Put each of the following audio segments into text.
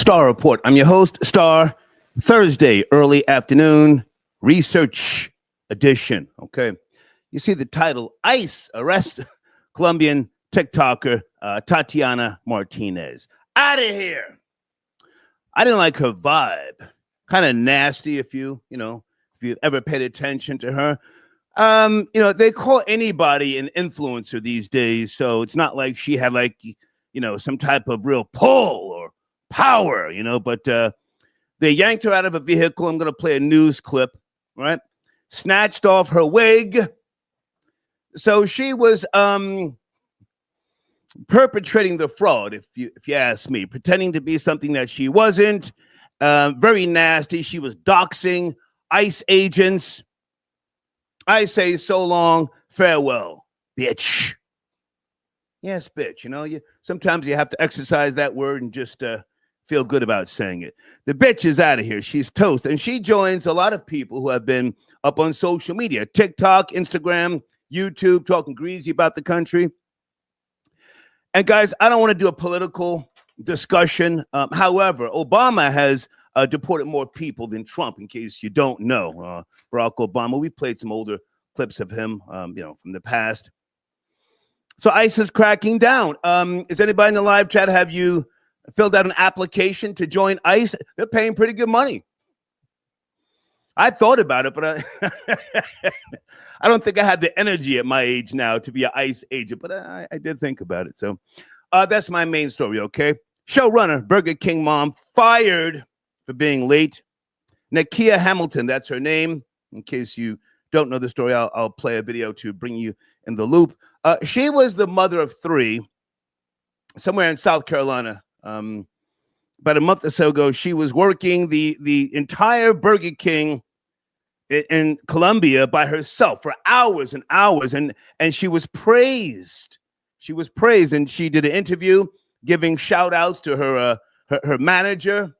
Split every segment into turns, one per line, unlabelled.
Star Report. I'm your host, Star. Thursday, early afternoon, research edition. Okay. You see the title, ICE arrests Colombian TikToker Tatiana Martinez. Out of here. I didn't like her vibe. Kind of nasty if you've ever paid attention to her. They call anybody an influencer these days, so it's not like she had some type of real pull or power, but they yanked her out of a vehicle. I'm going to play a news clip, right? Snatched off her wig. So she was perpetrating the fraud, if you ask me, pretending to be something that she wasn't. Very nasty. She was doxing ICE agents. I say so long, farewell, bitch. Yes, bitch. Sometimes you have to exercise that word and just feel good about saying it. The bitch is out of here. She's toast. And she joins a lot of people who have been up on social media, TikTok, Instagram, YouTube, talking greasy about the country. And guys, I don't want to do a political discussion. However, Obama has deported more people than Trump, in case you don't know. Barack Obama, we played some older clips of him, from the past. So ICE is cracking down. Is anybody in the live chat, have you filled out an application to join ICE? They're paying pretty good money. I thought about it, but I don't think I have the energy at my age now to be an ICE agent, but I did think about it. So that's my main story, okay? Showrunner, Burger King mom, fired for being late. Nakia Hamilton, that's her name. In case you don't know the story, I'll play a video to bring you in the loop. She was the mother of three somewhere in South Carolina. About a month or so ago, she was working the entire Burger King in Colombia by herself for hours and hours, and she was praised. She was praised, and she did an interview giving shout outs to her manager.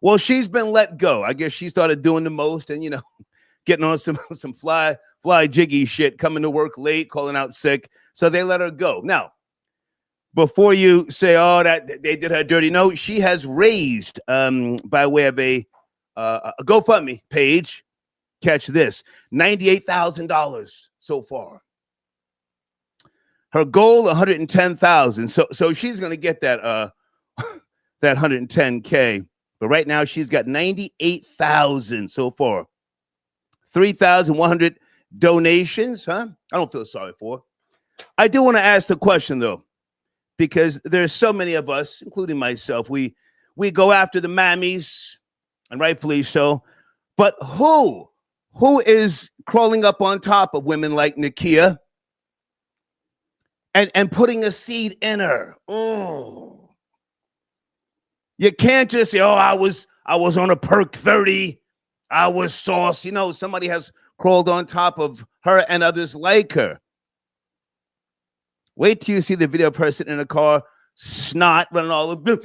Well, she's been let go. I guess she started doing the most and, getting on some fly jiggy shit, coming to work late, calling out sick. So they let her go. Now, before you say, oh, that they did her dirty, no, she has raised by way of a GoFundMe page. Catch this, $98,000 so far. Her goal, $110,000. So she's gonna get that that $110K. But right now she's got $98,000 so far. 3,100 donations, huh? I don't feel sorry for her. I do want to ask the question though, because there's so many of us, including myself, we go after the mammies, and rightfully so. But who is crawling up on top of women like Nakia and putting a seed in her? Oh. You can't just say, oh, I was on a perk 30. I was sauce. Somebody has crawled on top of her and others like her. Wait till you see the video of her sitting in a car, snot running all over.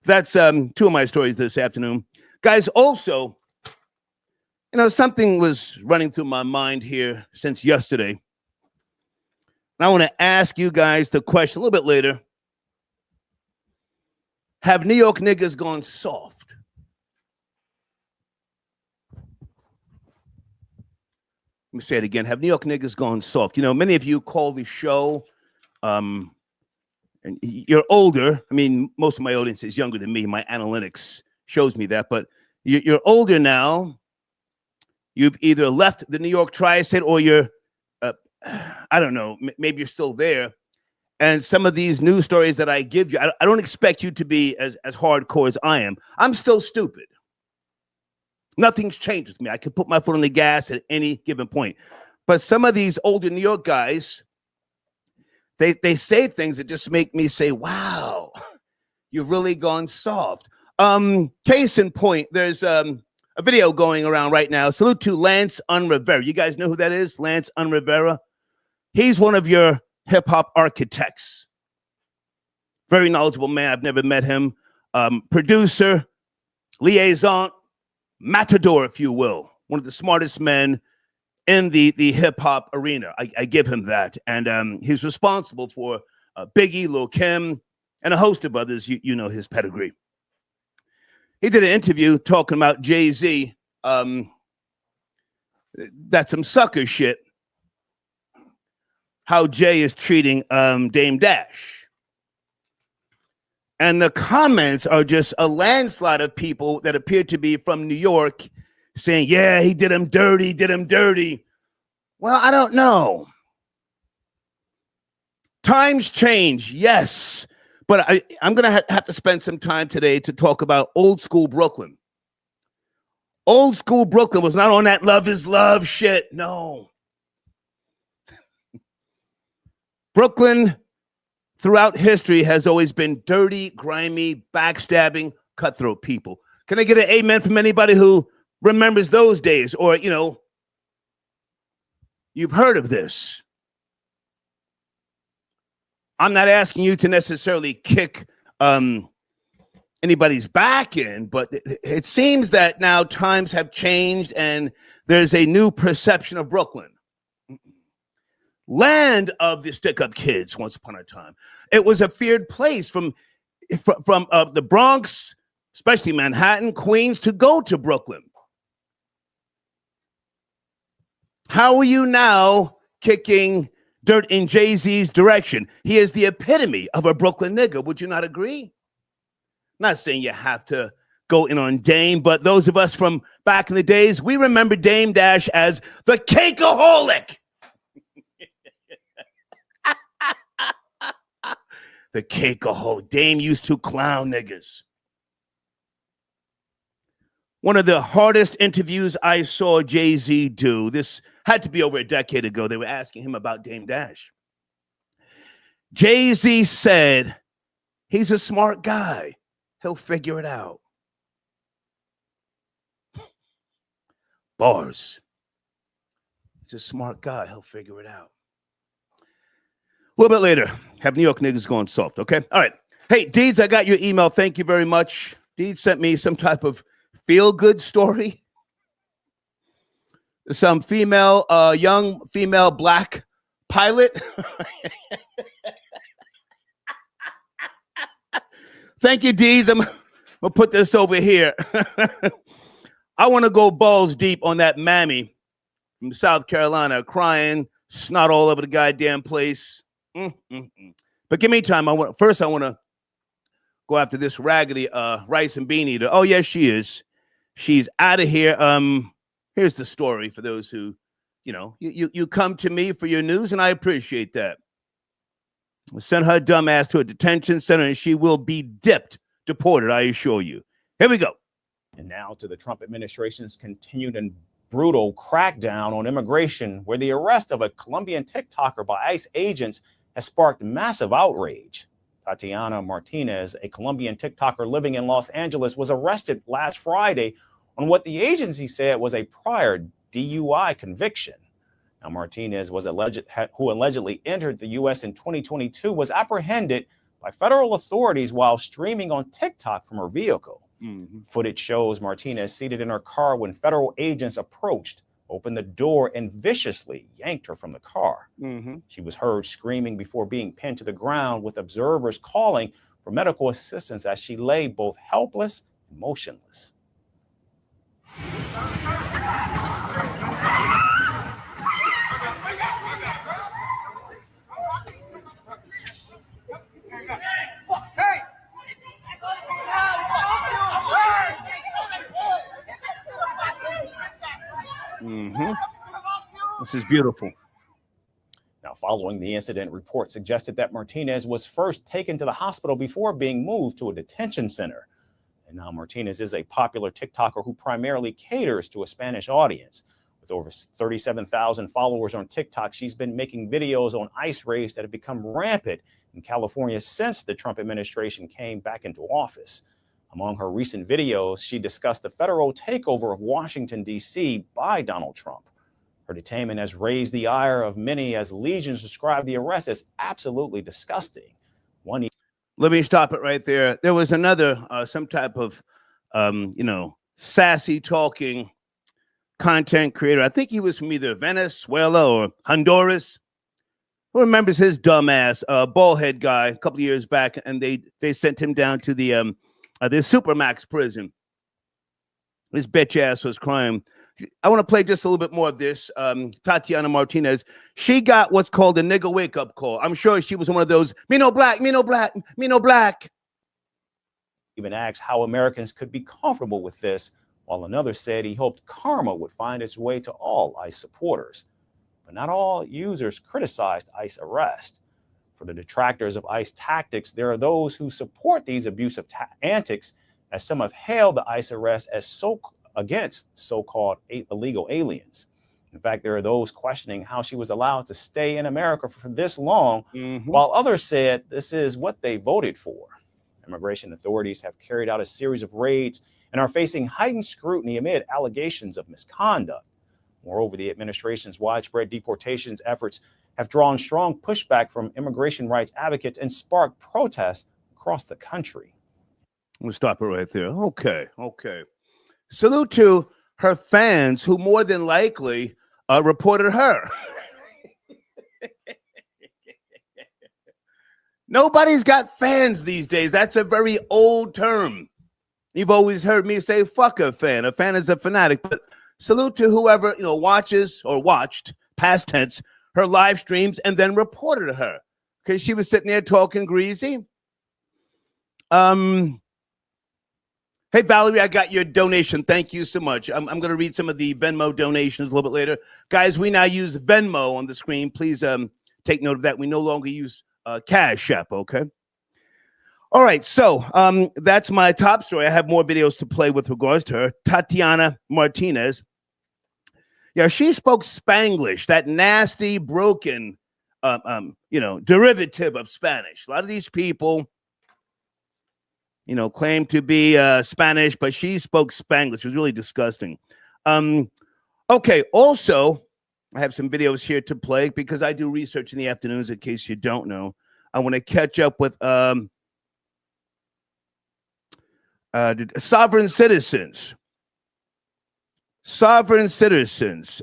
That's two of my stories this afternoon. Guys, also, something was running through my mind here since yesterday. And I want to ask you guys the question a little bit later. Have New York niggas gone soft? Let me say it again. Have New York niggas gone soft? Many of you call the show, and you're older. I mean, most of my audience is younger than me. My analytics shows me that. But you're older now. You've either left the New York tri-state or you're, I don't know, maybe you're still there. And some of these news stories that I give you, I don't expect you to be as hardcore as I am. I'm still stupid. Nothing's changed with me. I can put my foot on the gas at any given point. But some of these older New York guys, they say things that just make me say, wow, you've really gone soft. Case in point, there's a video going around right now. Salute to Lance Unrivera. You guys know who that is? Lance Unrivera. He's one of your hip-hop architects. Very knowledgeable man. I've never met him. Producer, liaison, matador, if you will. One of the smartest men in the hip hop arena. I give him that. And he's responsible for Biggie, Lil Kim, and a host of others. You know his pedigree. He did an interview talking about Jay-Z. That's some sucker shit. How Jay is treating Dame Dash. And the comments are just a landslide of people that appear to be from New York saying, yeah, he did him dirty, did him dirty. Well, I don't know. Times change, yes. But I'm going to have to spend some time today to talk about old school Brooklyn. Old school Brooklyn was not on that love is love shit. No. Brooklyn, throughout history, has always been dirty, grimy, backstabbing, cutthroat people. Can I get an amen from anybody who remembers those days? Or, you know, you've heard of this. I'm not asking you to necessarily kick anybody's back in, but it seems that now times have changed and there's a new perception of Brooklyn. Land of the stick-up kids once upon a time. It was a feared place from the Bronx, especially Manhattan, Queens, to go to Brooklyn. How are you now kicking dirt in Jay-Z's direction? He is the epitome of a Brooklyn nigga. Would you not agree? Not saying you have to go in on Dame, but those of us from back in the days, we remember Dame Dash as the cakeaholic. The cakeaholic. Dame used to clown niggas. One of the hardest interviews I saw Jay-Z do, this had to be over a decade ago. They were asking him about Dame Dash. Jay-Z said, he's a smart guy. He'll figure it out. Bars. He's a smart guy. He'll figure it out. A little bit later, have New York niggas going soft, okay? All right. Hey, Deeds, I got your email. Thank you very much. Deeds sent me some type of feel-good story. Some female, young female black pilot. Thank you, Deeds. I'm going to put this over here. I want to go balls deep on that mammy from South Carolina crying, snot all over the goddamn place. But give me time. I want to go after this raggedy rice and bean eater. Oh, yes, she is. She's out of here. Here's the story for those who, you know, you come to me for your news, and I appreciate that. Send her dumb ass to a detention center, and she will be deported, I assure you. Here we go.
And now to the Trump administration's continued and brutal crackdown on immigration, where the arrest of a Colombian TikToker by ICE agents has sparked massive outrage. Tatiana Martinez, a Colombian TikToker living in Los Angeles, was arrested last Friday on what the agency said was a prior DUI conviction. Now, Martinez, who allegedly entered the U.S. in 2022, was apprehended by federal authorities while streaming on TikTok from her vehicle. Footage shows Martinez seated in her car when federal agents approached, opened the door, and viciously yanked her from the car. She was heard screaming before being pinned to the ground, with observers calling for medical assistance as she lay both helpless and motionless.
This is beautiful.
Now, following the incident, reports suggested that Martinez was first taken to the hospital before being moved to a detention center. And now Martinez is a popular TikToker who primarily caters to a Spanish audience. With over 37,000 followers on TikTok, she's been making videos on ICE raids that have become rampant in California since the Trump administration came back into office. Among her recent videos, she discussed the federal takeover of Washington, D.C. by Donald Trump. Her detainment has raised the ire of many, as legions describe the arrest as absolutely disgusting.
Let me stop it right there. There was another, some type of, sassy talking content creator. I think he was from either Venezuela or Honduras. Who remembers his dumbass bald-head guy a couple of years back, and they sent him down to the Supermax prison. His bitch ass was crying. I want to play just a little bit more of this. Tatiana Martinez, she got what's called a nigga wake-up call. I'm sure she was one of those, me no black, me no black, me no black.
Even asked how Americans could be comfortable with this, while another said he hoped karma would find its way to all ICE supporters. But not all users criticized ICE arrest. For the detractors of ICE tactics, there are those who support these abusive antics, as some have hailed the ICE arrest as against so-called illegal aliens. In fact, there are those questioning how she was allowed to stay in America for this long, while others said this is what they voted for. Immigration authorities have carried out a series of raids and are facing heightened scrutiny amid allegations of misconduct. Moreover, the administration's widespread deportations efforts have drawn strong pushback from immigration rights advocates and sparked protests across the country.
We'll stop it right there. Okay. Salute to her fans who more than likely reported her. Nobody's got fans these days. That's a very old term. You've always heard me say, fuck a fan. A fan is a fanatic. But salute to whoever, watches or watched, past tense, her live streams and then reported her because she was sitting there talking greasy. Hey, Valerie, I got your donation. Thank you so much. I'm going to read some of the Venmo donations a little bit later. Guys, we now use Venmo on the screen. Please take note of that. We no longer use Cash App, okay? All right, so that's my top story. I have more videos to play with regards to her. Tatiana Martinez. Yeah, she spoke Spanglish, that nasty, broken, derivative of Spanish. A lot of these people, claim to be Spanish, but she spoke Spanglish. It was really disgusting. Okay, also, I have some videos here to play because I do research in the afternoons, in case you don't know. I want to catch up with sovereign citizens.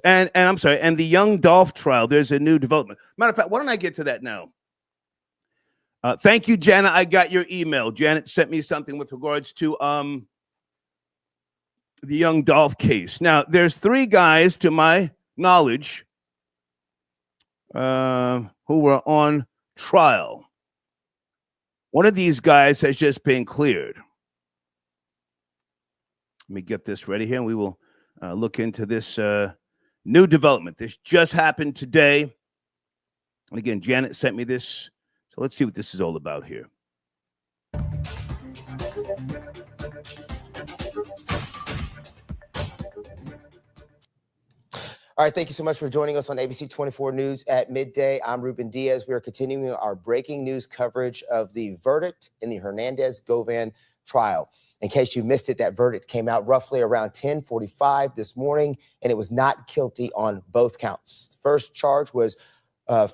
And I'm sorry, and the young Dolph trial. There's a new development. Matter of fact, why don't I get to that now? Thank you, Janet. I got your email. Janet sent me something with regards to the young Dolph case. Now, there's 3 guys, to my knowledge, who were on trial. One of these guys has just been cleared. Let me get this ready here, and we will look into this new development. This just happened today. And again, Janet sent me this. So let's see what this is all about here.
All right, thank you so much for joining us on ABC 24 News at midday. I'm Ruben Diaz. We are continuing our breaking news coverage of the verdict in the Hernandez-Govan trial. In case you missed it, that verdict came out roughly around 10:45 this morning, and it was not guilty on both counts. The first charge was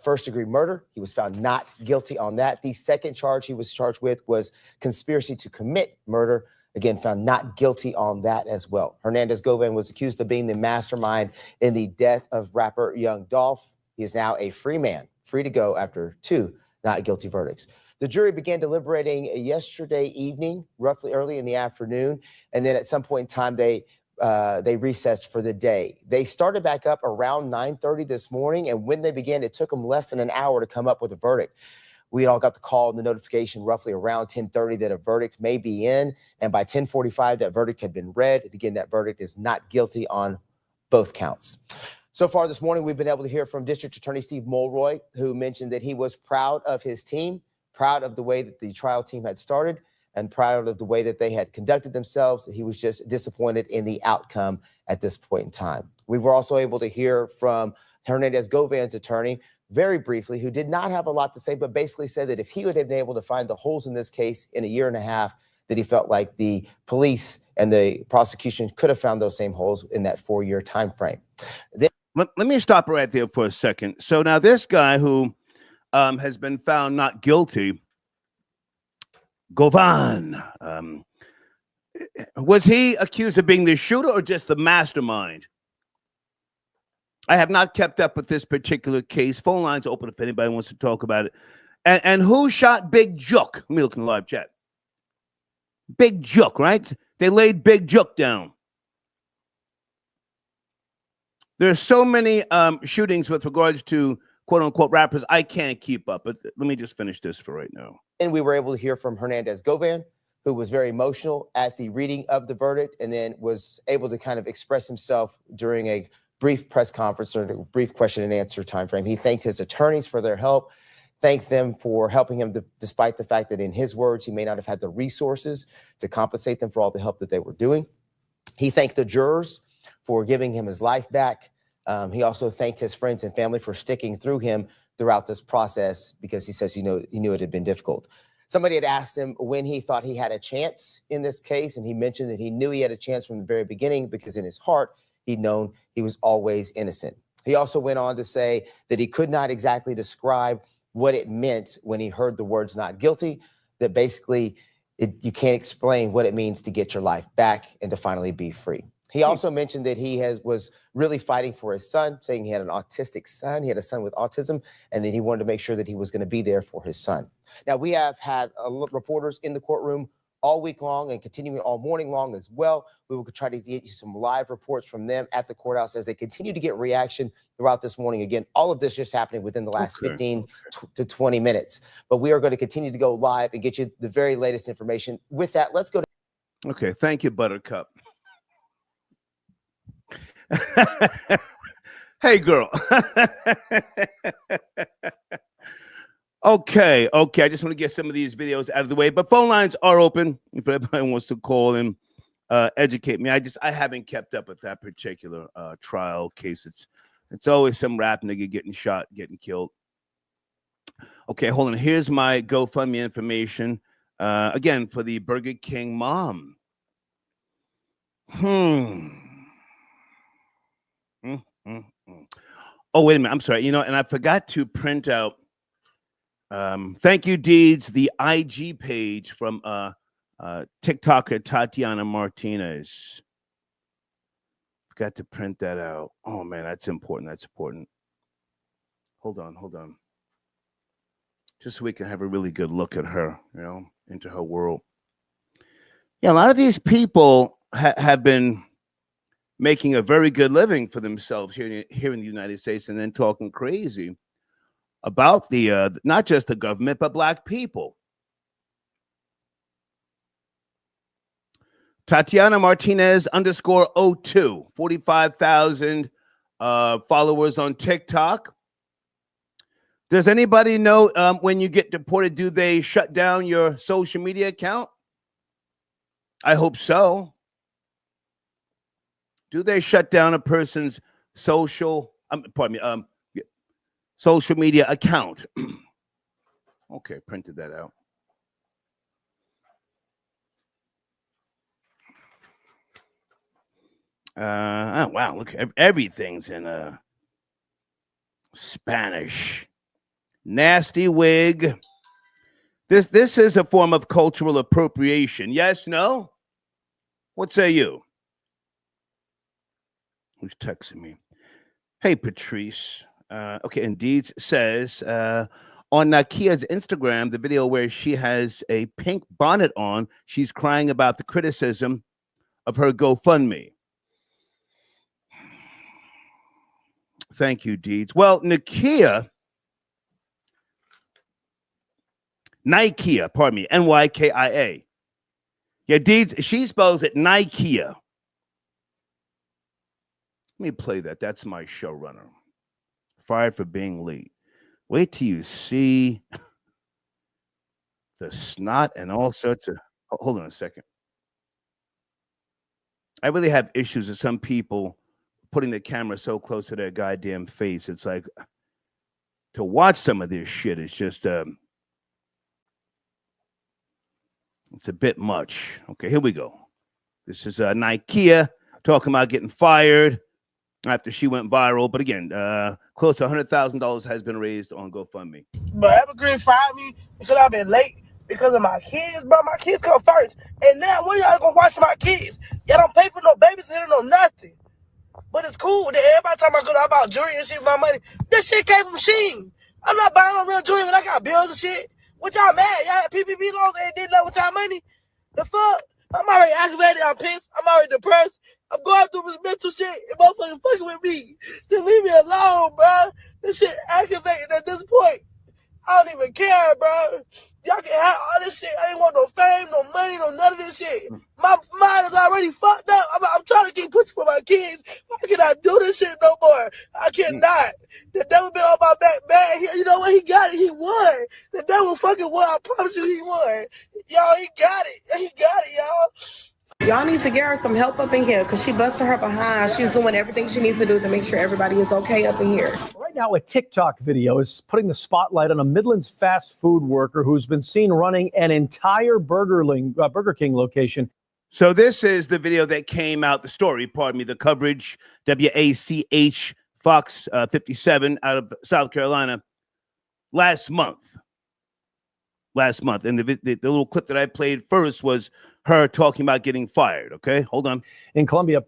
first-degree murder. He was found not guilty on that. The second charge he was charged with was conspiracy to commit murder. Again, found not guilty on that as well. Hernandez-Govan was accused of being the mastermind in the death of rapper Young Dolph. He is now a free man, free to go after 2 not guilty verdicts. The jury began deliberating yesterday evening, roughly early in the afternoon, and then at some point in time, they recessed for the day. They started back up around 9:30 this morning, and when they began, it took them less than an hour to come up with a verdict. We all got the call and the notification roughly around 10:30 that a verdict may be in, and by 10:45, that verdict had been read. And again, that verdict is not guilty on both counts. So far this morning, we've been able to hear from District Attorney Steve Mulroy, who mentioned that he was proud of his team, proud of the way that the trial team had started, and proud of the way that they had conducted themselves. He was just disappointed in the outcome at this point in time. We were also able to hear from Hernandez-Govan's attorney very briefly, who did not have a lot to say, but basically said that if he would have been able to find the holes in this case in a year and a half, that he felt like the police and the prosecution could have found those same holes in that 4-year time frame.
Let me stop right there for a second. So now this guy who has been found not guilty, Govan, was he accused of being the shooter or just the mastermind? I have not kept up with this particular case. Phone lines open if anybody wants to talk about it. And who shot Big Jook? Let me look in the live chat. Big Jook, right? They laid Big Jook down. There's so many shootings with regards to quote-unquote rappers. I can't keep up. But let me just finish this for right now.
And we were able to hear from Hernandez Govan, who was very emotional at the reading of the verdict and then was able to kind of express himself during a brief press conference or a brief question and answer timeframe. He thanked his attorneys for their help, thanked them for helping him despite the fact that in his words, he may not have had the resources to compensate them for all the help that they were doing. He thanked the jurors for giving him his life back. He also thanked his friends and family for sticking through him throughout this process because he says he knew it had been difficult. Somebody had asked him when he thought he had a chance in this case, and he mentioned that he knew he had a chance from the very beginning because in his heart, he'd known he was always innocent. He also went on to say that he could not exactly describe what it meant when he heard the words not guilty, that basically you can't explain what it means to get your life back and to finally be free. He also mentioned that he was really fighting for his son, saying he had an autistic son. He had a son with autism, and that he wanted to make sure that he was going to be there for his son. Now, we have had reporters in the courtroom all week long and continuing all morning long as well. We will try to get you some live reports from them at the courthouse as they continue to get reaction throughout this morning. Again, all of this just happening within the last 15 to 20 minutes. But we are going to continue to go live and get you the very latest information. With that, let's go to...
Okay, thank you, Buttercup. Hey, girl. Okay. I just want to get some of these videos out of the way, but phone lines are open if anybody wants to call and educate me. I haven't kept up with that particular trial case. It's always some rap nigga getting shot, getting killed. Okay, hold on. Here's my GoFundMe information. Again, for the Burger King mom. Oh, wait a minute. I'm sorry. And I forgot to print out. Thank you, Deeds, the IG page from TikToker Tatiana Martinez. Forgot to print that out. Oh, man, that's important. That's important. Hold on. Just so we can have a really good look at her, into her world. Yeah, a lot of these people have been making a very good living for themselves here in the United States, and then talking crazy about the not just the government, but Black people. Tatiana Martinez _02, 45,000 followers on TikTok. Does anybody know when you get deported, do they shut down your social media account? I hope so. Do they shut down a person's social media account? Okay, printed that out. Wow, look, everything's in Spanish. Nasty wig. This is a form of cultural appropriation. Yes, no? What say you? Who's texting me? Hey, Patrice. Okay, Indeed says on Nakia's Instagram, the video where she has a pink bonnet on, she's crying about the criticism of her GoFundMe. Thank you, Deeds. Well, Nykia, pardon me, Nykia. Yeah, Deeds, she spells it Nykia. Let me play that. That's my showrunner. Fired for being late. Wait till you see the snot and all sorts of... Hold on a second. I really have issues with some people putting the camera so close to their goddamn face. It's like, to watch some of this shit is just... it's a bit much. Okay, here we go. This is Nykia talking about getting fired after she went viral. But again, close to $100,000 has been raised on GoFundMe.
But Evergreen fired me because I've been late because of my kids, bro. My kids come first. And now when y'all gonna watch my kids? Y'all don't pay for no babysitter, no nothing. But it's cool. Everybody talking about jewelry and shit with my money. That shit came from Sheen. I'm not buying no real jewelry when I got bills and shit. What y'all mad? Y'all had PPP loans and did nothing with y'all money? The fuck? I'm already aggravated. I'm pissed. I'm already depressed. I'm going through this mental shit. And motherfuckers fucking with me. Just leave me alone, bro. This shit activated at this point. I don't even care, bro. Y'all can have all this shit. I ain't want no fame, no money, no none of this shit. My mind is already fucked up. I'm trying to keep pushing for my kids. I cannot do this shit no more. I cannot. The devil been on my back bad. You know what? He got it. He won. The devil fucking won. I promise you he won. Y'all, he got it. He got it, y'all.
Y'all need to get her some help up in here because she busted her behind. She's doing everything she needs to do to make sure everybody is okay up in here.
Right now, a TikTok video is putting the spotlight on a Midlands fast food worker who's been seen running an entire Burger King location.
So this is the video that came out, the story, pardon me, the coverage, WACH Fox 57 out of South Carolina last month. And the little clip that I played first was her talking about getting fired. Okay, hold on.
In Colombia,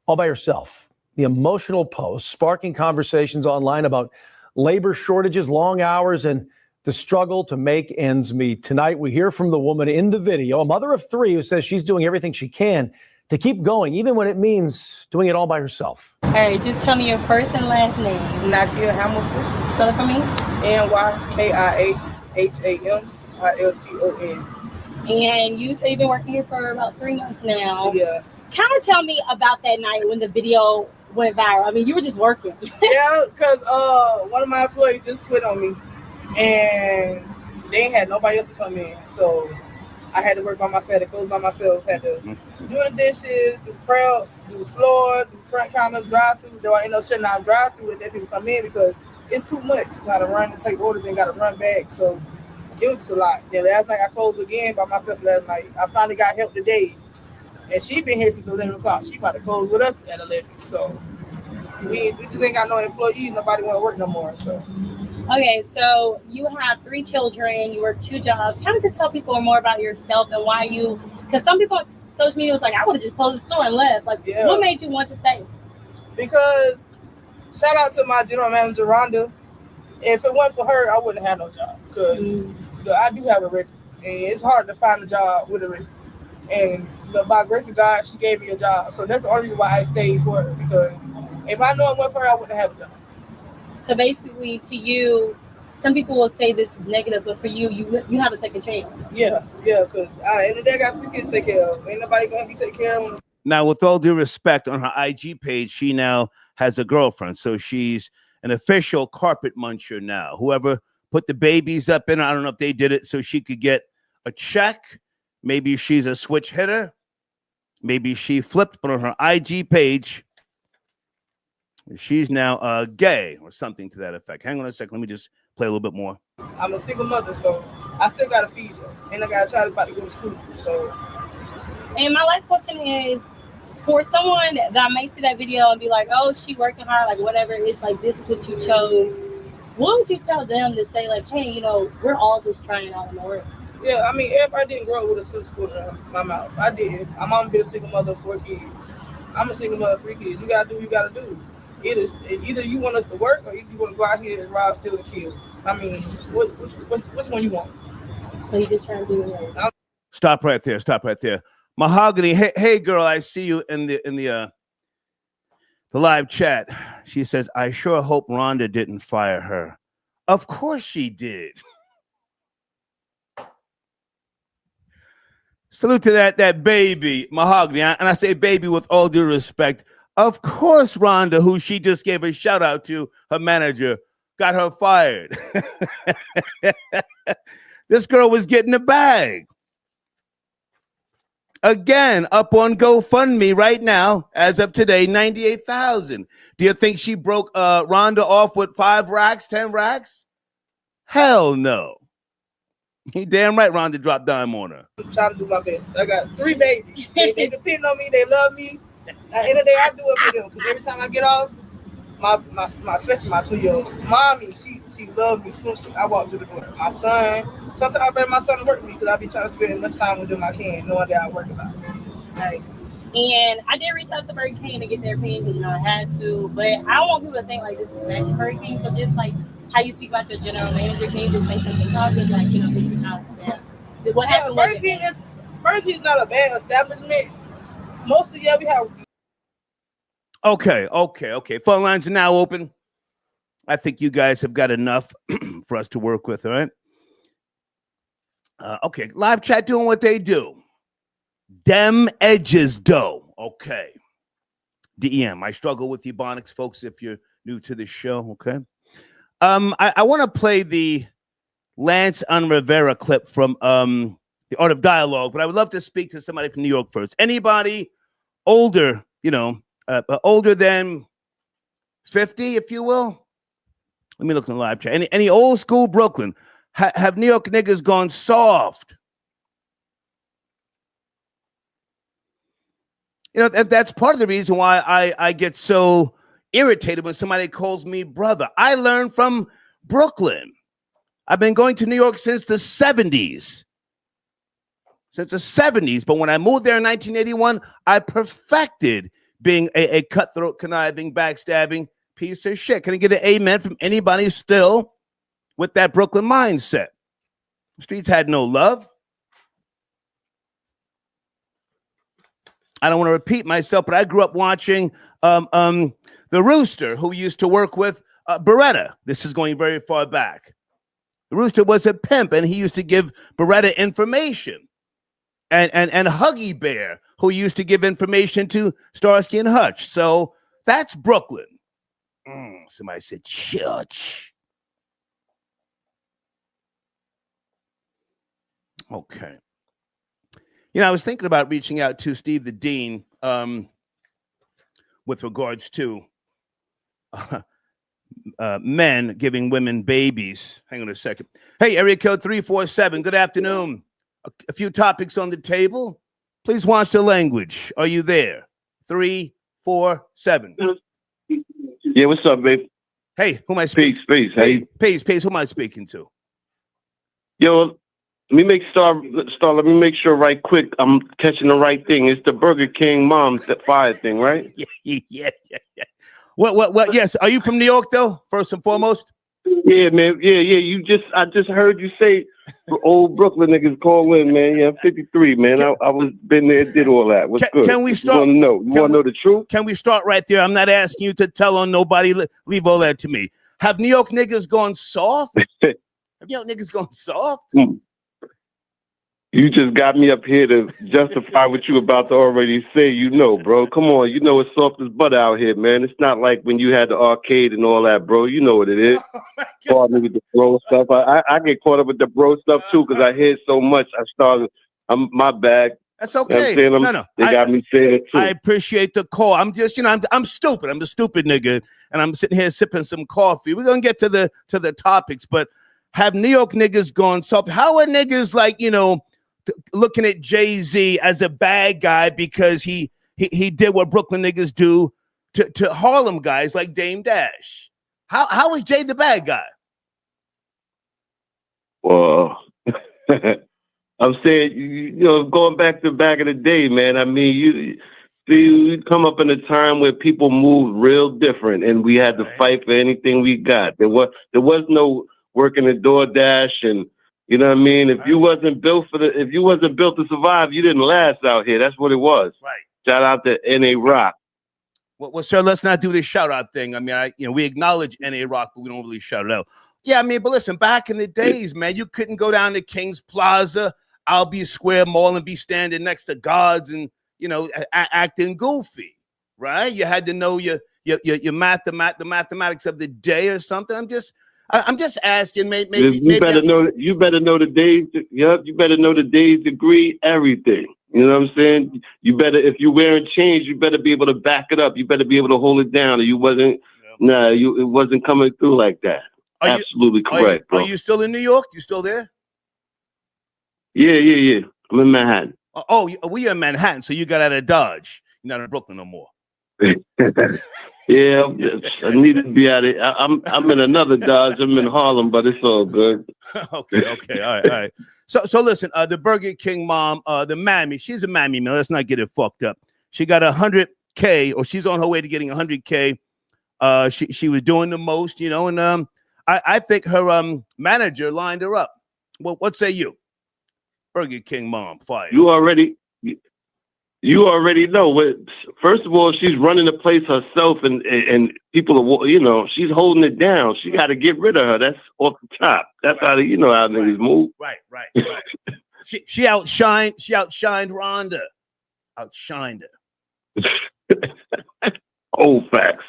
all by herself. The emotional post sparking conversations online about labor shortages, long hours, and the struggle to make ends meet. Tonight, we hear from the woman in the video, a mother of three, who says she's doing everything she can to keep going, even when it means doing it all by herself.
All right, just tell me your first and last name.
Nakia Hamilton.
Spell it for me.
NYKIAHAMILTON.
And you say you've been working here for about 3 months now.
Yeah.
Kind of tell me about that night when the video went viral. I mean, you were just working.
Yeah, because one of my employees just quit on me, and they ain't had nobody else to come in. So I had to work by myself, had to close by myself, had to do the dishes, do prep, do the floor, do front counter, drive-through. Though I end up shutting down drive-through and then people come in because it's too much to try to run and take orders and got to run back. So it was just a lot. Then last night I closed again by myself last night. I finally got help today. And she been here since 11 o'clock. She about to close with us at 11. So we just ain't got no employees. Nobody want to work no more. So.
Okay, so you have 3 children. You work 2 jobs. Kind of just tell people more about yourself and why you, because some people on social media was like, I would have just closed the store and left. Like, yeah. What made you want to stay?
Because shout out to my general manager, Rhonda. If it wasn't for her, I wouldn't have no job. Because I do have a record. And it's hard to find a job with a record. And by grace of God, she gave me a job. So that's the only reason why I stayed for her. Because if I know it went for her, I wouldn't have a job.
So basically, to you, some people will say this is negative, but for you, you have a second chance.
Yeah, because in the day I got 3 kids to take care of. Ain't nobody going to be taking care of them.
Now, with all due respect, on her IG page, she now has a girlfriend. So she's an official carpet muncher now. Whoever put the babies up in her, I don't know if they did it so she could get a check. Maybe she's a switch hitter. Maybe she flipped, but on her IG page, she's now gay or something to that effect. Hang on a second. Let me just play a little bit more.
I'm a single mother, so I still got to feed them. And I got a child about to go to school. So.
And my last question is, for someone that may see that video and be like, oh, she working hard, like whatever, it's like, this is what you chose. What would you tell them to say, like, hey, we're all just trying out in the world?
Yeah, I mean, everybody didn't grow up with a silver spoon in my mouth. I did. My mom been a single mother of 4 kids. I'm a single mother of 3 kids. You gotta do what you gotta do. Either you want us to work or you want to go out here and rob, steal, and kill. I mean, which one you want?
So you just trying to do it right.
Stop right there. Mahogany, hey girl, I see you in the live chat. She says, I sure hope Rhonda didn't fire her. Of course she did. Salute to that baby, Mahogany. And I say baby with all due respect. Of course, Rhonda, who she just gave a shout out to, her manager, got her fired. This girl was getting a bag. Again, up on GoFundMe right now, as of today, $98,000. Do you think she broke Rhonda off with 5 racks, 10 racks? Hell no. He damn right Rhonda dropped dime on her.
I'm trying to do my best. I got 3 babies. They depend on me. They love me. At the end of the day, I do it for them. Because every time I get off, my especially my 2-year-old, mommy, she loves me so much. I walk through the door. My son, sometimes I bring my son to work with me because I be trying to spend as much time with him as I can, knowing that I work about.
Right. And I did reach out to Burger King to get their opinion because, you know, I had to. But I don't want people to think like this is bashing Burger King. So just like how you speak about your general manager, can you just say something positive, like, you know, this is not bad. What happened?
Burger King is not a bad establishment. Mostly, yeah, we have.
Okay. Phone lines are now open. I think you guys have got enough for us to work with, all right? Okay, live chat doing what they do. Dem edges dough. Okay. DEM. I struggle with Ebonics, folks, if you're new to the show, okay? I want to play the Lance Rivera clip from The Art of Dialogue, but I would love to speak to somebody from New York first. Anybody older, older than 50, if you will? Let me look in the live chat. Any old school Brooklyn? Have New York niggas gone soft? You know, that's part of the reason why I get so irritated when somebody calls me brother. I learned from Brooklyn. I've been going to New York since the 70s. But when I moved there in 1981, I perfected being a cutthroat, conniving, backstabbing piece of shit. Can I get an amen from anybody still with that Brooklyn mindset? The streets had no love. I don't want to repeat myself, but I grew up watching the Rooster, who used to work with Beretta. This is going very far back. The Rooster was a pimp, and he used to give Beretta information. And Huggy Bear, who used to give information to Starsky and Hutch. So that's Brooklyn. Somebody said church. Okay. You know, I was thinking about reaching out to Steve the Dean with regards to men giving women babies. Hang on a second. Hey, area code 347. Good afternoon. A few topics on the table. Please watch the language. Are you there? 347.
Yeah, what's up, babe?
Hey, who am I speaking?
Peace.
Hey, peace. Who am I speaking to?
Yo, let me make sure right quick I'm catching the right thing. It's the Burger King mom fire thing, right?
Yeah. What? Yes. Are you from New York though? First and foremost.
Yeah, man. Yeah. I just heard you say old Brooklyn niggas call in, man. Yeah, I'm 53, man. I was been there, did all that. What's good?
Can we start?
You want to know the truth?
Can we start right there? I'm not asking you to tell on nobody. Leave all that to me. Have New York niggas gone soft? Have New York niggas gone soft?
You just got me up here to justify what you about to already say, bro. Come on, it's soft as butter out here, man. It's not like when you had the arcade and all that, bro. You know what it is. Caught me with the bro stuff. I get caught up with the bro stuff too because I hear so much. My bag.
That's okay.
You know no. They got me saying it too.
I appreciate the call. I'm just, I'm stupid. I'm the stupid nigga, and I'm sitting here sipping some coffee. We're gonna get to the topics, but have New York niggas gone soft? How are niggas like, looking at Jay-Z as a bad guy because he did what Brooklyn niggas do to Harlem guys like Dame Dash? How is Jay the bad guy?
Well, I'm saying, going back in the day, man. I mean, you come up in a time where people moved real different, and we had to fight for anything we got. There was no working at DoorDash and. You know what I mean? If you wasn't built to survive, you didn't last out here. That's what it was.
Right.
Shout out to N.A. Rock.
Well, sir, let's not do this shout out thing. I mean, we acknowledge N.A. Rock, but we don't really shout it out. Yeah, I mean, but listen, back in the days, man, you couldn't go down to King's Plaza, Albee Square Mall, and be standing next to gods and acting goofy, right? You had to know your mathematics of the day or something. I'm just asking. Maybe
you better know the days. Yep, you better know the days, degree, everything. You know what I'm saying? You better, if you're wearing chains, you better be able to back it up. You better be able to hold it down. Or you wasn't. Yeah. It wasn't coming through like that. Absolutely correct, bro.
Are you still in New York? You still there?
Yeah. I'm in Manhattan.
Oh, we are in Manhattan, so you got out of Dodge. You're not in Brooklyn no more.
Yeah, I need to be at it. I'm in another Dodge. I'm in Harlem, but it's all good.
Okay, all right. So listen, the Burger King mom, the mammy, she's a mammy, man. Let's not get it fucked up. She got 100K, or she's on her way to getting 100K. She was doing the most, you know, and I think her manager lined her up. Well, what say you? Burger King mom, fire.
You already know what. First of all, she's running the place herself, and people are, you know, she's holding it down. She got to get rid of her. That's off the top. That's how you know how niggas move.
Right. She outshined Rhonda. Outshined her.
Old facts.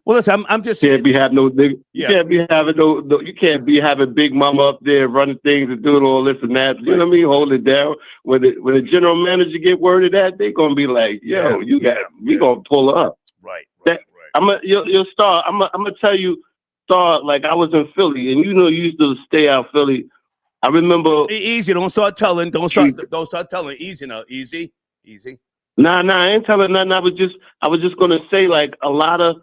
Well, listen, I'm just
can't be having no nigga.
Yeah.
You can't be having no. You can't be having Big Mama up there running things and doing all this and that. You know what I mean? Hold it down. When the general manager get word of that, they gonna be like, "Yo, we gonna pull her up."
Right.
You'll start. I'm gonna tell you. Start like I was in Philly, and you know you used to stay out Philly. I remember.
Easy. Don't start telling. Don't start telling. Easy now. Easy.
Nah. I ain't telling nothing. I was just gonna say like a lot of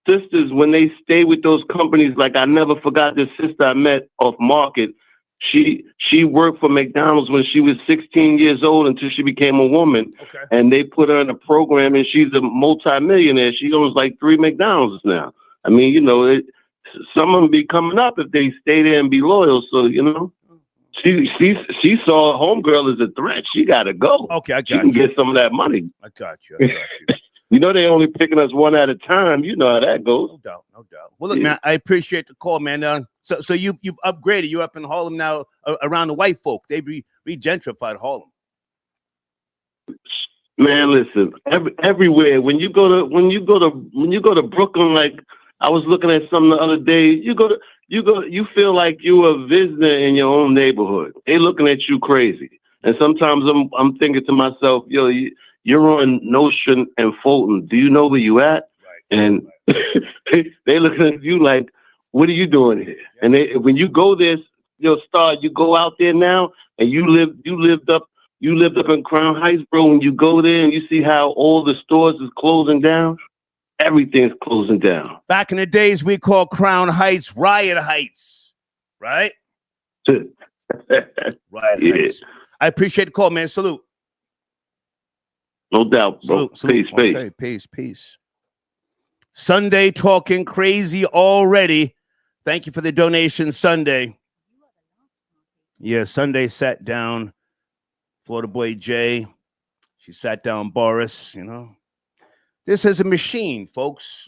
sisters when they stay with those companies. Like I never forgot this sister I met off Market. She worked for McDonald's when she was 16 years old until she became a woman.
Okay.
And they put her in a program, and she's a multi-millionaire. She owns like 3 McDonald's now. I mean, you know, some of them be coming up if they stay there and be loyal. So you know. She saw a homegirl as a threat. She got to go.
Okay, I got
you. She can get some of that money.
I got you.
You know they only picking us one at a time. You know how that goes.
No doubt. Well, look, man, I appreciate the call, man. So you've upgraded. You're up in Harlem now, around the white folk. They've re-gentrified Harlem.
Man, listen. Everywhere when you go to Brooklyn, like I was looking at something the other day. You feel like you a visitor in your own neighborhood. They looking at you crazy. And sometimes I'm thinking to myself, yo, you're on Nostrand and Fulton. Do you know where you at? Right. And they looking at you like, what are you doing here? Yeah. And when you go there, you go out there now, and you lived up in Crown Heights, bro. When you go there and you see how all the stores is closing down. Everything's closing down.
Back in the days, we called Crown Heights Riot Heights, right? Riot Heights. I appreciate the call, man. Salute.
No doubt, bro.
Salute. Peace. Sunday talking crazy already. Thank you for the donation, Sunday. Yeah, Sunday sat down. Florida boy Jay. She sat down Boris, you know. This is a machine, folks.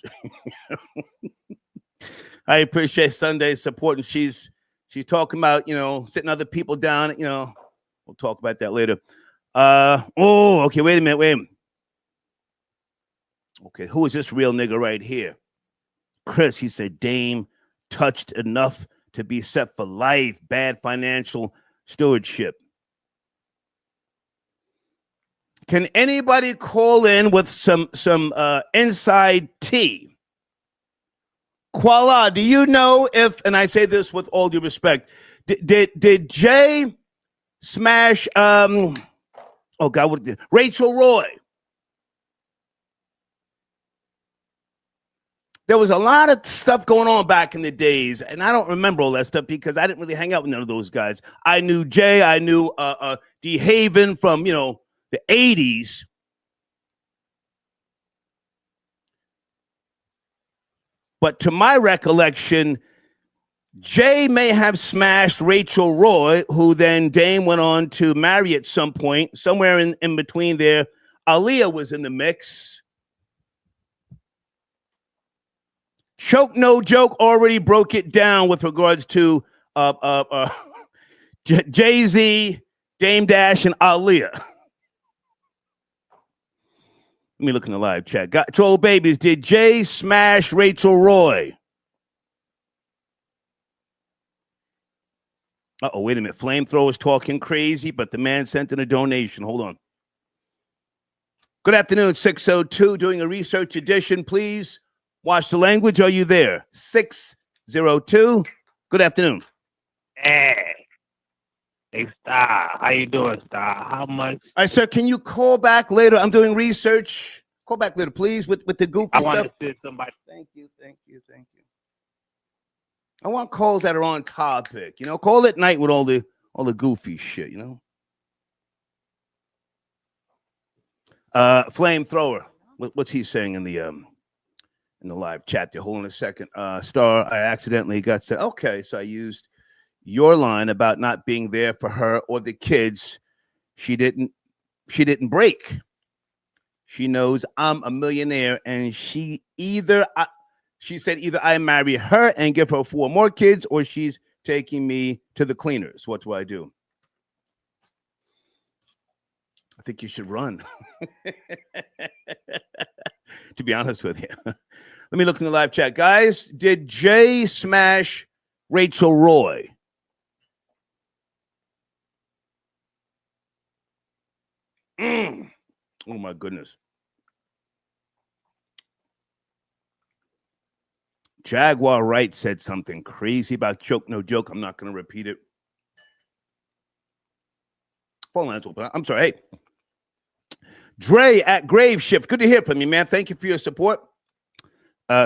I appreciate Sunday's support, and she's talking about, you know, sitting other people down. You know, we'll talk about that later. Okay, wait a minute. Okay, who is this real nigga right here? Chris, he said, Dame touched enough to be set for life. Bad financial stewardship. Can anybody call in with some inside tea? Kuala, do you know if, and I say this with all due respect, did Jay smash Rachel Roy? There was a lot of stuff going on back in the days, and I don't remember all that stuff because I didn't really hang out with none of those guys. I knew Jay, I knew D. Haven from, you know, the 80s. But to my recollection, Jay may have smashed Rachel Roy, who then Dame went on to marry at some point. Somewhere in between there, Aaliyah was in the mix. Choke No Joke already broke it down with regards to Jay-Z, Dame Dash, and Aaliyah. Let me look in the live chat. Got Troll Babies. Did Jay smash Rachel Roy? Wait a minute. Flamethrower's talking crazy, but the man sent in a donation. Hold on. Good afternoon, 602. Doing a research edition. Please watch the language. Are you there? 602. Good afternoon.
Hey, Star. How you doing, Star? How much?
All right, sir, can you call back later? I'm doing research. Call back later, please, with the goofy
stuff.
I
want to see somebody.
Thank you. I want calls that are on topic. You know, call at night with all the goofy shit, you know? Flamethrower. What's he saying in the live chat there? Hold on a second. Star, I accidentally got said. Okay, so I used your line about not being there for her or the kids. She didn't break. She knows I'm a millionaire, and she said either I marry her and give her 4 more kids, or she's taking me to the cleaners. What do I do? I think you should run. To be honest with you. Let me look in the live chat. Guys, did Jay smash Rachel Roy? Oh, my goodness. Jaguar Wright said something crazy about joke, no joke. I'm not going to repeat it. Phone lines open. I'm sorry. Hey. Dre at Grave Shift. Good to hear from you, man. Thank you for your support.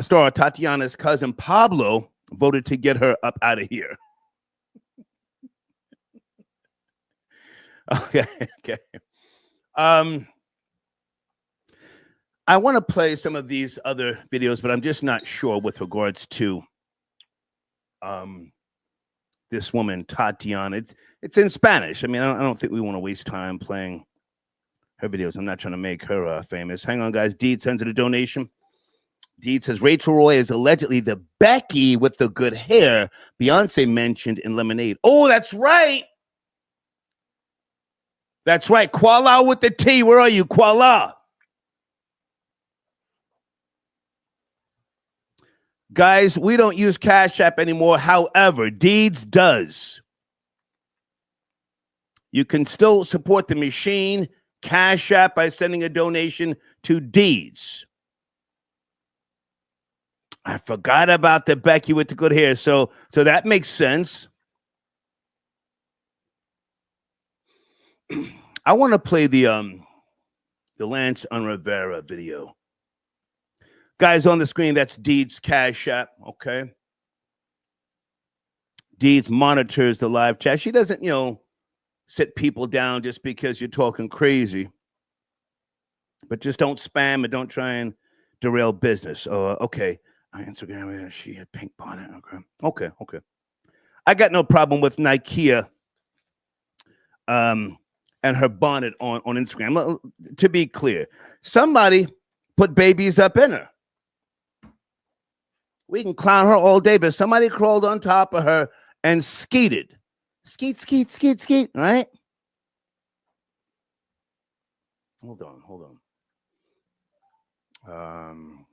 Star, Tatiana's cousin Pablo voted to get her up out of here. Okay. I want to play some of these other videos, but I'm just not sure with regards to this woman, Tatiana. It's in Spanish. I mean, I don't think we want to waste time playing her videos. I'm not trying to make her famous. Hang on, guys. Deed sends it a donation. Deed says Rachel Roy is allegedly the Becky with the good hair Beyonce mentioned in Lemonade. Oh, that's right. That's right. Kuala with the T. Where are you, Kuala? Guys, we don't use Cash App anymore. However, Deeds does. You can still support the machine, Cash App, by sending a donation to Deeds. I forgot about the Becky with the good hair. So that makes sense. I want to play the Lance Rivera video. Guys on the screen, that's Deeds Cash App, okay? Deeds monitors the live chat. She doesn't, sit people down just because you're talking crazy. But just don't spam and don't try and derail business. Okay. On Instagram, she had pink bonnet. Okay. I got no problem with Nikea and her bonnet on Instagram. To be clear, somebody put babies up in her. We can clown her all day, but somebody crawled on top of her and skeeted. Skeet, right? Hold on.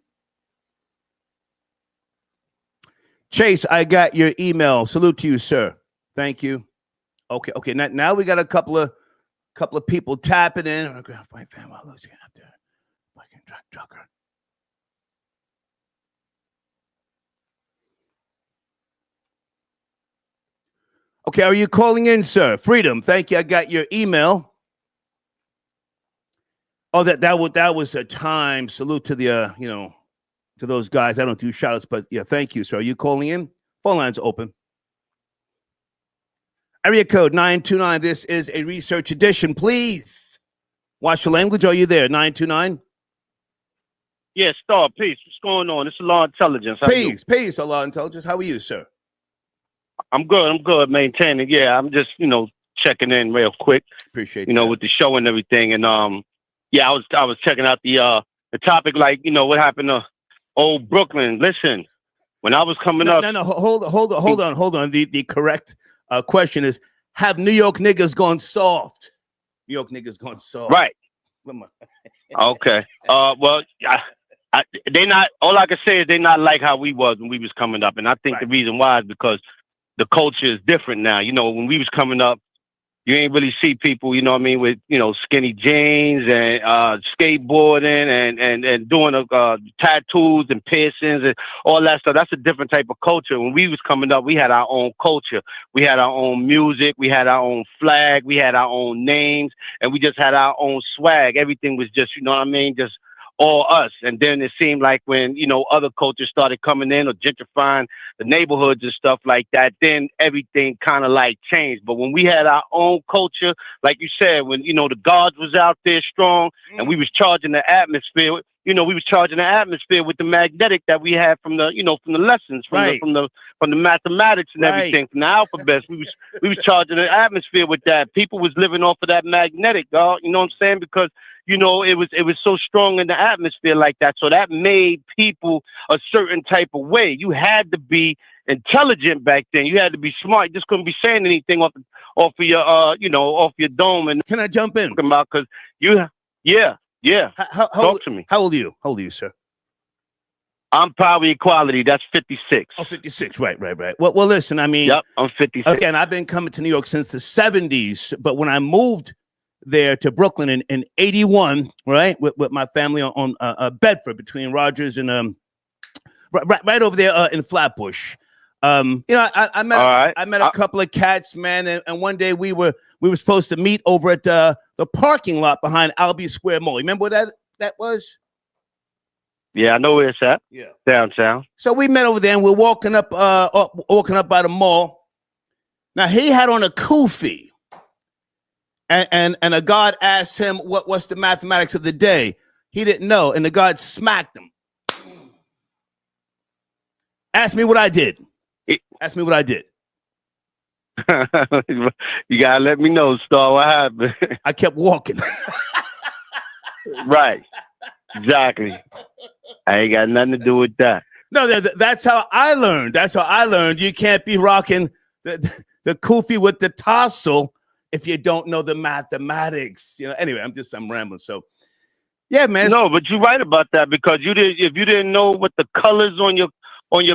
Chase, I got your email. Salute to you, sir. Thank you. Okay. Now we got a couple of people tapping in. Trucker. Okay, are you calling in, sir? Freedom. Thank you. I got your email. Oh, that was a time. Salute to the to those guys. I don't do shout outs, but yeah, thank you, sir. Are you calling in? Phone lines open. Area code 929. This is a research edition. Please watch the language. Are you there? 929.
Yeah, Star, peace. What's going on? It's Law Intelligence.
Peace, Law Intelligence. How are you, sir?
I'm good, maintaining. Yeah, I'm just, checking in real quick.
Appreciate
with the show and everything. And I was checking out the topic, like, what happened to old Brooklyn. Listen, when I was coming up.
No, hold on. The correct question is, have New York niggas gone soft? New York niggas gone soft.
Right. Okay. Well, they not, all I can say is they not like how we was when we was coming up. And I think the reason why is because the culture is different now. When we was coming up, you ain't really see people, with, skinny jeans and skateboarding and doing tattoos and piercings and all that stuff. That's a different type of culture. When we was coming up, we had our own culture. We had our own music. We had our own flag. We had our own names. And we just had our own swag. Everything was just, just all us. And then it seemed like when, you know, other cultures started coming in or gentrifying the neighborhoods and stuff like that, then everything kind of like changed. But when we had our own culture, like you said, when, you know, the guards was out there strong and we was charging the atmosphere, you know, we was charging the atmosphere with the magnetic that we had from the, you know, from the lessons, from the mathematics and everything, from the alphabets. We was charging the atmosphere with that. People was living off of that magnetic, dog. You know what I'm saying? Because, you know, it was so strong in the atmosphere like that. So that made people a certain type of way. You had to be intelligent back then. You had to be smart. You just couldn't be saying anything off of your you know, off your dome. And
can I jump in?
Because yeah. Talk to me.
How old are you? How old are you, sir?
I'm Power Equality. That's 56.
Oh, 56. Right. Well, listen, I mean.
Yep, I'm 56.
Again, I've been coming to New York since the 70s, but when I moved there to Brooklyn in 81, right, with my family on Bedford, between Rogers and right over there in Flatbush. You know, I met a couple of cats, man, and one day we were supposed to meet over at the parking lot behind Albee Square Mall. Remember what that was?
Yeah, I know where it's at.
Yeah,
downtown.
So we met over there, and we're walking up by the mall. Now he had on a kufi, and a guard asked him what's the mathematics of the day. He didn't know, and the guard smacked him. Ask me what I did. Ask me what I did.
You gotta let me know, Star. What happened?
I kept walking.
Right. Exactly. I ain't got nothing to do with that.
No, that's how I learned. That's how I learned. You can't be rocking the kufi with the tassel if you don't know the mathematics. You know. Anyway, I'm rambling. So, yeah, man.
No, but you're right about that because if you didn't know what the colors on your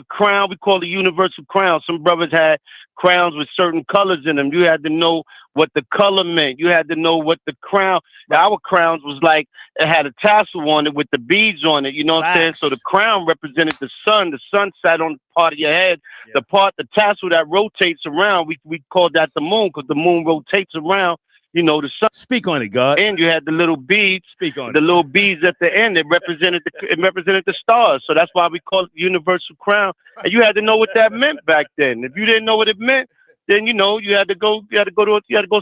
crown, we call it universal crown. Some brothers had crowns with certain colors in them. You had to know what the color meant. You had to know what the crown. Our crowns was like, it had a tassel on it with the beads on it. You know what I'm saying? So the crown represented the sun. The sun sat on part of your head. Yeah. The tassel that rotates around, we call that the moon because the moon rotates around. You know, the sun.
Speak on it, God.
And you had the little beads.
Speak on
the little beads at the end. It represented the stars. So that's why we call it the universal crown. And you had to know what that meant back then. If you didn't know what it meant, then you know you had to go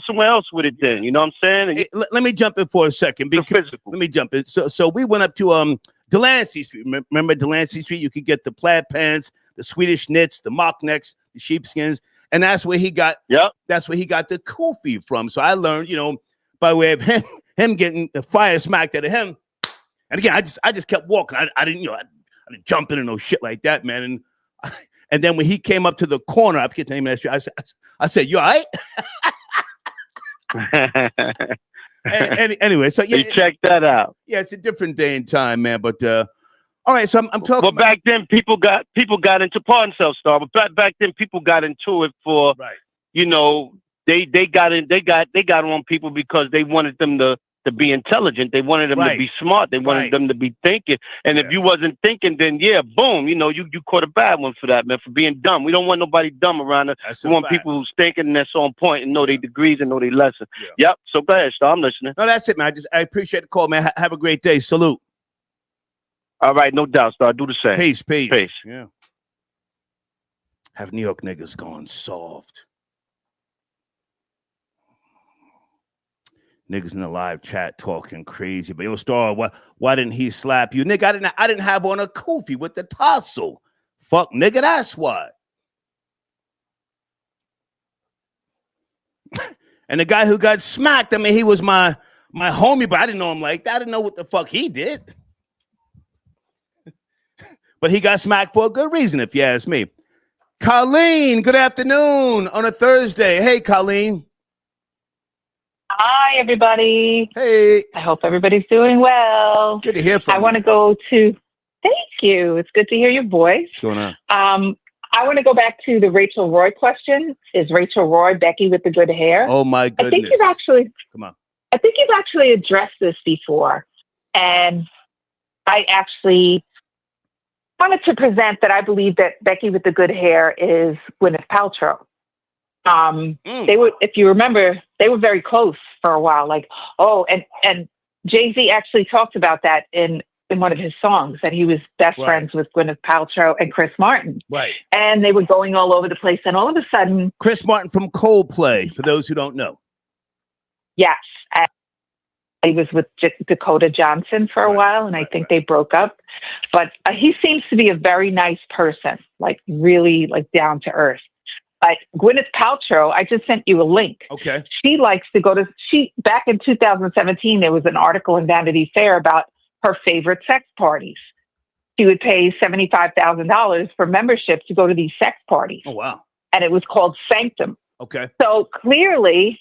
somewhere else with it. Then you know what I'm saying. And
hey, let me jump in for a second. Let me jump in. So we went up to Delancey Street. Remember Delancey Street? You could get the plaid pants, the Swedish knits, the mock necks, the sheepskins. And that's where he got. Yep. That's where he got the kufi from. So I learned, you know, by way of him getting the fire smacked out of him. And again, I just kept walking. I didn't I didn't jump in and no shit like that, man. And then when he came up to the corner, I forget the name of that street. I said, "You all right?" Anyway, so yeah,
you check that out.
Yeah, it's a different day and time, man. But all right, so I'm talking.
Well, back then people got into pardon self star, but back then people got into it for you know, they got on people because they wanted them to be intelligent. They wanted them to be smart. They wanted them to be thinking. And if you wasn't thinking, then boom, you know, you caught a bad one for that, man, for being dumb. We don't want nobody dumb around us. We want people who's thinking and that's on point and know their degrees and know their lesson. Yeah. Yep. So go ahead, Star. I'm listening.
No, that's it, man. I appreciate the call, man. Have a great day. Salute.
All right, no doubt, Star. Do the same.
Peace. Yeah. Have New York niggas gone soft? Niggas in the live chat talking crazy, but yo, Star, why didn't he slap you, nigga? I didn't have on a kufi with the tassel. Fuck, nigga, that's why. And the guy who got smacked, I mean, he was my homie, but I didn't know him like that. I didn't know what the fuck he did. But he got smacked for a good reason, if you ask me. Colleen, good afternoon on a Thursday. Hey, Colleen.
Hi, everybody.
Hey.
I hope everybody's doing well.
Good to hear from you.
I want to go to, thank you. It's good to hear your voice.
What's going on?
I want to go back to the Rachel Roy question. Is Rachel Roy Becky with the good hair?
Oh, my goodness.
I think you've actually,
come on.
I think you've actually addressed this before. And I actually wanted to present that I believe that Becky with the good hair is Gwyneth Paltrow. They were, if you remember, they were very close for a while. Like, and Jay-Z actually talked about that in in one of his songs that he was best friends with Gwyneth Paltrow and Chris Martin.
Right.
And they were going all over the place. And all of a sudden,
Chris Martin from Coldplay, for those who don't know.
Yes. And he was with Dakota Johnson for a while, and I think they broke up. But he seems to be a very nice person, like really like down to earth. But Gwyneth Paltrow, I just sent you a link.
Okay.
She likes to go to, back in 2017, there was an article in Vanity Fair about her favorite sex parties. She would pay $75,000 for membership to go to these sex parties.
Oh, wow.
And it was called Sanctum.
Okay.
So clearly,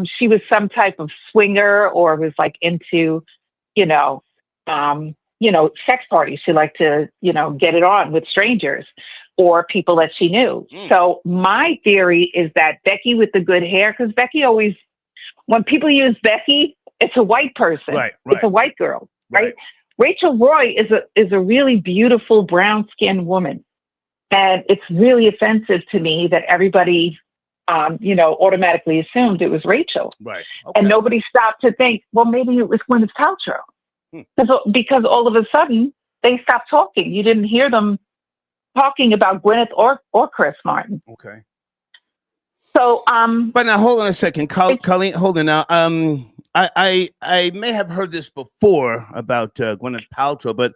she was some type of swinger or was like into, sex parties. She liked to, get it on with strangers or people that she knew. So my theory is that Becky with the good hair, because Becky always, when people use Becky, it's a white person.
Right.
It's a white girl, right? Rachel Roy is a really beautiful brown-skinned woman. And it's really offensive to me that everybody, automatically assumed it was Rachel.
Right. Okay.
And nobody stopped to think, well, maybe it was Gwyneth Paltrow. Because all of a sudden, they stopped talking. You didn't hear them talking about Gwyneth or Chris Martin.
Okay.
So,
but now hold on a second, Colleen. Hold on now. I may have heard this before about Gwyneth Paltrow, but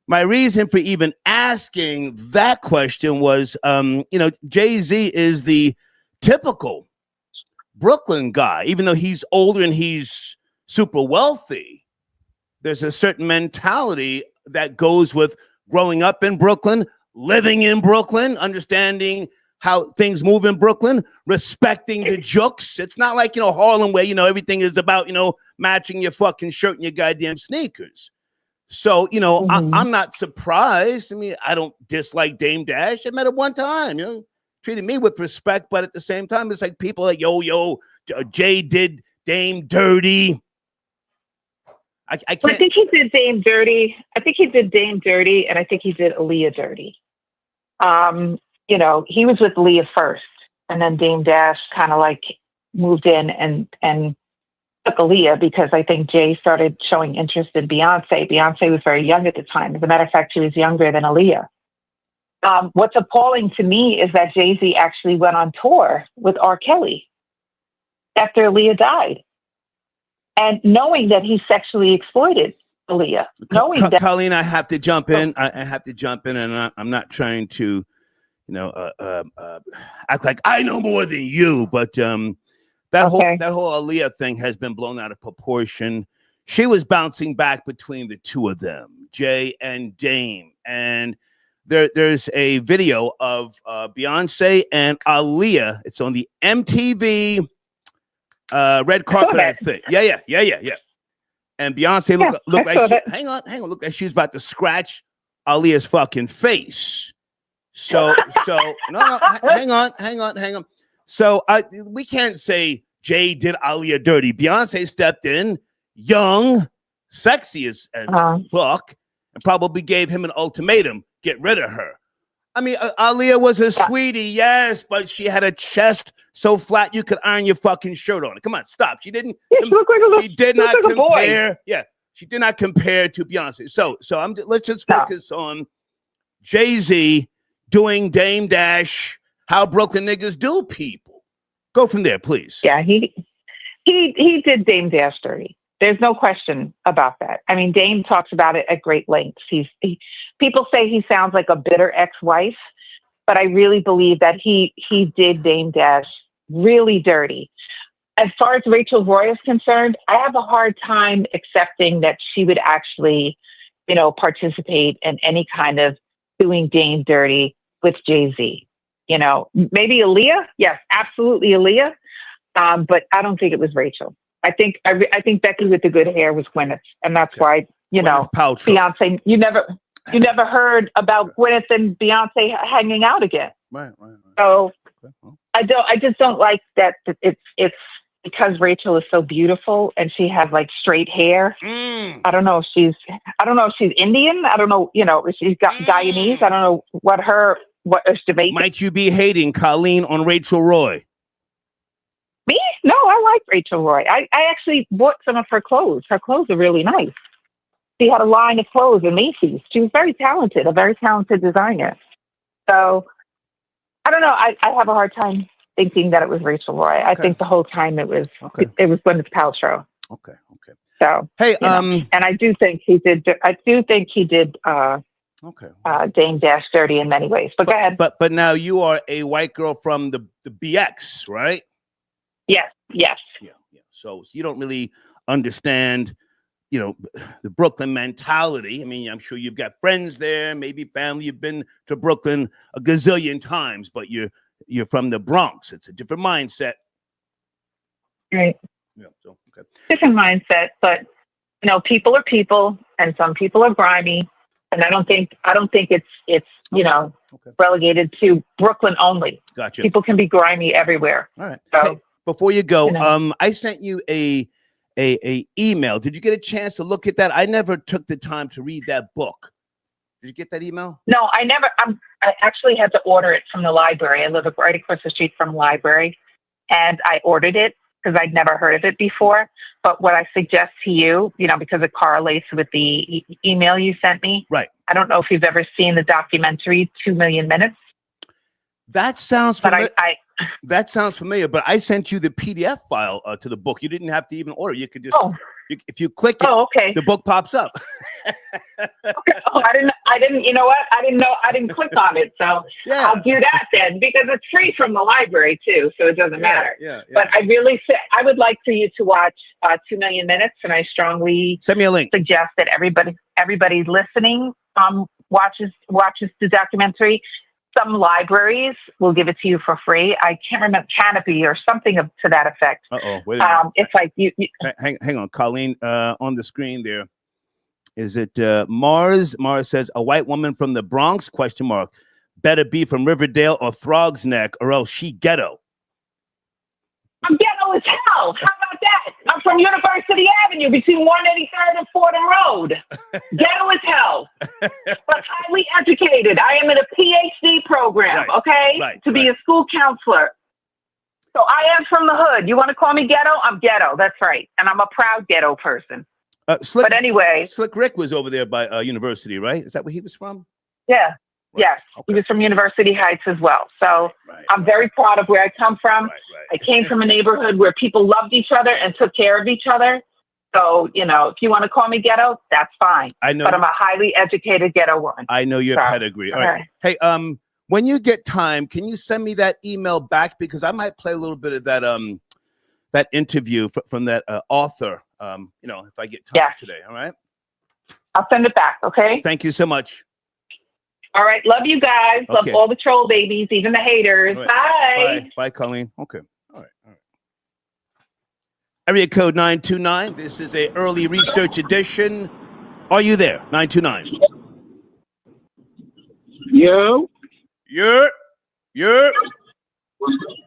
my reason for even asking that question was, Jay-Z is the typical Brooklyn guy, even though he's older and he's super wealthy. There's a certain mentality that goes with growing up in Brooklyn, living in Brooklyn, understanding how things move in Brooklyn, respecting the jokes. It's not like, Harlem where, everything is about, matching your fucking shirt and your goddamn sneakers. So, I'm not surprised. I mean, I don't dislike Dame Dash. I met her one time, treated me with respect, but at the same time, it's like people like, Jay did Dame dirty. I can't.
I think he did Dame dirty. And I think he did Aaliyah dirty. He was with Aaliyah first, and then Dame Dash kind of like moved in and took Aaliyah because I think Jay started showing interest in Beyonce. Beyonce was very young at the time. As a matter of fact, she was younger than Aaliyah. What's appalling to me is that Jay-Z actually went on tour with R. Kelly after Aaliyah died. And knowing that he sexually exploited Aaliyah.
Colleen, I have to jump in. I have to jump in, and I'm not trying to, act like I know more than you. But that whole Aaliyah thing has been blown out of proportion. She was bouncing back between the two of them, Jay and Dame, and there's a video of Beyonce and Aaliyah. It's on the MTV. Red carpet thing. Yeah. And Beyonce looked like she was about to scratch Aaliyah's fucking face. So no, hang on. So we can't say Jay did Aaliyah dirty. Beyonce stepped in, young, sexy as fuck, and probably gave him an ultimatum: get rid of her. I mean, Aaliyah was a sweetie, yes, but she had a chest so flat you could iron your fucking shirt on it. Come on, stop. She didn't.
Yeah, she
did not compare. Yeah, she did not compare to Beyonce. So let's just focus on Jay-Z doing Dame Dash, how Brooklyn niggas do people. Go from there, please.
Yeah, he did Dame Dash dirty. There's no question about that. I mean, Dame talks about it at great lengths. People say he sounds like a bitter ex-wife, but I really believe that he did Dame Dash really dirty. As far as Rachel Roy is concerned, I have a hard time accepting that she would actually, participate in any kind of doing Dame dirty with Jay-Z. Maybe Aaliyah. Yes, absolutely Aaliyah. But I don't think it was Rachel. I think Becky with the good hair was Gwyneth, and that's why Beyonce. You never heard about Gwyneth and Beyonce hanging out again.
Right.
So I just don't like that. It's because Rachel is so beautiful and she has like straight hair. I don't know if she's Indian. I don't know. If she's got Guyanese. I don't know what is Jamaican.
Might you be hating Colleen on Rachel Roy?
Me? No, I like Rachel Roy. I actually bought some of her clothes. Her clothes are really nice. She had a line of clothes in Macy's. She was very talented, a very talented designer. So I don't know. I have a hard time thinking that it was Rachel Roy. I think the whole time it was Gwyneth Paltrow.
Okay.
So
hey,
and I do think he did. Dame Dash dirty in many ways. But go ahead.
But now you are a white girl from the BX, right?
Yes.
Yeah. So you don't really understand, the Brooklyn mentality. I mean, I'm sure you've got friends there, maybe family. You've been to Brooklyn a gazillion times, but you're from the Bronx. It's a different mindset.
Right.
Yeah. So
different mindset, but people are people, and some people are grimy, and I don't think it's relegated to Brooklyn only.
Gotcha.
People can be grimy everywhere.
All right.
So,
hey, before you go, I sent you a email. Did you get a chance to look at that? I never took the time to read that book. Did you get that email?
No, I never. I actually had to order it from the library. I live right across the street from the library, and I ordered it because I'd never heard of it before. But what I suggest to you, because it correlates with the email you sent me.
Right.
I don't know if you've ever seen the documentary 2 Million Minutes.
That sounds familiar.
But
that sounds familiar, but I sent you the PDF file to the book. You didn't have to even order. You could just, if you click it, the book pops up.
Okay. Oh, I didn't, you know what? I didn't click on it. So I'll do that then, because it's free from the library too. So it doesn't matter.
Yeah.
But I would like for you to watch 2 Million Minutes. And I strongly
send me a link.
Suggest that everybody listening watches the documentary. Some libraries will give it to you for free. I can't remember, Canopy or something to that effect.
Wait a minute.
It's like you
hang on, Colleen. On the screen there, is it Mars? Mars says a white woman from the Bronx? ? Better be from Riverdale or Throg's Neck, or else she ghetto.
I'm ghetto as hell. How about that? I'm from University Avenue between 183rd and Fordham Road. Ghetto as hell. But highly educated. I am in a PhD program, to be a school counselor. So I am from the hood. You want to call me ghetto? I'm ghetto. That's right. And I'm a proud ghetto person. But anyway.
Slick Rick was over there by University, right? Is that where he was from?
Yeah. Yes, he was from University Heights as well. So I'm very proud of where I come from. I came from a neighborhood where people loved each other and took care of each other. So, if you want to call me ghetto, that's fine. I know, but I'm a highly educated ghetto woman.
I know your pedigree. All right. Hey, when you get time, can you send me that email back? Because I might play a little bit of that interview from that author, if I get time today. All right.
I'll send it back. Okay.
Thank you so much.
All right. Love you guys. Love all the troll babies, even the haters.
Right.
Bye.
Bye, Colleen. Okay. All right. Area code 929. This is a early research edition. Are you there? 929.
Yo.
You're.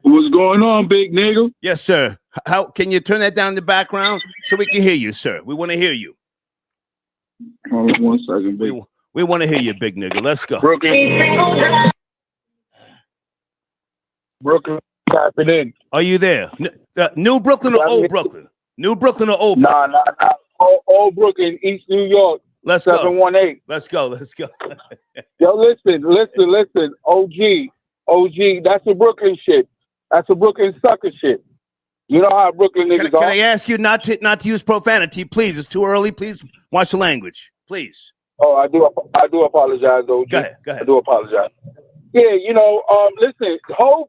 What's going on, big nigga?
Yes, sir. How can you turn that down in the background so we can hear you, sir? We want to hear you.
Hold on 1 second, big.
We want to hear you, big nigga. Let's go.
Brooklyn, tapping in.
Are you there? New Brooklyn or old Brooklyn? New Brooklyn or old Brooklyn?
Nah. Old Brooklyn, East New York.
Let's
718.
Let's go.
Yo, listen. OG, that's a Brooklyn shit. That's a Brooklyn sucker shit. You know how Brooklyn niggas are.
Can I ask you not to use profanity, please? It's too early. Please watch the language, please.
Oh, I do apologize, OG.
Go ahead.
I do apologize. Yeah, listen, Hov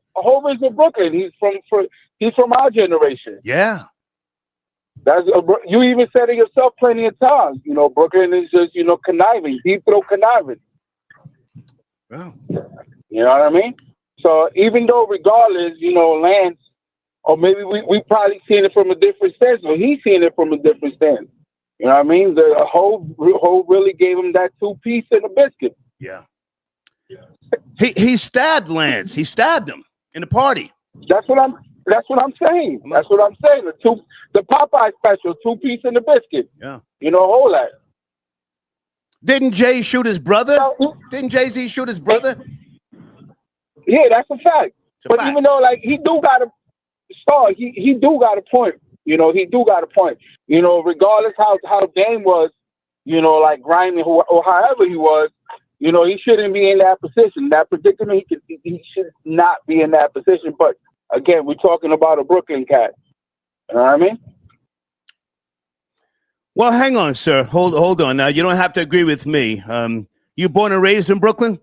is a Brooklyn. He's from our generation.
Yeah.
You even said it yourself plenty of times. Brooklyn is just, conniving, deep throat conniving.
Wow.
You know what I mean? So even though regardless, Lance, or maybe we probably seen it from a different stance, or he's seen it from a different stance. You know what I mean? The whole really gave him that 2-piece and a biscuit.
Yeah. He stabbed Lance. He stabbed him in the party.
That's what I'm saying. The Popeye special, 2-piece and a biscuit.
Yeah.
Whole lot.
Didn't Jay shoot his brother? Didn't Jay-Z shoot his brother?
Yeah, that's a fact. Even though he do got a star, he do got a point. He do got a point. Regardless how Dame was, like grimy or however he was, he shouldn't be in that position. That predicament, he should not be in that position. But again, we're talking about a Brooklyn cat. You know what I mean?
Well, hang on, sir. Hold on. Now, you don't have to agree with me. You born and raised in Brooklyn?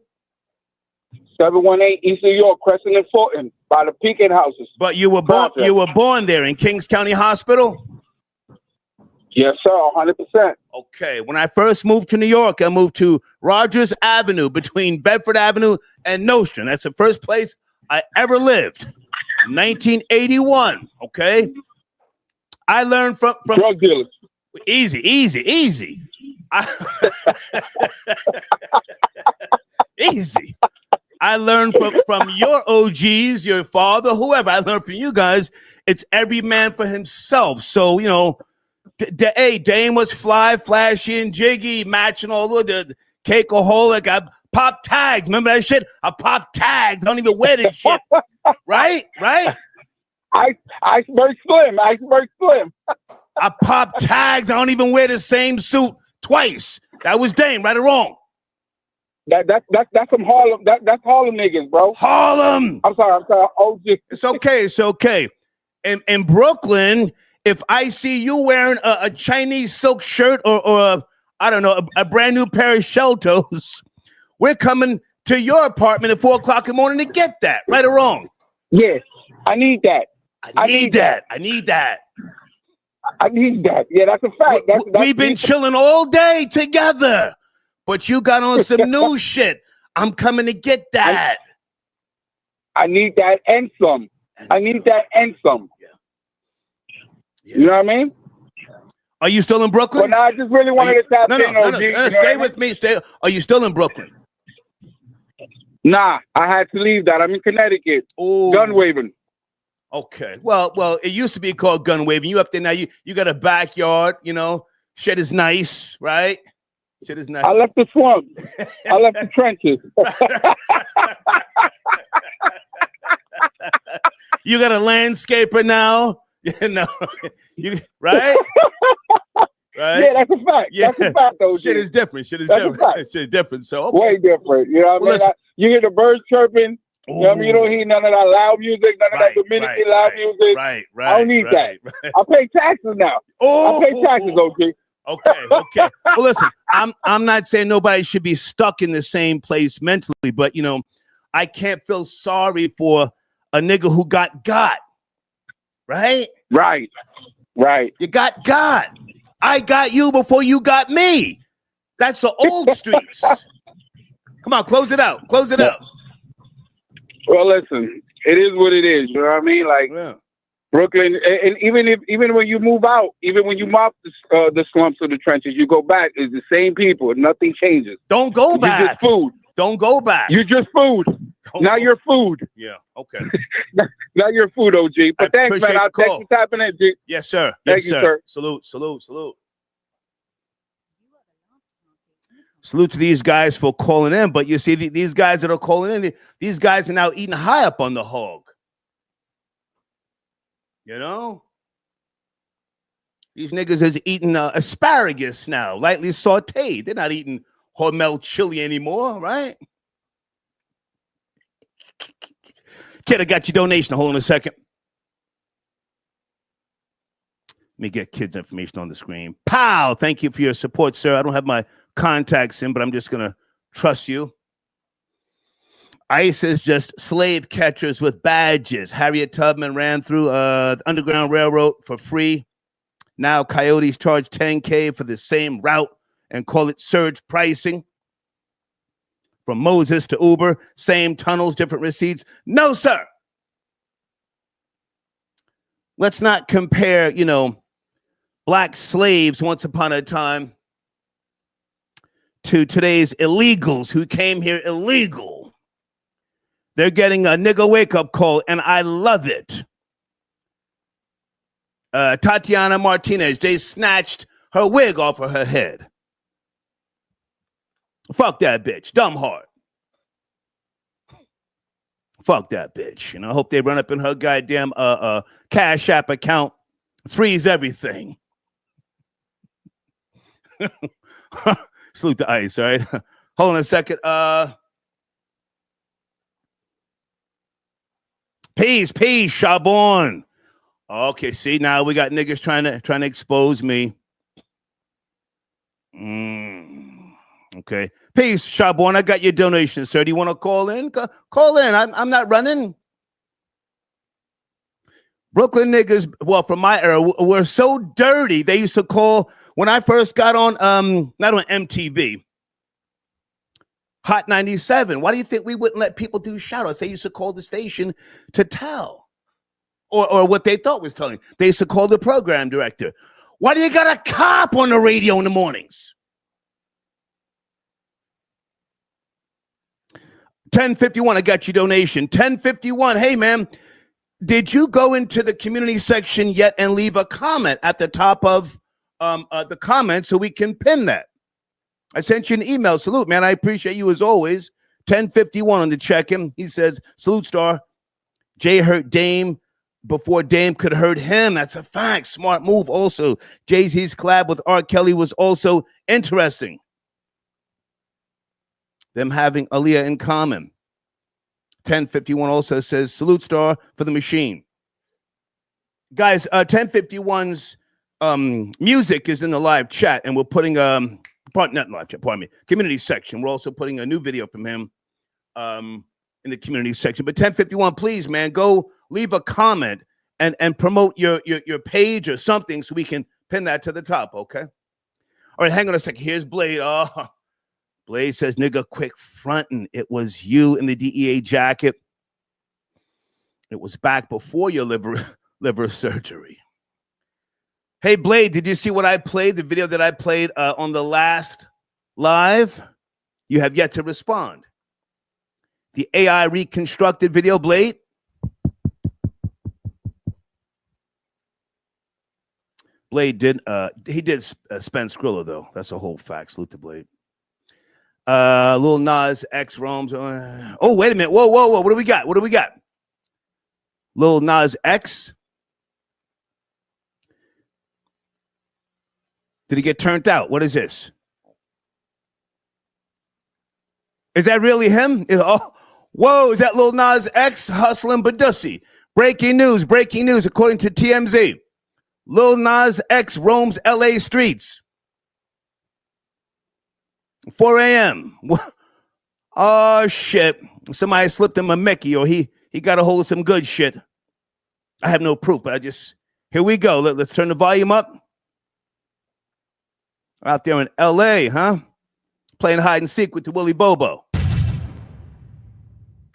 718 East New York, Crescent and Fulton, by the Pekin houses.
But you were born there in Kings County Hospital?
Yes, sir, 100%.
Okay. When I first moved to New York, I moved to Rogers Avenue between Bedford Avenue and Nostrand. That's the first place I ever lived. 1981. Okay. I learned from
drug dealers.
Easy. Easy. I learned from your OGs, your father, whoever. I learned from you guys. It's every man for himself. So, Dame was fly, flashy, and jiggy, matching all of the cakeaholic. I pop tags. Remember that shit? I pop tags. I don't even wear this shit. Right?
Iceberg Slim.
I pop tags. I don't even wear the same suit twice. That was Dame, right or wrong?
That's some Harlem. That's Harlem niggas, bro.
Harlem.
I'm sorry. OG.
It's okay. In Brooklyn, if I see you wearing a Chinese silk shirt or I don't know, a brand new pair of shell toes, we're coming to your apartment at 4 o'clock in the morning to get that. Right or wrong?
Yes, I need that.
I need that.
Yeah, that's a fact.
We've been chilling all day together, but you got on some new shit. I'm coming to get that.
I need that and some. I need that and some.
Yeah.
You know what I mean?
Are you still in Brooklyn?
Well, no, I just really wanted to tap in.
No. Stay with me. Are you still in Brooklyn?
Nah, I had to leave that. I'm in Connecticut.
Ooh.
Gun waving.
Okay. Well, it used to be called gun waving. You up there now? You got a backyard. Shit is nice, right? Shit is nice.
I left the swamp. I left the trenches.
You got a landscaper now. You right? Right?
Yeah, that's a fact.
Yeah.
That's a fact, though.
Shit is different. Shit is different. So okay.
Way different. You know what I mean?
Listen.
You hear the birds chirping. You know what I mean? You don't hear none of that loud music, none of that Dominican loud music.
Right.
I don't need that. I pay taxes now. I pay taxes, OG.
Okay. Well, listen, I'm not saying nobody should be stuck in the same place mentally, but I can't feel sorry for a nigga who got. Right. You got. I got you before you got me. That's the old streets. Come on, close it out.
Well, listen, it is what it is. You know what I mean? Like Brooklyn, and even when you move out, even when you mop the slumps of the trenches, you go back. It's the same people. Nothing changes.
Don't go back.
You're just food.
Don't go back.
You're just food. Now you're food.
Yeah. Okay.
Now you're food, OG. But thanks, man. I'll take you tapping in, G.
Yes, sir.
Thank you, sir.
Salute. Salute to these guys for calling in. But you see, these guys that are calling in, these guys are now eating high up on the hog. These niggas is eating asparagus now, lightly sauteed. They're not eating Hormel chili anymore, right? Kid, I got your donation. Hold on a second. Let me get kids' information on the screen. Pow! Thank you for your support, sir. I don't have my contacts in, but I'm just going to trust you. ICE is just slave catchers with badges. Harriet Tubman ran through the Underground Railroad for free. Now coyotes charge $10K for the same route and call it surge pricing. From Moses to Uber, same tunnels, different receipts. No, sir. Let's not compare, black slaves once upon a time to today's illegals who came here illegal. They're getting a nigga wake-up call, and I love it. Tatiana Martinez, they snatched her wig off of her head. Fuck that bitch. Dumb heart. Fuck that bitch. I hope they run up in her goddamn Cash App account, freeze everything. Salute to Ice, all right? Hold on a second. Peace, Shabon. Okay, see, now we got niggas trying to expose me. Okay. Peace, Shabon. I got your donation, sir. Do you want to call in? Call in. I'm not running. Brooklyn niggas, well, from my era, were so dirty. They used to call, when I first got on, not on MTV, Hot 97. Why do you think we wouldn't let people do shout-outs? They used to call the station to tell, or what they thought was telling. They used to call the program director. Why do you got a cop on the radio in the mornings? 1051, I got your donation. 1051, hey, man, did you go into the community section yet and leave a comment at the top of the comment so we can pin that? I sent you an email. Salute, man. I appreciate you as always. 1051 on the check-in. He says, salute, Star. Jay hurt Dame before Dame could hurt him. That's a fact. Smart move. Also, Jay-Z's collab with R. Kelly was also interesting. Them having Aaliyah in common. 1051 also says, salute, Star, for the machine. Guys, 1051's music is in the live chat, and we're putting not live chat, pardon me, community section. We're also putting a new video from him in the community section. But 1051, please, man, go leave a comment and promote your page or something so we can pin that to the top, okay? All right, hang on a second. Here's Blade. Blade says, nigga, quick frontin'. It was you in the DEA jacket. It was back before your liver surgery. Hey, Blade, did you see what I played? The video that I played on the last live? You have yet to respond. The AI reconstructed video, Blade. Blade did, he did spend Skrilla, though. That's a whole fact. Salute to Blade. Lil Nas X roams. Oh, wait a minute. Whoa. What do we got? Lil Nas X. Did he get turned out? What is this? Is that really him? Whoa, is that Lil Nas X hustling Badussy? Breaking news. According to TMZ, Lil Nas X roams LA streets. 4 a.m. Oh, shit. Somebody slipped him a Mickey, or he got a hold of some good shit. I have no proof, but here we go. Let's turn the volume up. Out there in L.A., huh? Playing hide and seek with the Willy Bobo.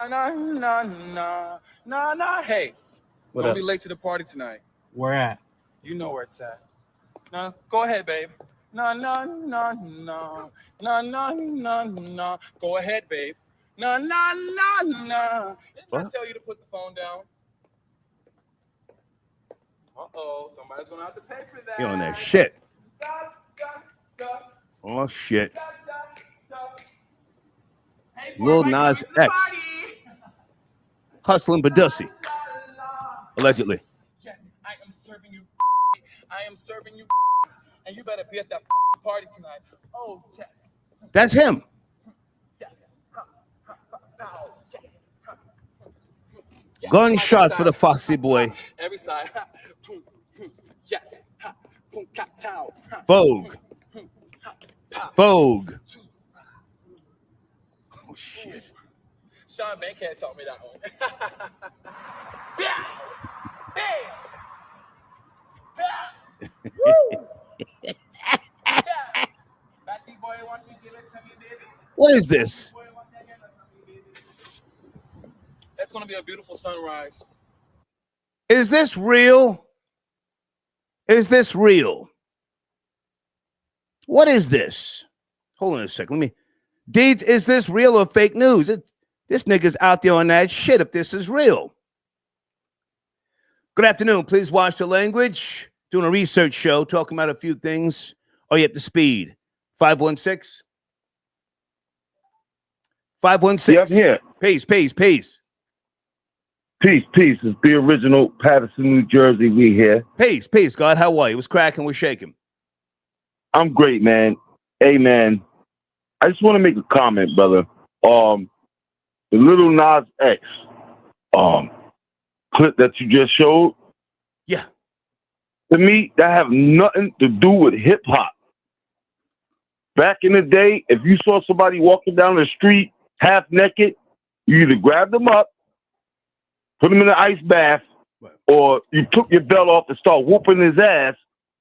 Nah. Hey, don't be late to the party tonight.
Where at?
You know where it's at. Nah, go ahead, babe. No. Go ahead, babe. No. Didn't I tell you to put the phone down? Uh-oh, somebody's gonna have to pay for that.
You on that shit. Oh, shit. Lil Nas X. Hustling Badussy. Allegedly.
Yes, I am serving you. And you better be at that party tonight. Oh, yes.
That's him. Gunshot for the Foxy boy.
Every side. Yes.
Vogue. Oh, shit.
Sean Bankhead taught me that one.
What is this?
That's going to be a beautiful sunrise.
Is this real? What is this? Hold on a second. Deeds, is this real or fake news? This nigga's out there on that shit if this is real. Good afternoon. Please watch the language. Doing a research show, talking about a few things. Are you up to speed? 516? 516.
Yep, here.
Peace.
Peace. It's the original Patterson, New Jersey. We here.
Peace. God, how are you? What's cracking? What's shaking?
I'm great, man.
Hey, man, I just want to make a comment, brother. The Lil Nas X clip that you just showed.
Yeah.
To me, that have nothing to do with hip hop. Back in the day, if you saw somebody walking down the street half naked, you either grabbed them up, put him in an ice bath, or you took your belt off and start whooping his ass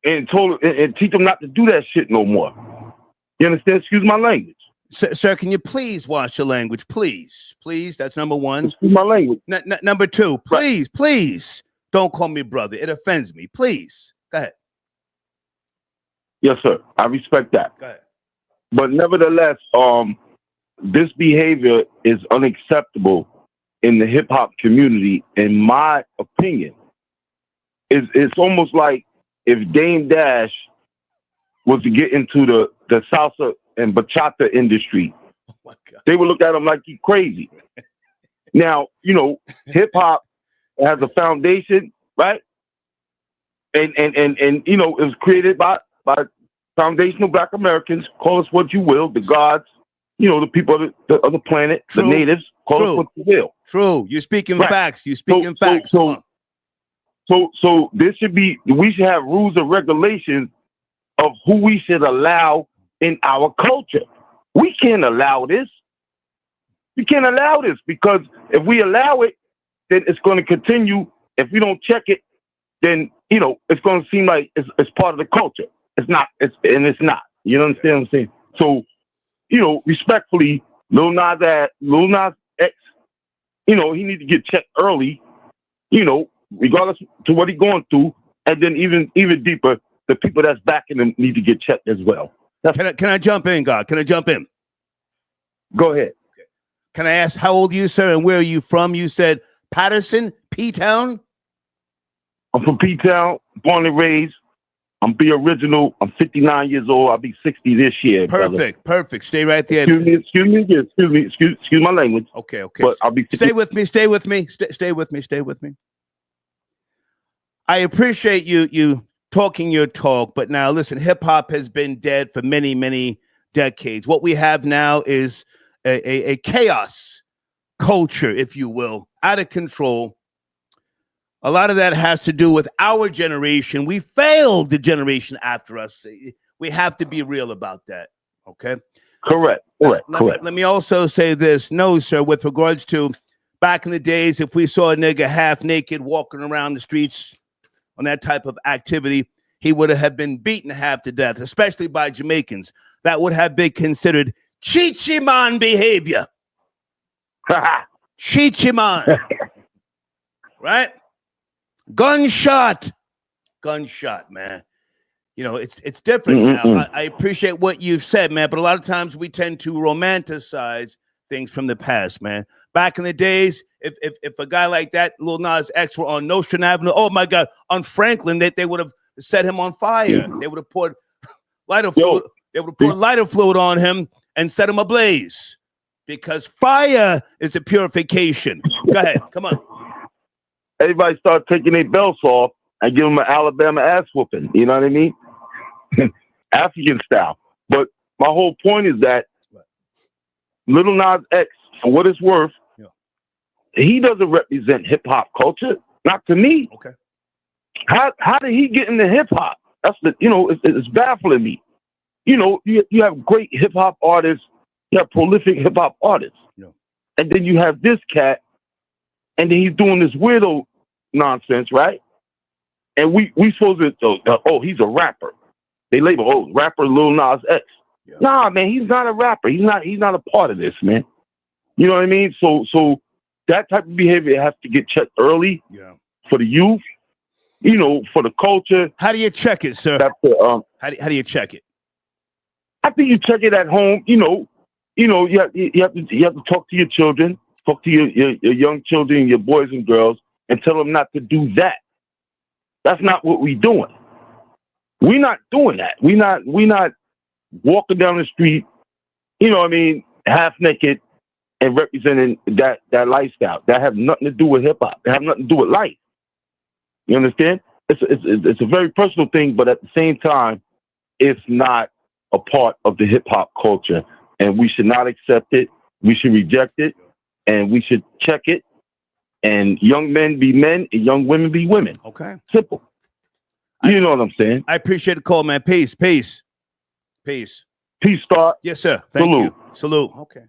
and told and teach him not to do that shit no more. You understand? Excuse my language.
Sir, can you please watch your language? Please. Please. That's number one.
Excuse my language.
Number two, please don't call me brother. It offends me. Please. Go ahead.
Yes, sir. I respect that.
Go ahead.
But nevertheless, this behavior is unacceptable in the hip hop community, in my opinion. It's almost like if Dame Dash was to get into the salsa and bachata industry, they would look at him like he's crazy. Now, you know, hip hop has a foundation, right? And you know, it was created by foundational Black Americans. Call us what you will, the gods, you know, the people of the planet, the natives. Call us what you will.
True. You're speaking facts. You're speaking facts.
So this should be. We should have rules and regulations of who we should allow in our culture. We can't allow this. We can't allow this because if we allow it, then it's going to continue. If we don't check it, then you know it's going to seem like it's part of the culture. It's not. It's not. You understand what I'm saying? So, you know, respectfully, Lil Nas X, you know, he need to get checked early. You know, regardless to what he's going through, and then even deeper, the people that's backing him need to get checked as well.
Can I jump in, God? Can I jump in?
Go ahead.
Can I ask how old are you, sir, and where are you from? You said Patterson, P-Town?
I'm from P-Town, born and raised. I'm the original. I'm 59 years old. I'll be 60 this year.
Perfect,
brother.
perfect. Stay right there.
Excuse my language.
Okay.
But I'll be 50.
Stay with me. Stay with me. I appreciate you talking your talk, but now listen, hip hop has been dead for many, many decades. What we have now is a chaos culture, if you will, out of control. A lot of that has to do with our generation. We failed the generation after us. We have to be real about that. Okay.
Correct.
Let me also say this. No, sir, with regards to back in the days, if we saw a nigga half naked walking around the streets on that type of activity, he would have been beaten half to death, especially by Jamaicans. That would have been considered chichiman behavior. Chichiman. Right? Gunshot, man. You know, it's different now. I appreciate what you've said, man, but a lot of times we tend to romanticize things from the past, man. Back in the days, if a guy like that, Lil Nas X, were on Nostrand Avenue, oh my God, on Franklin, they would have set him on fire. They would have poured lighter fluid. They would have poured lighter fluid on him and set him ablaze, because fire is the purification. Go ahead, come on.
Everybody start taking their belts off and give them an Alabama ass whooping. You know what I mean? African style. But my whole point is that Lil Nas X, for what it's worth, he doesn't represent hip hop culture. Not to me.
Okay.
How did he get into hip hop? That's it's baffling me. You know, you have great hip hop artists, you have prolific hip hop artists, and then you have this cat. And then he's doing this weirdo nonsense, right? And we supposed to, he's a rapper. They label, rapper Lil Nas X. Yeah. Nah, man, he's not a rapper. He's not a part of this, man. You know what I mean? So that type of behavior has to get checked early for the youth, you know, for the culture.
How do you check it, sir? How do you check it?
I think you check it at home. You have to talk to your children. Talk to your young children, your boys and girls, and tell them not to do that. That's not what we're doing. We're not doing that. We're not walking down the street, you know what I mean, half naked and representing that lifestyle. That have nothing to do with hip hop. That have nothing to do with life. You understand? It's a very personal thing, but at the same time, it's not
a part of the hip hop culture, and we should not accept it. We should reject it, and we should check it. And young men be men, and young women be women.
Okay.
Simple. You know what I'm saying?
I appreciate the call, man. Peace. Peace. Peace.
Peace, Star.
Yes, sir. Thank
Salute.
you. Salute. Okay.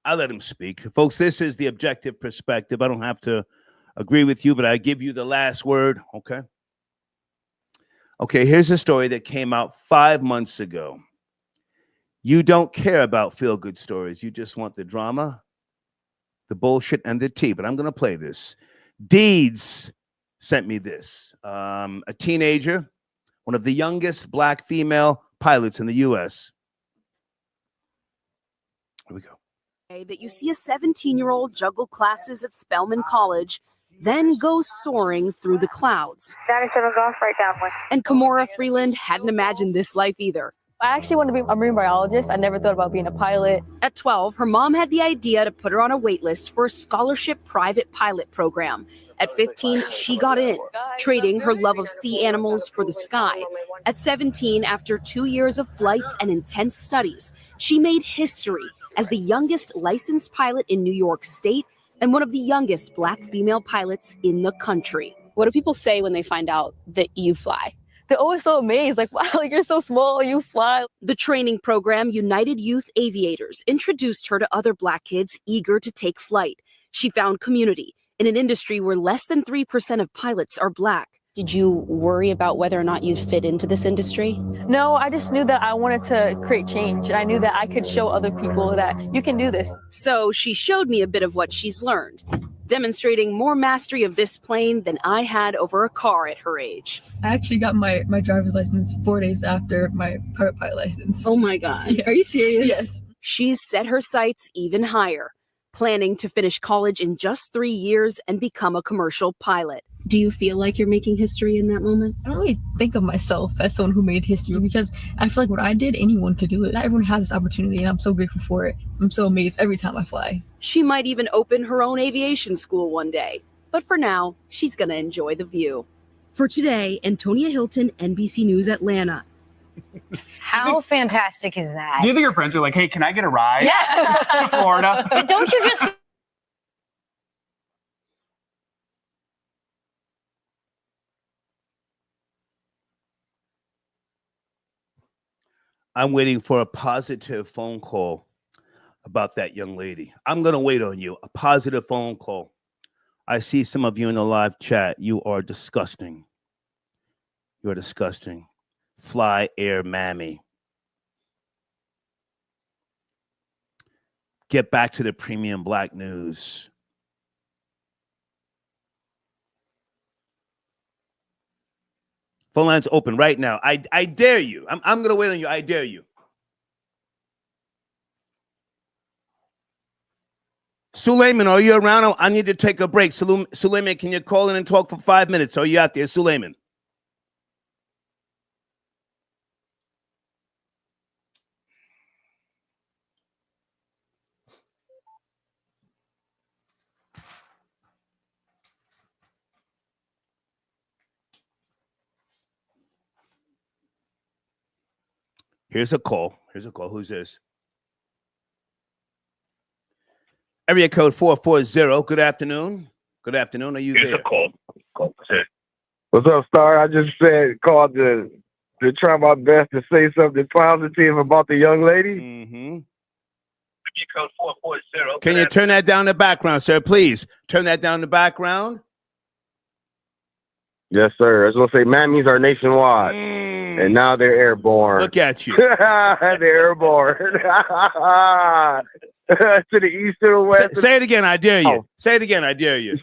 I let him speak. Folks, this is the objective perspective. I don't have to agree with you, but I give you the last word. Okay. Okay, here's a story that came out 5 months ago. You don't care about feel-good stories. You just want the drama, the bullshit, and the tea. But I'm going to play this. Deeds sent me this. A teenager, one of the youngest black female pilots in the U.S. Here we go.
That you see a 17-year-old juggle classes at Spelman College, then goes soaring through the clouds. And Kamora Freeland hadn't imagined this life either.
I actually wanted to be a marine biologist. I never thought about being a pilot.
At 12, her mom had the idea to put her on a wait list for a scholarship private pilot program. At 15, she got in, trading her love of sea animals for the sky. At 17, after 2 years of flights and intense studies, she made history as the youngest licensed pilot in New York State and one of the youngest black female pilots in the country.
What do people say when they find out that you fly? They're always so amazed, like, wow, like you're so small, you fly.
The training program, United Youth Aviators, introduced her to other black kids eager to take flight. She found community in an industry where less than 3% of pilots are black.
Did you worry about whether or not you'd fit into this industry? No, I just knew that I wanted to create change. I knew that I could show other people that you can do this.
So she showed me a bit of what she's learned, demonstrating more mastery of this plane than I had over a car at her age.
I actually got my driver's license 4 days after my private pilot license.
Oh my God.
Yeah.
Are you serious?
Yes.
She's set her sights even higher, planning to finish college in just 3 years and become a commercial pilot. Do you feel like you're making history in that moment?
I don't really think of myself as someone who made history because I feel like what I did, anyone could do it. Not everyone has this opportunity, and I'm so grateful for it. I'm so amazed every time I fly.
She might even open her own aviation school one day. But for now, she's going to enjoy the view. For today, Antonia Hilton, NBC News, Atlanta.
How fantastic is that?
Do you think your friends are like, hey, can I get a ride
Yes.
to Florida?
But don't you just...
I'm waiting for a positive phone call about that young lady. I'm going to wait on you. A positive phone call. I see some of you in the live chat. You are disgusting. You are disgusting. Fly Air Mammy. Get back to the premium black news. Phone lines open right now. I dare you. I'm going to wait on you. I dare you. Suleiman, are you around? I need to take a break. Suleiman, can you call in and talk for 5 minutes? Are you out there, Suleiman? Here's a call. Who's this? Area code 440. Good afternoon. Good afternoon. Are you there?
A call. What's up, Star? I just called to try my best to say something positive about the young lady.
Mm-hmm.
Area code 440.
Can you turn that down in the background, sir? Please turn that down in the background.
Yes, sir. I was going to say, mammies are nationwide, and now they're airborne.
Look at you.
They're airborne. To the east or the west.
Say it again. I dare you. Say it again. I dare you.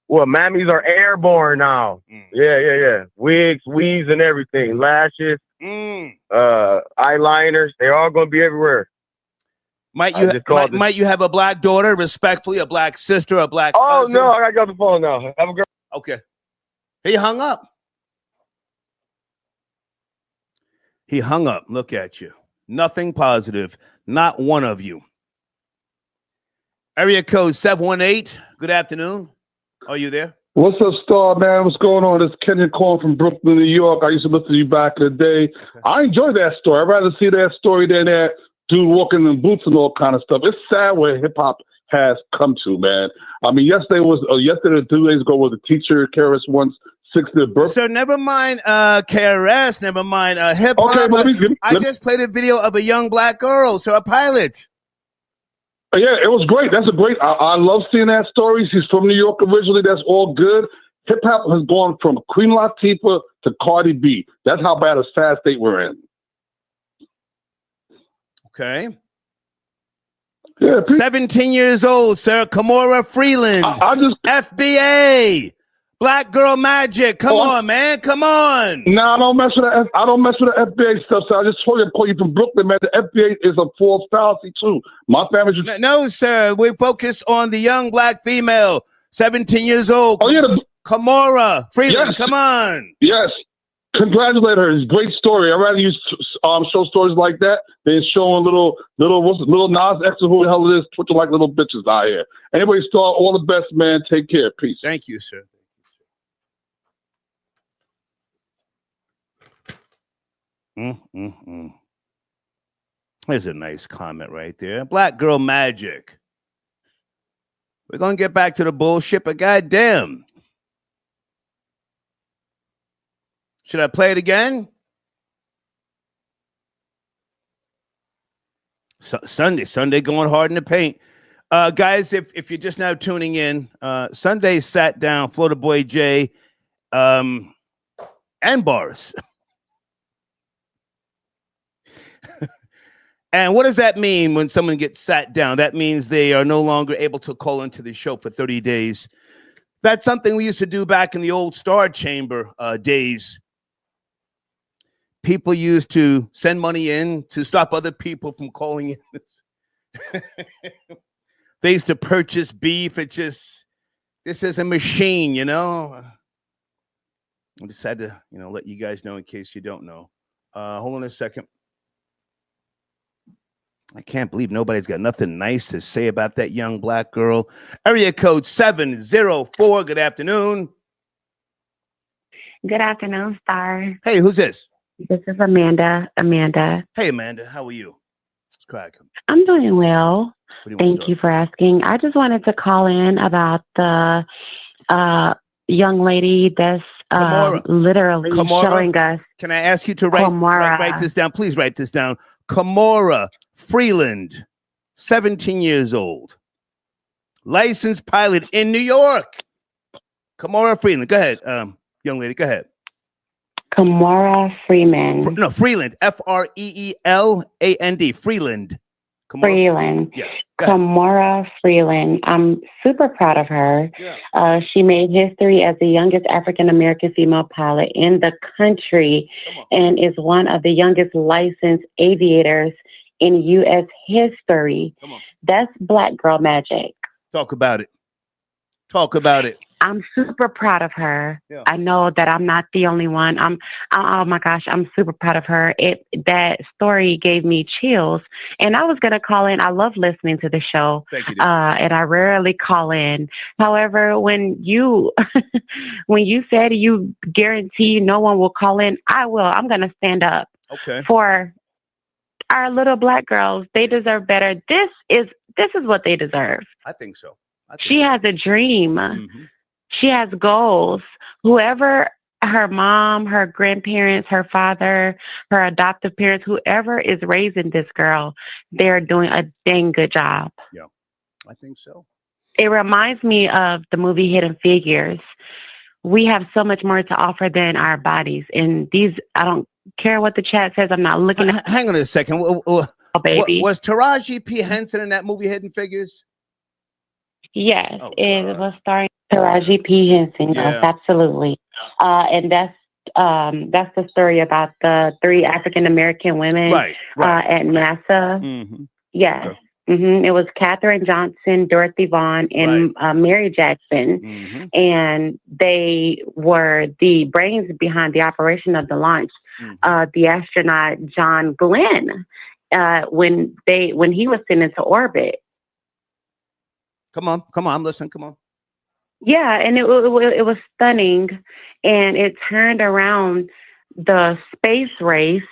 Well, mammies are airborne now. Yeah. Wigs, weaves, and everything. Lashes, eyeliners. They're all going to be everywhere.
Might you have a black daughter, respectfully, a black sister, a black cousin?
No, I got the phone now. Have a girl.
Okay. He hung up. Look at you. Nothing positive. Not one of you. Area code 718. Good afternoon. Are you there?
What's up, Star, man? What's going on? It's Kenyon calling from Brooklyn, New York. I used to listen to you back in the day. Okay. I enjoy that story. I'd rather see that story than that dude walking in boots and all kind of stuff. It's sad where hip-hop has come to, man. I mean, yesterday, 2 days ago, was a teacher, KRS One's 60th birthday.
So never mind KRS, never mind hip-hop. Okay, I just played a video of a young black girl, so a pilot.
Yeah, it was great. That's a great. I love seeing that story. She's from New York originally. That's all good. Hip hop has gone from Queen Latifah to Cardi B. That's how bad a sad state we're in.
Okay.
Yeah.
17 years old, sir. Kamora Freeland.
I just
FBA. Black Girl Magic. Come on, man. Come on.
No, I don't mess with that. I don't mess with the FBA stuff. So I just told you to call you from Brooklyn, man. The FBA is a false fallacy too. My family just
no, sir. We're focused on the young black female, 17 years old.
Oh yeah,
Kamora Freeland.
Yes.
Come on.
Yes. Congratulate her. It's a great story. I'd rather use show stories like that than showing little Lil Nas X or who the hell it is, twitching like little bitches out here. Anyway, Star, all the best, man. Take care. Peace.
Thank you, sir. There's a nice comment right there. Black Girl Magic. We're going to get back to the bullshit, but goddamn. Should I play it again? Sunday going hard in the paint. Guys, if you're just now tuning in, Sunday sat down Florida Boy J and Boris. And what does that mean when someone gets sat down? That means they are no longer able to call into the show for 30 days. That's something we used to do back in the old Star Chamber days. People used to send money in to stop other people from calling in. They used to purchase beef. This is a machine, you know. I just had to, let you guys know in case you don't know. Hold on a second. I can't believe nobody's got nothing nice to say about that young black girl. Area code 704. Good afternoon.
Good afternoon, Star.
Hey, who's this?
This is Amanda.
Hey, Amanda. How are you? It's crack.
I'm doing well. Thank you for asking. I just wanted to call in about the young lady that's literally showing us.
Can I ask you to write this down? Please write this down. Kamora Freeland, 17 years old, licensed pilot in New York. Kamora Freeland, go ahead, young lady, go ahead.
Kamora Freeland.
Freeland, Freeland, Freeland.
Freeland.
Yeah.
Kamora Freeland. I'm super proud of her. Yeah. She made history as the youngest African-American female pilot in the country and is one of the youngest licensed aviators in U.S. history. That's Black Girl Magic.
Talk about it. Talk about it.
I'm super proud of her. Yeah. I know that I'm not the only one. Oh my gosh, I'm super proud of her. That story gave me chills. And I was gonna call in. I love listening to the show.
Thank you.
And I rarely call in. However, when you said you guarantee no one will call in, I will. I'm gonna stand up.
Okay.
For our little black girls. They deserve better. This is what they deserve.
I think so.
She has a dream. Mm-hmm. She has goals. Whoever, her mom, her grandparents, her father, her adoptive parents, whoever is raising this girl, they're doing a dang good job.
Yeah, I think so.
It reminds me of the movie Hidden Figures. We have so much more to offer than our bodies. And these, I don't care what the chat says. I'm not looking at.
Hang on a second.
Baby.
Was Taraji P. Henson in that movie Hidden Figures?
Yes, it was starring Taraji P. Henson.
Yeah.
Yes, absolutely. And that's the story about the 3 African American women
right.
At NASA.
Mm-hmm.
Yes.
Okay.
Mm-hmm. It was Katherine Johnson, Dorothy Vaughan, and Mary Jackson.
Mm-hmm.
And they were the brains behind the operation of the launch. Mm-hmm. The astronaut John Glenn, when he was sent into orbit.
Come on, I'm listening. Come on.
Yeah, and it was stunning, and it turned around the space race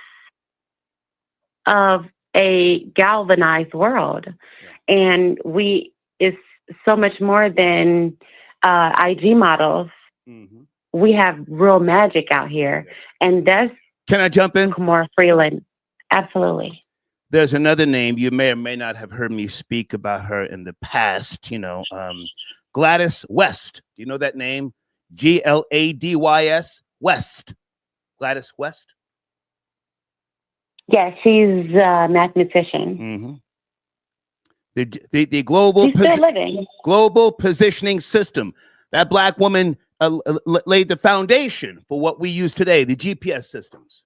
of a galvanized world. And it's so much more than IG models. We have real magic out here. And that's
Can I jump in?
Kamora Freeland. Absolutely.
There's another name. You may or may not have heard me speak about her in the past, Gladys West. Do you know that name? Gladys West. Gladys West?
Yeah, she's a mathematician.
The global
She's still living.
global positioning system. That black woman laid the foundation for what we use today, the GPS systems.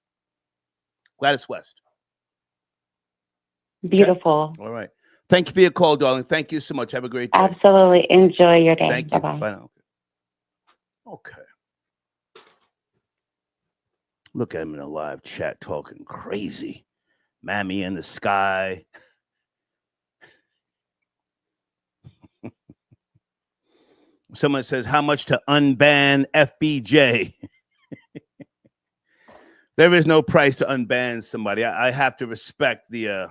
Gladys West.
Beautiful.
Okay? All right. Thank you for your call, darling. Thank you so much. Have a great day.
Absolutely. Enjoy your day.
Thank you.
Bye-bye.
Bye now. Okay. Look at him in a live chat talking crazy. Mammy in the sky. Someone says, how much to unban FBJ? There is no price to unban somebody. I have to respect the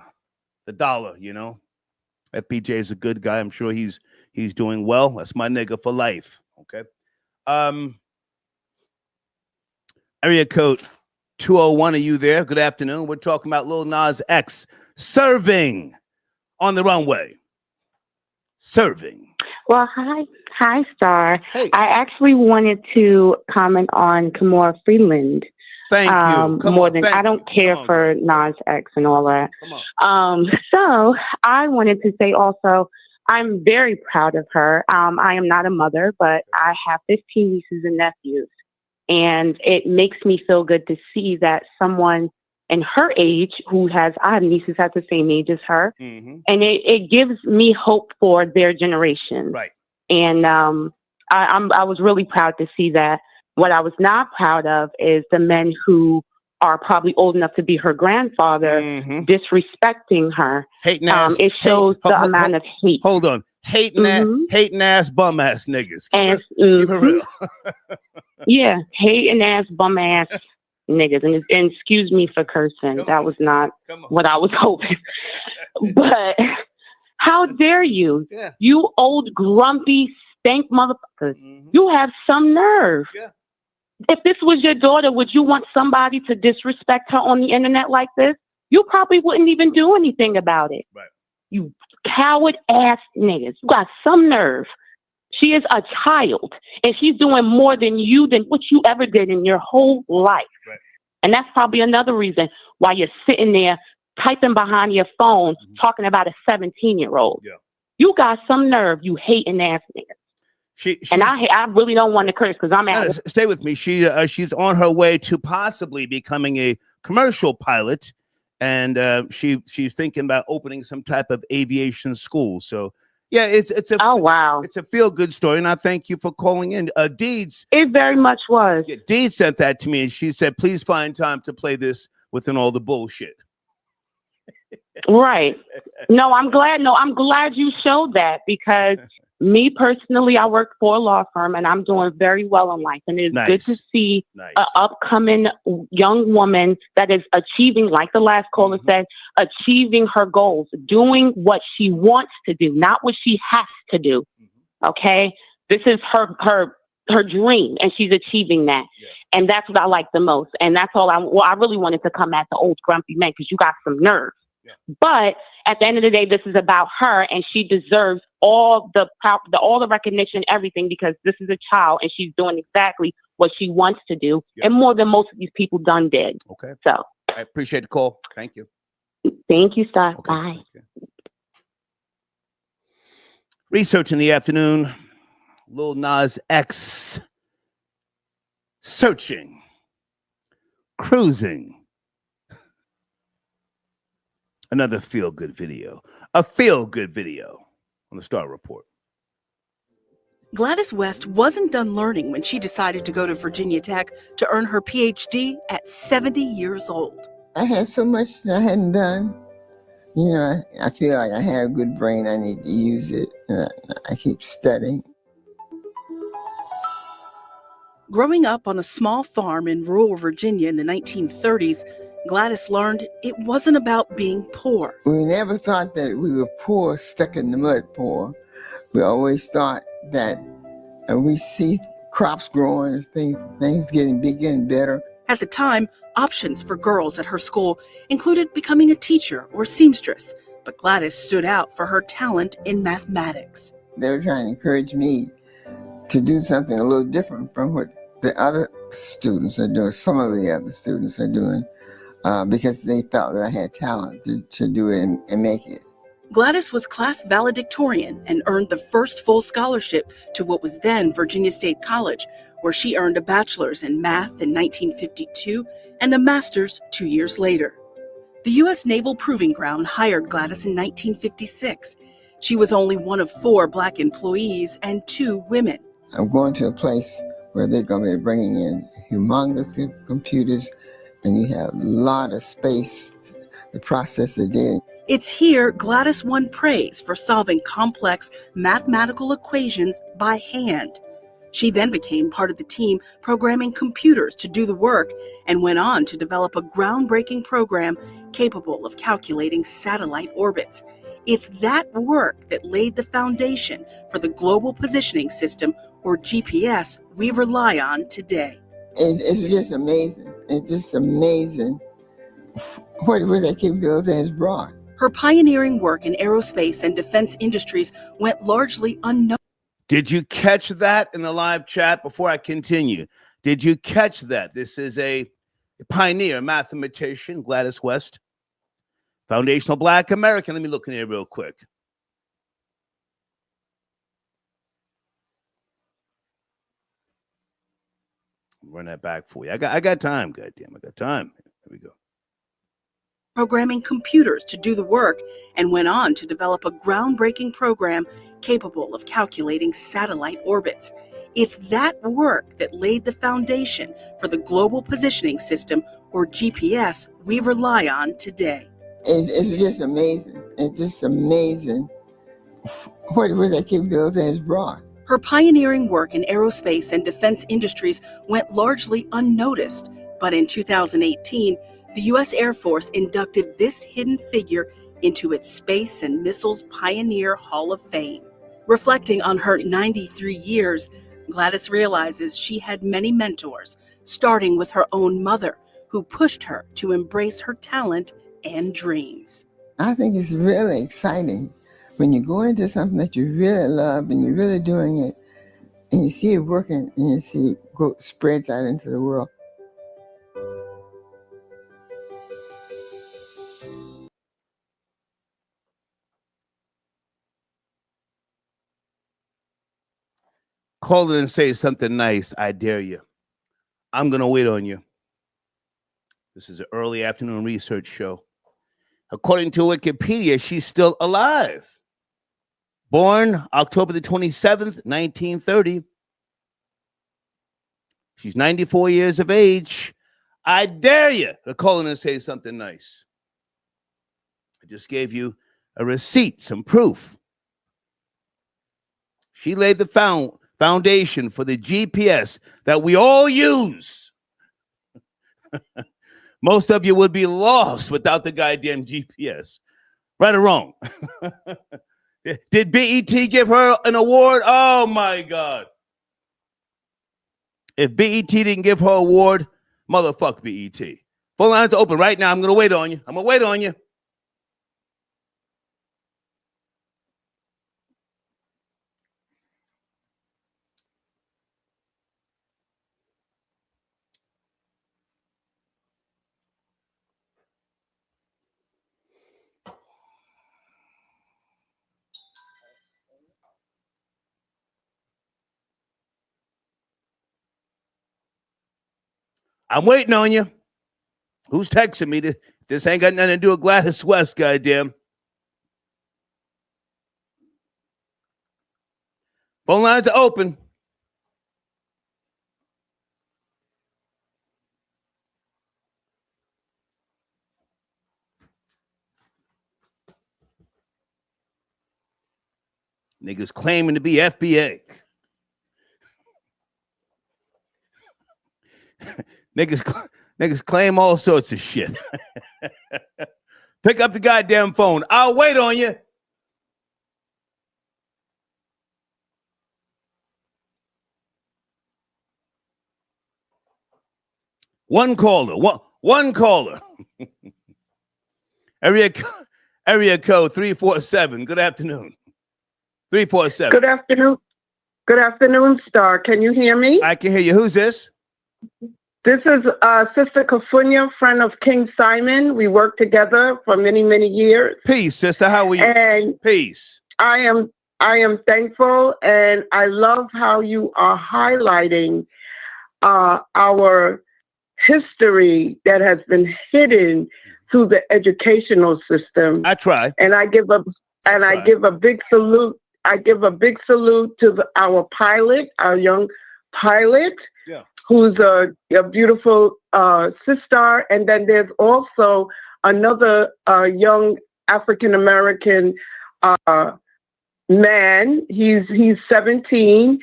dollar, FBJ is a good guy. I'm sure he's doing well. That's my nigga for life. Okay. Area code 201. Are you there? Good afternoon. We're talking about Lil Nas X serving on the runway. Serving.
Well, hi, Star. Hey. I actually wanted to comment on Kamora Freeland.
Thank you.
I don't care for Nas X and all that. So I wanted to say also, I'm very proud of her. I am not a mother, but I have 15 nieces and nephews. And it makes me feel good to see that someone in her age I have nieces at the same age as her. And it gives me hope for their generation.
Right.
And I was really proud to see that. What I was not proud of is the men who are probably old enough to be her grandfather disrespecting her.
Hating ass.
It shows the amount of hate.
Hold on. Hating ass, bum ass niggas. Keep it real.
Yeah, hating ass, bum ass niggas. And excuse me for cursing. That was not what I was hoping. But how dare you? Yeah. You old grumpy stank motherfuckers. You have some nerve. Yeah. If this was your daughter, would you want somebody to disrespect her on the internet like this? You probably wouldn't even do anything about it.
Right.
You coward ass niggas. You got some nerve. She is a child, and she's doing more than what you ever did in your whole life.
Right.
And that's probably another reason why you're sitting there typing behind your phone, talking about a 17-year-old. Yeah. You got some nerve, you hating ass niggas. And I really don't want to curse because I'm out.
Stay with me. She's on her way to possibly becoming a commercial pilot, and she's thinking about opening some type of aviation school. So yeah, it's a feel good story, and I thank you for calling in. Deeds,
it very much was.
Yeah, Deeds sent that to me, and she said, "Please find time to play this within all the bullshit."
Right. No, I'm glad you showed that because me personally, I work for a law firm and I'm doing very well in life. And it's good to see an upcoming young woman that is achieving, like the last caller said, achieving her goals, doing what she wants to do, not what she has to do. Okay. This is her dream and she's achieving that. Yeah. And that's what I like the most. And that's all I really wanted to come at the old grumpy men because you got some nerve. Yeah. But at the end of the day, this is about her, and she deserves all the recognition, everything, because this is a child, and she's doing exactly what she wants to do, and more than most of these people done did.
Okay.
So
I appreciate the call. Thank you.
Thank you, Star. Okay. Bye.
Okay. Research in the afternoon. Lil Nas X searching, cruising. Another feel-good video. A feel-good video on the Star Report.
Gladys West wasn't done learning when she decided to go to Virginia Tech to earn her PhD at 70 years old.
I had so much that I hadn't done. You know, I feel like I have a good brain. I need to use it. I keep studying.
Growing up on a small farm in rural Virginia in the 1930s, Gladys learned it wasn't about being poor.
We never thought that we were poor, stuck in the mud poor. We always thought that we see crops growing, things getting bigger and better.
At the time, options for girls at her school included becoming a teacher or seamstress, but Gladys stood out for her talent in mathematics.
They were trying to encourage me to do something a little different from what the other students are doing, some of the other students are doing, because they felt that I had talent to do it and make it.
Gladys was class valedictorian and earned the first full scholarship to what was then Virginia State College, where she earned a bachelor's in math in 1952 and a master's 2 years later. The U.S. Naval Proving Ground hired Gladys in 1956. She was only one of 4 Black employees and 2 women.
I'm going to a place where they're going to be bringing in humongous computers, and you have a lot of space to process the data.
It's here Gladys won praise for solving complex mathematical equations by hand. She then became part of the team programming computers to do the work and went on to develop a groundbreaking program capable of calculating satellite orbits. It's that work that laid the foundation for the Global Positioning System, or GPS, we rely on today.
It's just amazing. It's just amazing what that capability has brought.
Her pioneering work in aerospace and defense industries went largely unnoticed.
Did you catch that in the live chat before I continue? Did you catch that? This is a pioneer mathematician, Gladys West, foundational Black American. Let me look in here real quick. Run that back for you. I got time, goddamn. I got time. Here we go.
Programming computers to do the work and went on to develop a groundbreaking program capable of calculating satellite orbits. It's that work that laid the foundation for the Global Positioning System, or GPS, we rely on today.
It's just amazing. It's just amazing what that capability has brought.
Her pioneering work in aerospace and defense industries went largely unnoticed, but in 2018, the U.S. Air Force inducted this hidden figure into its Space and Missiles Pioneer Hall of Fame. Reflecting on her 93 years, Gladys realizes she had many mentors, starting with her own mother, who pushed her to embrace her talent and dreams.
I think it's really exciting when you go into something that you really love and you're really doing it, and you see it working, and you see it spreads out into the world.
Call it and say something nice. I dare you. I'm going to wait on you. This is an early afternoon research show. According to Wikipedia, she's still alive. Born October the 27th, 1930. She's 94 years of age. I dare you to call in and say something nice. I just gave you a receipt, some proof. She laid the foundation for the GPS that we all use. Most of you would be lost without the goddamn GPS. Right or wrong? Did BET give her an award? Oh, my God. If BET didn't give her an award, motherfuck BET. Phone lines are open right now. I'm going to wait on you. I'm going to wait on you. I'm waiting on you. Who's texting me? This ain't got nothing to do with Gladys West, goddamn. Phone lines are open. Niggas claiming to be FBA. Niggas claim all sorts of shit. Pick up the goddamn phone. I'll wait on you. One caller. One caller. Area code 347. Good afternoon. 347.
Good afternoon. Good afternoon, Star. Can you hear me?
I can hear you. Who's this?
This is Sister Kafunya, friend of King Simon. We worked together for many, many years.
Peace, sister. How are you?
And
peace.
I am thankful, and I love how you are highlighting our history that has been hidden through the educational system.
I try.
And I give a big salute. I give a big salute to our pilot, our young pilot, who's a beautiful sister. And then there's also another young African-American man. He's 17,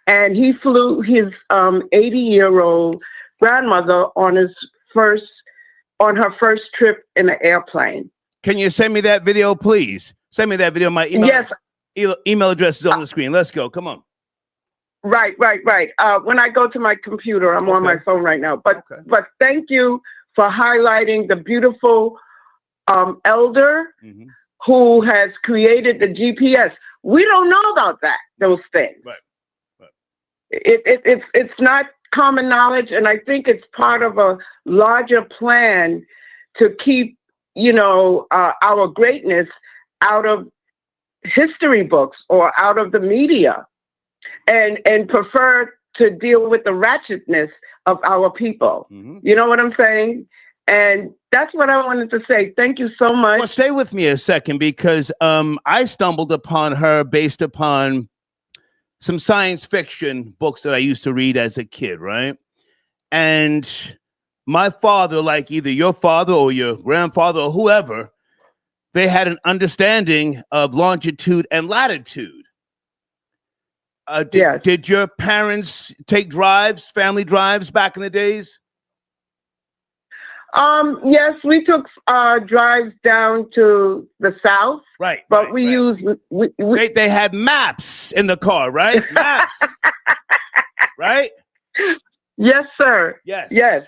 and he flew his 80-year-old grandmother on her first trip in an airplane.
Can you send me that video, please? Send me that video. My email.
Yes.
Email address is on the screen. Let's go. Come on.
Right. When I go to my computer, I'm on my phone right now. But thank you for highlighting the beautiful elder who has created the GPS. We don't know about those things. Right. It's not common knowledge, and I think it's part of a larger plan to keep, our greatness out of history books or out of the media, and prefer to deal with the ratchetness of our people. You know what I'm saying? And that's what I wanted to say. Thank you so much.
Well, stay with me a second, because I stumbled upon her based upon some science fiction books that I used to read as a kid, right? And my father, like either your father or your grandfather or whoever, they had an understanding of longitude and latitude. Did your parents take family drives back in the days?
Yes, we took drives down to the south.
Right.
But we used...
They had maps in the car, right? Maps. Right?
Yes, sir.
Yes.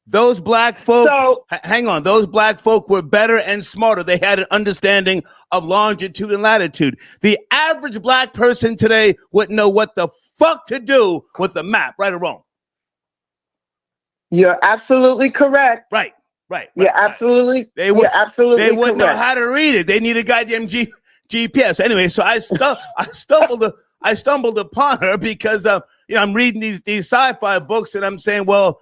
Those black folk, hang on, those black folk were better and smarter. They had an understanding of longitude and latitude. The average black person today wouldn't know what the fuck to do with a map, right or wrong.
You're absolutely correct.
Right.
You're absolutely
They wouldn't know
correct.
how to read it. They need a goddamn GPS. Anyway, so I stumbled upon her because I'm reading these sci-fi books, and I'm saying, well,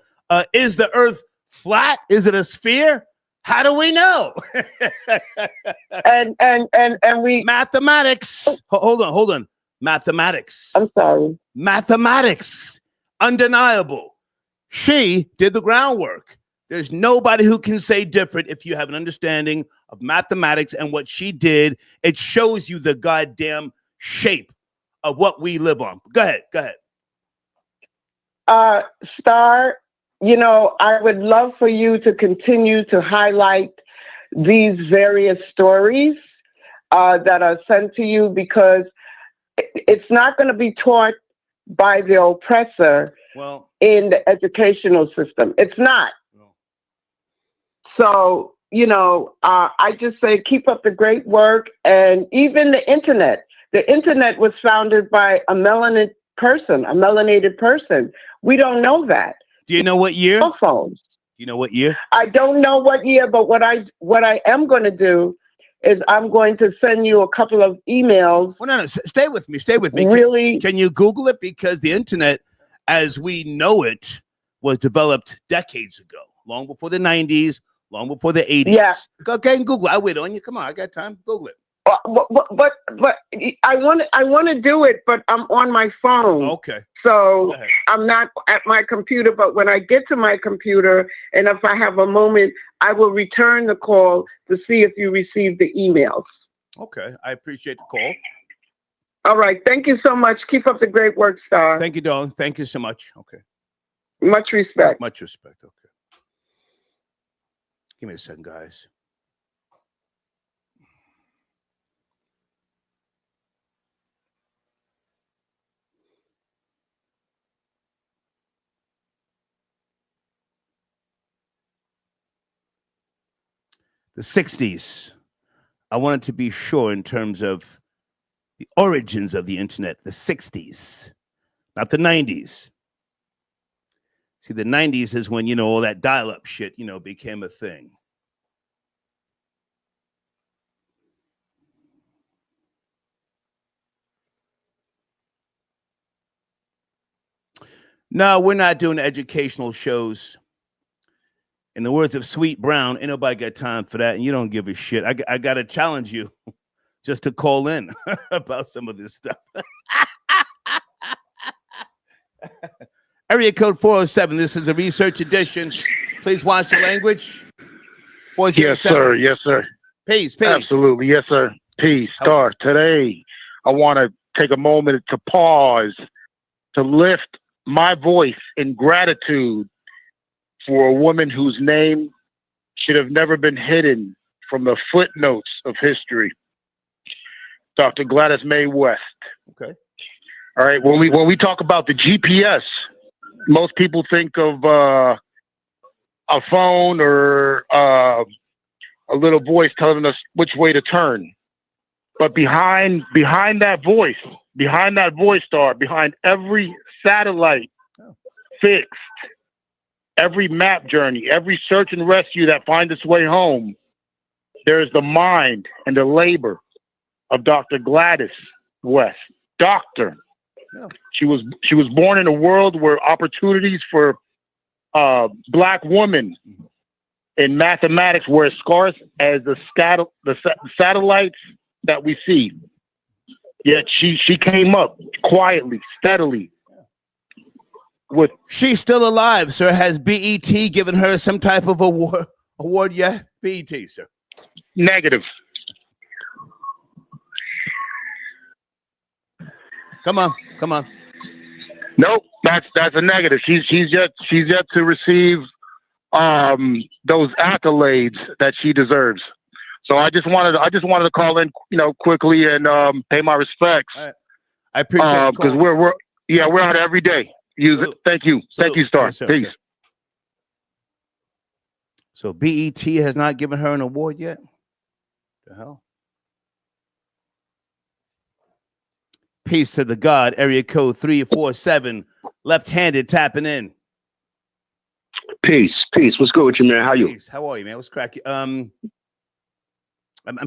is the Earth flat? Is it a sphere? How do we know?
and we
mathematics. Hold on. Mathematics.
I'm sorry.
Mathematics. Undeniable. She did the groundwork. There's nobody who can say different if you have an understanding of mathematics and what she did. It shows you the goddamn shape of what we live on. Go ahead.
Star, I would love for you to continue to highlight these various stories that are sent to you, because it's not going to be taught by the oppressor in the educational system. It's not. So, I just say keep up the great work. And even the internet was founded by a melanated person. We don't know that.
Do you know what year?
Cell phones.
You know what year?
I don't know what year, but what I am going to do is I'm going to send you a couple of emails.
Well, no, stay with me.
Really?
Can you Google it? Because the internet, as we know it, was developed decades ago, long before the 90s, long before the 80s.
Yeah.
Okay, and Google it. I wait on you. Come on, I got time. Google it.
But I want to do it, but I'm on my phone.
Okay.
So I'm not at my computer, but when I get to my computer, and if I have a moment, I will return the call to see if you received the emails.
Okay. I appreciate the call.
All right. Thank you so much. Keep up the great work, Star.
Thank you, darling. Thank you so much. Okay.
Much respect.
Much respect. Okay. Give me a second, guys. The 60s. I wanted to be sure in terms of the origins of the internet. The 60s, not the 90s. See, the 90s is when, all that dial-up shit, became a thing. No, we're not doing educational shows. In the words of Sweet Brown, ain't nobody got time for that, and you don't give a shit. I got to challenge you just to call in about some of this stuff. Area code 407. This is a research edition. Please watch the language.
Yes, sir. Yes, sir.
Peace.
Absolutely. Yes, sir. Peace. Star. Today, I want to take a moment to pause, to lift my voice in gratitude for a woman whose name should have never been hidden from the footnotes of history. Dr. Gladys Mae West.
Okay.
All right. When we talk about the GPS, most people think of a phone or a little voice telling us which way to turn. But behind that voice, Star, behind every satellite fixed, every map journey, every search and rescue that finds its way home, there is the mind and the labor of Dr. Gladys West. Doctor. Yeah. She was born in a world where opportunities for Black women in mathematics were as scarce as the satellites that we see. Yet she came up quietly, steadily.
She's still alive, sir. Has BET given her some type of award yet? BET, sir.
Negative.
Come on.
Nope, that's a negative. She's yet to receive those accolades that she deserves. So I just wanted to call in, quickly and pay my respects.
Right. I appreciate it
because we're out every day. Thank you, Star.
Yes,
Peace.
Okay. So BET has not given her an award yet? The hell? Peace to the God. Area code 347. Left-handed tapping in.
Peace. What's good with you, man? How you?
Peace. How are you, man? What's cracking? I'm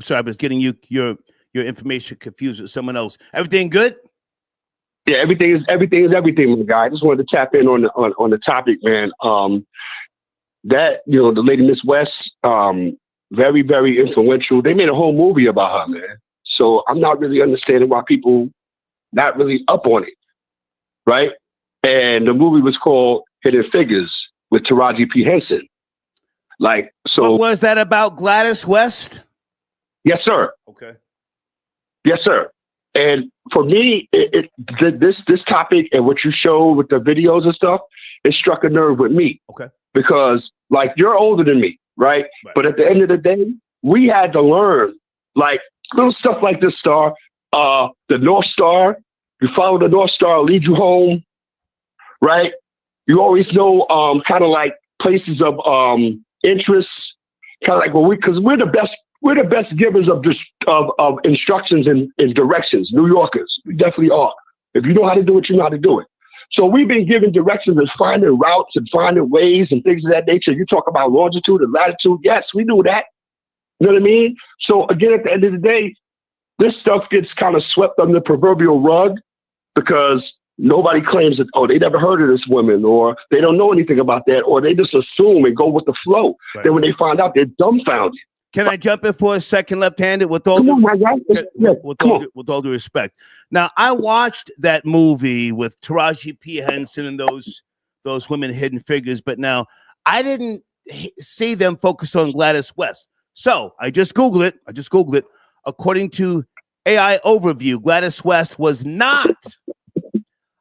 sorry, I was getting your information confused with someone else. Everything good?
Yeah, everything is everything, my guy. I just wanted to tap in on the topic, man. That the lady Miss West, very, very influential. They made a whole movie about her, man. So I'm not really understanding why people not really up on it, right? And the movie was called Hidden Figures with Taraji P. Henson.
What was that about, Gladys West?
Yes, sir.
Okay.
Yes, sir. And for me, this topic and what you showed with the videos and stuff, it struck a nerve with me.
Okay.
Because you're older than me, right? But at the end of the day, we had to learn little stuff like this, Star. The North Star. You follow the North Star, it'll lead you home, right? You always know kind of places of interest, kind of because we're the best. We're the best givers of instructions and directions. New Yorkers, we definitely are. If you know how to do it, you know how to do it. So we've been given directions and finding routes and finding ways and things of that nature. You talk about longitude and latitude. Yes, we do that. You know what I mean? So again, at the end of the day, this stuff gets kind of swept under the proverbial rug because nobody claims that, they never heard of this woman, or they don't know anything about that, or they just assume and go with the flow. Right. Then when they find out, they're dumbfounded.
Can I jump in for a second, left-handed, with all due respect? Now, I watched that movie with Taraji P. Henson and those women Hidden Figures, but now I didn't see them focus on Gladys West. So I just Googled it. According to AI Overview, Gladys West was not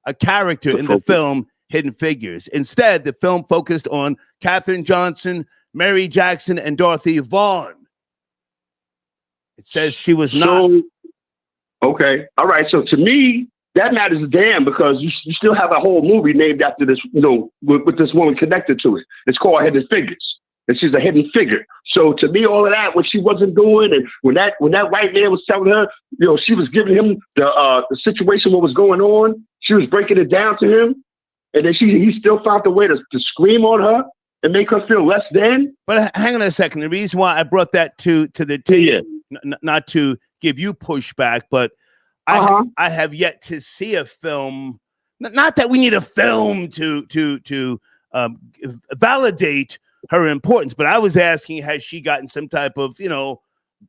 a character in the film Hidden Figures. Instead, the film focused on Katherine Johnson, Mary Jackson, and Dorothy Vaughan. It says she was not.
Okay. All right. So to me, that matters a damn because you still have a whole movie named after this, with this woman connected to it. It's called Hidden Figures. And she's a hidden figure. So to me, all of that, what she wasn't doing, and when that white man was telling her, she was giving him the situation, what was going on, she was breaking it down to him, and then he still found a way to scream on her and make her feel less than.
But hang on a second. The reason why I brought that to the table, not to give you pushback, but I have yet to see a film. Not that we need a film to validate her importance, but I was asking, has she gotten some type of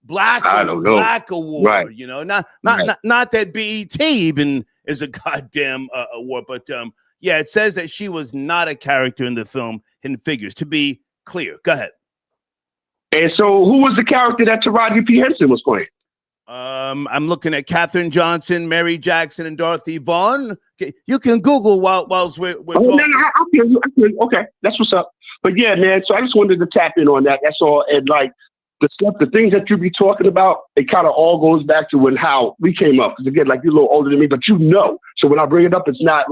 black award? Right. Not that BET even is a goddamn award, but yeah, it says that she was not a character in the film Hidden Figures. To be clear, go ahead.
And so, who was the character that Taraji P. Henson was playing?
I'm looking at Katherine Johnson, Mary Jackson, and Dorothy Vaughan. Okay, you can Google whilst we're talking.
No, I feel you. Okay, that's what's up. But yeah, man. So I just wanted to tap in on that. That's all. And like the things that you be talking about, it kind of all goes back to how we came up. Because again, like you're a little older than me, but So when I bring it up, it's not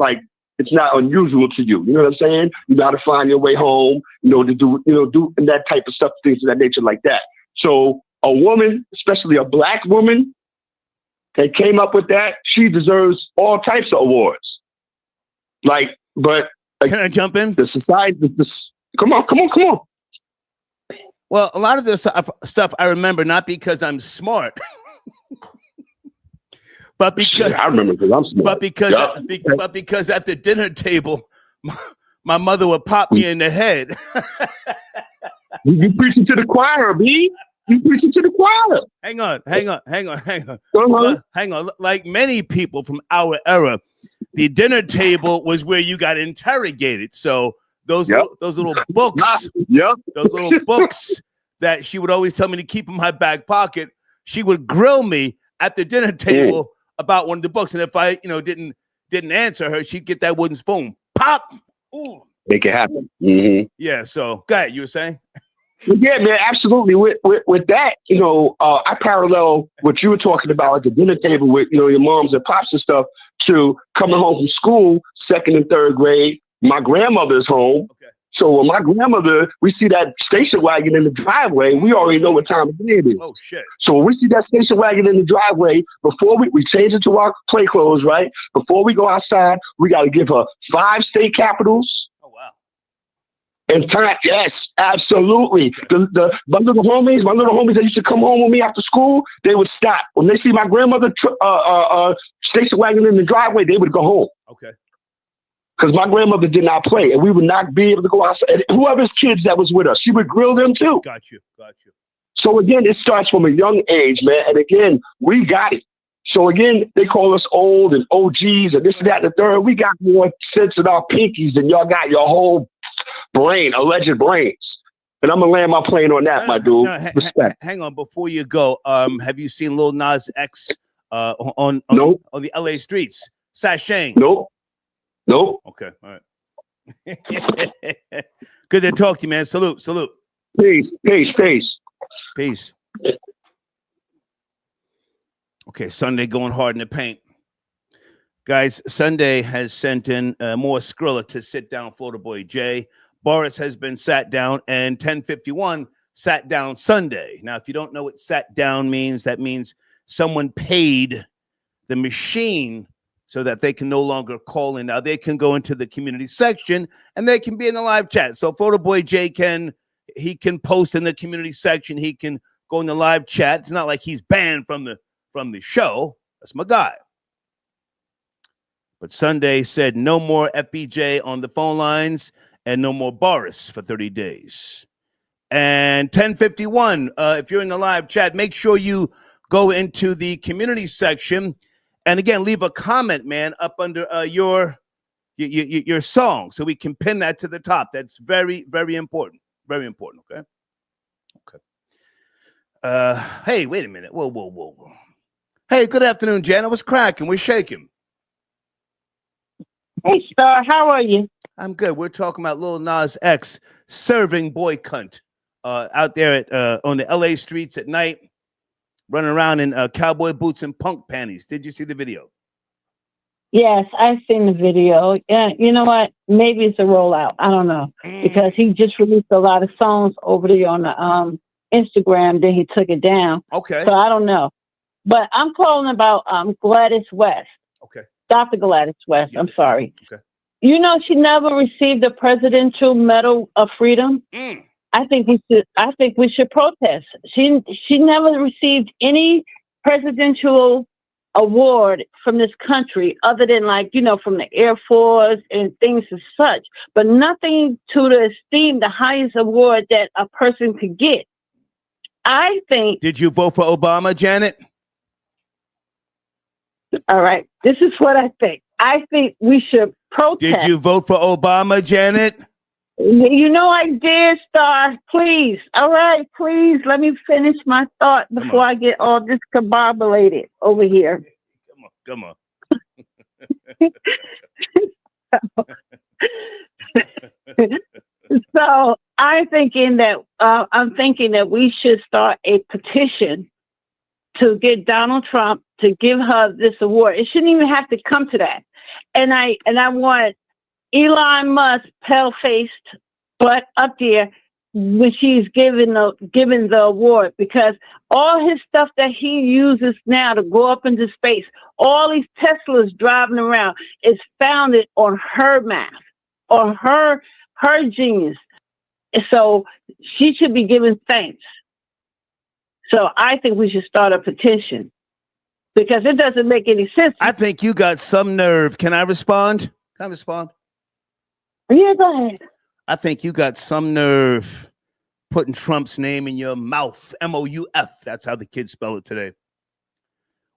unusual to you. You know what I'm saying? You got to find your way home. To do and that type of stuff, things of that nature, like that. So a woman, especially a black woman, that came up with that, she deserves all types of awards. But
can I jump in?
The society, come on.
Well, a lot of this stuff I remember not because I'm smart, but because
I remember because I'm smart.
But because at the dinner table, my mother would pop me in the head.
You preaching to the choir, B. You preaching to the choir.
Hang on. Like many people from our era, the dinner table was where you got interrogated. So those little books, those little books that she would always tell me to keep in my back pocket, she would grill me at the dinner table about one of the books. And if I, didn't answer her, she'd get that wooden spoon. Pop. Ooh.
Make it happen. Mm-hmm.
Yeah. So go ahead. You were saying?
Yeah, man, absolutely. With that, I parallel what you were talking about at the dinner table with, your moms and pops and stuff to coming home from school, 2nd and 3rd grade. My grandmother's home. Okay. So when my grandmother, we see that station wagon in the driveway, we already know what time of day it is.
Oh, shit.
So when we see that station wagon in the driveway, before we change it to our play clothes, right? Before we go outside, we got to give her 5 state capitals. And time, yes, absolutely. My little homies that used to come home with me after school, they would stop. When they see my grandmother station wagon in the driveway, they would go home.
Okay.
Because my grandmother did not play, and we would not be able to go outside. And whoever's kids that was with us, she would grill them too.
Got you.
So again, it starts from a young age, man. And again, we got it. So again, they call us old and OGs and this and that and the third. We got more sense in our pinkies than y'all got your whole alleged brains. And I'm gonna land my plane on that, my dude. Respect.
Hang on, before you go, have you seen Lil Nas X on the LA streets? Sashaying.
Nope.
Okay, all right. Good to talk to you, man. Salute. Peace. Okay, Sunday going hard in the paint. Guys, Sunday has sent in more Skrilla to sit down Florida boy Jay. Boris has been sat down, and 1051 sat down Sunday. Now, if you don't know what sat down means, that means someone paid the machine so that they can no longer call in. Now, they can go into the community section, and they can be in the live chat. So Florida boy Jay can post in the community section. He can go in the live chat. It's not like he's banned from the show. That's my guy. But Sunday said no more FBJ on the phone lines and no more Boris for 30 days. And 1051, if you're in the live chat, make sure you go into the community section. And again, leave a comment, man, up under your song so we can pin that to the top. That's very, very important. Very important, okay? Okay. Hey, wait a minute. Whoa. Hey, good afternoon, Janet. What's cracking? We're shaking.
Hey, Star, how are you?
I'm good. We're talking about Lil Nas X serving boy cunt out there at, on the LA streets at night, running around in cowboy boots and punk panties. Did you see the video?
Yes, I've seen the video. Yeah, you know what? Maybe it's a rollout. I don't know because he just released a lot of songs over there on the Instagram. Then he took it down.
Okay.
So I don't know, but I'm calling about Gladys West.
Okay.
Dr. Gladys West. I'm sorry.
Okay.
You know she never received the Presidential Medal of Freedom. I think we should protest. She never received any presidential award from this country other than from the Air Force and things as such, but nothing to the esteem the highest award that a person could get. I think.
Did you vote for Obama, Janet?
All right. This is what I think. I think we should protest.
Did you vote for Obama, Janet?
You know I did, Star. Please. All right, please let me finish my thought before I get all discombobulated over here.
Come on.
So I'm thinking that we should start a petition to get Donald Trump to give her this award. It shouldn't even have to come to that. And I want Elon Musk, pale-faced, butt up there when she's given the award, because all his stuff that he uses now to go up into space, all these Teslas driving around, is founded on her math, on her genius. So she should be given thanks. So I think we should start a petition because it doesn't make any sense.
I think you got some nerve. Can I respond? Can I respond?
Yeah, go ahead.
I think you got some nerve putting Trump's name in your mouth. M-O-U-F. That's how the kids spell it today.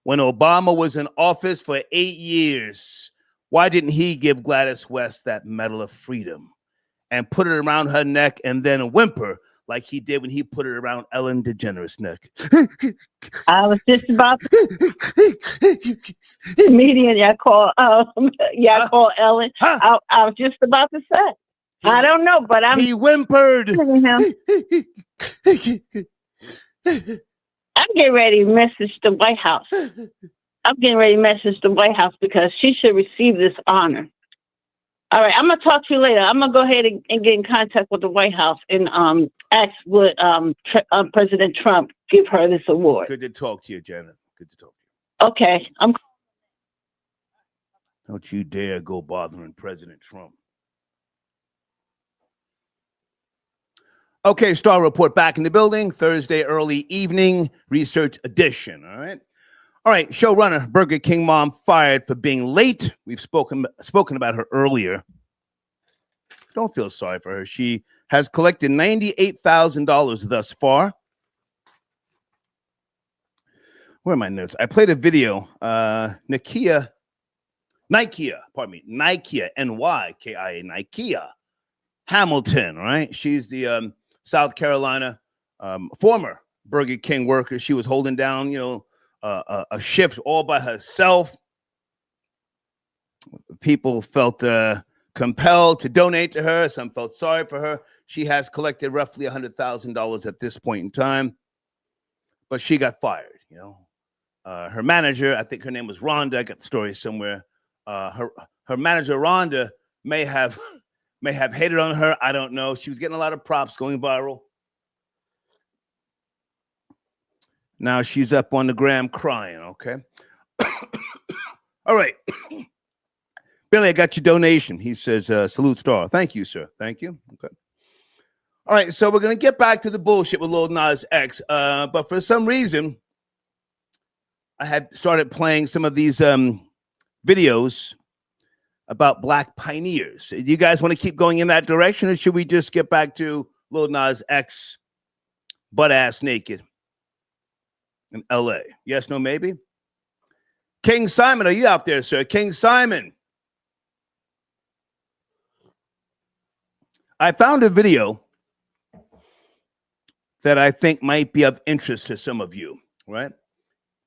When Obama was in office for 8 years, why didn't he give Gladys West that Medal of Freedom and put it around her neck and then whimper like he did when he put it around Ellen DeGeneres' neck?
I was just about to comedian. I call Ellen. I was just about to say. I don't know, but
he whimpered.
I'm getting ready to message the White House. Because she should receive this honor. All right, I'm gonna talk to you later. I'm gonna go ahead and get in contact with the White House and ask would President Trump give her this award.
Good to talk to you, Janet. Good to talk to
you. Okay,
Don't you dare go bothering President Trump. Okay, Star Report back in the building. Thursday early evening research edition. All right. Showrunner Burger King mom fired for being late. We've spoken about her earlier. Don't feel sorry for her. She has collected $98,000 thus far. Where are my notes? I played a video. Nikia, N-Y-K-I-A, Nikia Hamilton, right? She's the South Carolina former Burger King worker. She was holding down, a shift all by herself. People felt compelled to donate to her. Some felt sorry for her. She has collected roughly $100,000 at this point in time, but she got fired. Her manager, I think her name was Rhonda. I got the story somewhere. Her manager Rhonda may have hated on her. I don't know. She was getting a lot of props going viral. Now she's up on the gram crying, okay? All right. Billy, I got your donation. He says, salute Star. Thank you, sir. Thank you. Okay. All right, so we're going to get back to the bullshit with Lil Nas X. But for some reason, I had started playing some of these videos about Black pioneers. Do you guys want to keep going in that direction, or should we just get back to Lil Nas X butt-ass naked in LA? Yes, no, maybe? King Simon, are you out there, sir? King Simon. I found a video that I think might be of interest to some of you, right?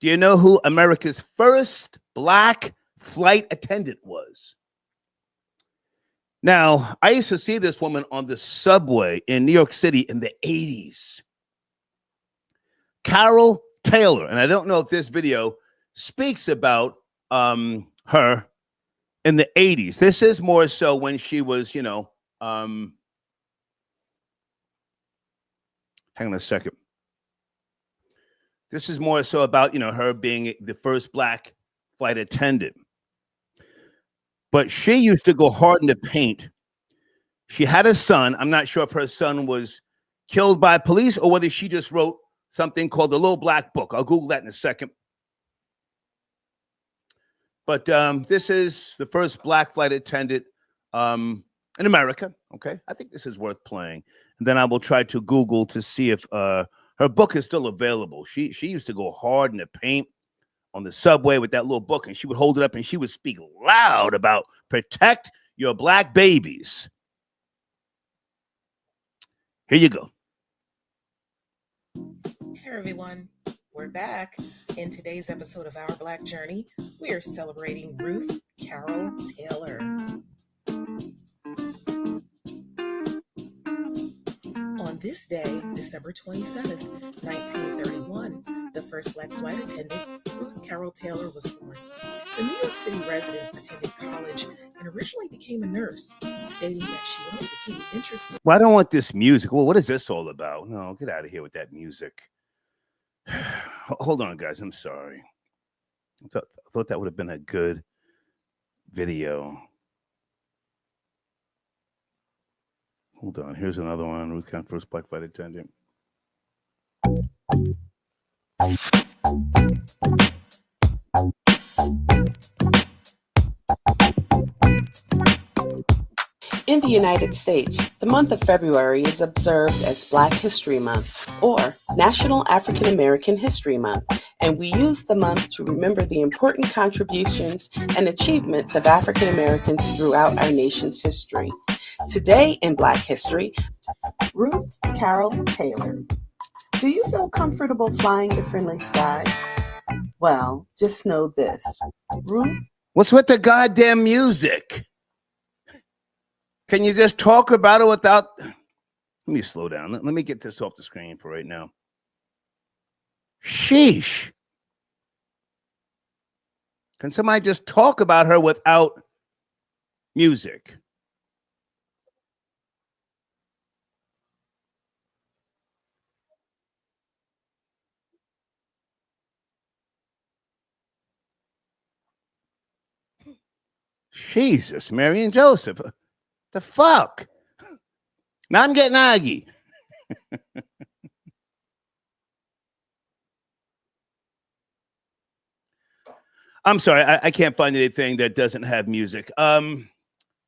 Do you know who America's first Black flight attendant was? Now, I used to see this woman on the subway in New York City in the 80s. Carol Taylor. And I don't know if this video speaks about her in the 80s. This is more so when she was, hang on a second. This is more so about, her being the first black flight attendant. But she used to go hard in the paint. She had a son. I'm not sure if her son was killed by police or whether she just wrote something called the Little Black Book. I'll Google that in a second. But this is the first black flight attendant in America. Okay, I think this is worth playing. And then I will try to Google to see if her book is still available. She used to go hard in the paint on the subway with that little book, and she would hold it up and she would speak loud about protect your black babies. Here you go.
Hey everyone, we're back. In today's episode of Our Black Journey, we are celebrating Ruth Carol Taylor. On this day, December 27th, 1931, the first black flight attendant, Ruth Carol Taylor, was born. The New York City resident attended college and originally became a nurse, stating that she only became interested.
Well, I don't want this music. Well, what is this all about? No, get out of here with that music. Hold on, guys. I'm sorry. I thought that would have been a good video. Hold on. Here's another one. Ruth Carol, first black flight attendant.
In the United States, the month of February is observed as Black History Month or National African American History Month, and we use the month to remember the important contributions and achievements of African Americans throughout our nation's history. Today in Black History, Ruth Carol Taylor. Do you feel comfortable flying the friendly skies? Well, just know this. Ruth.
What's with the goddamn music? Can you just talk about it without... Let me slow down. Let me get this off the screen for right now. Sheesh. Can somebody just talk about her without music? Jesus, Mary and Joseph. The fuck? Now I'm getting aggy. I'm sorry, I can't find anything that doesn't have music.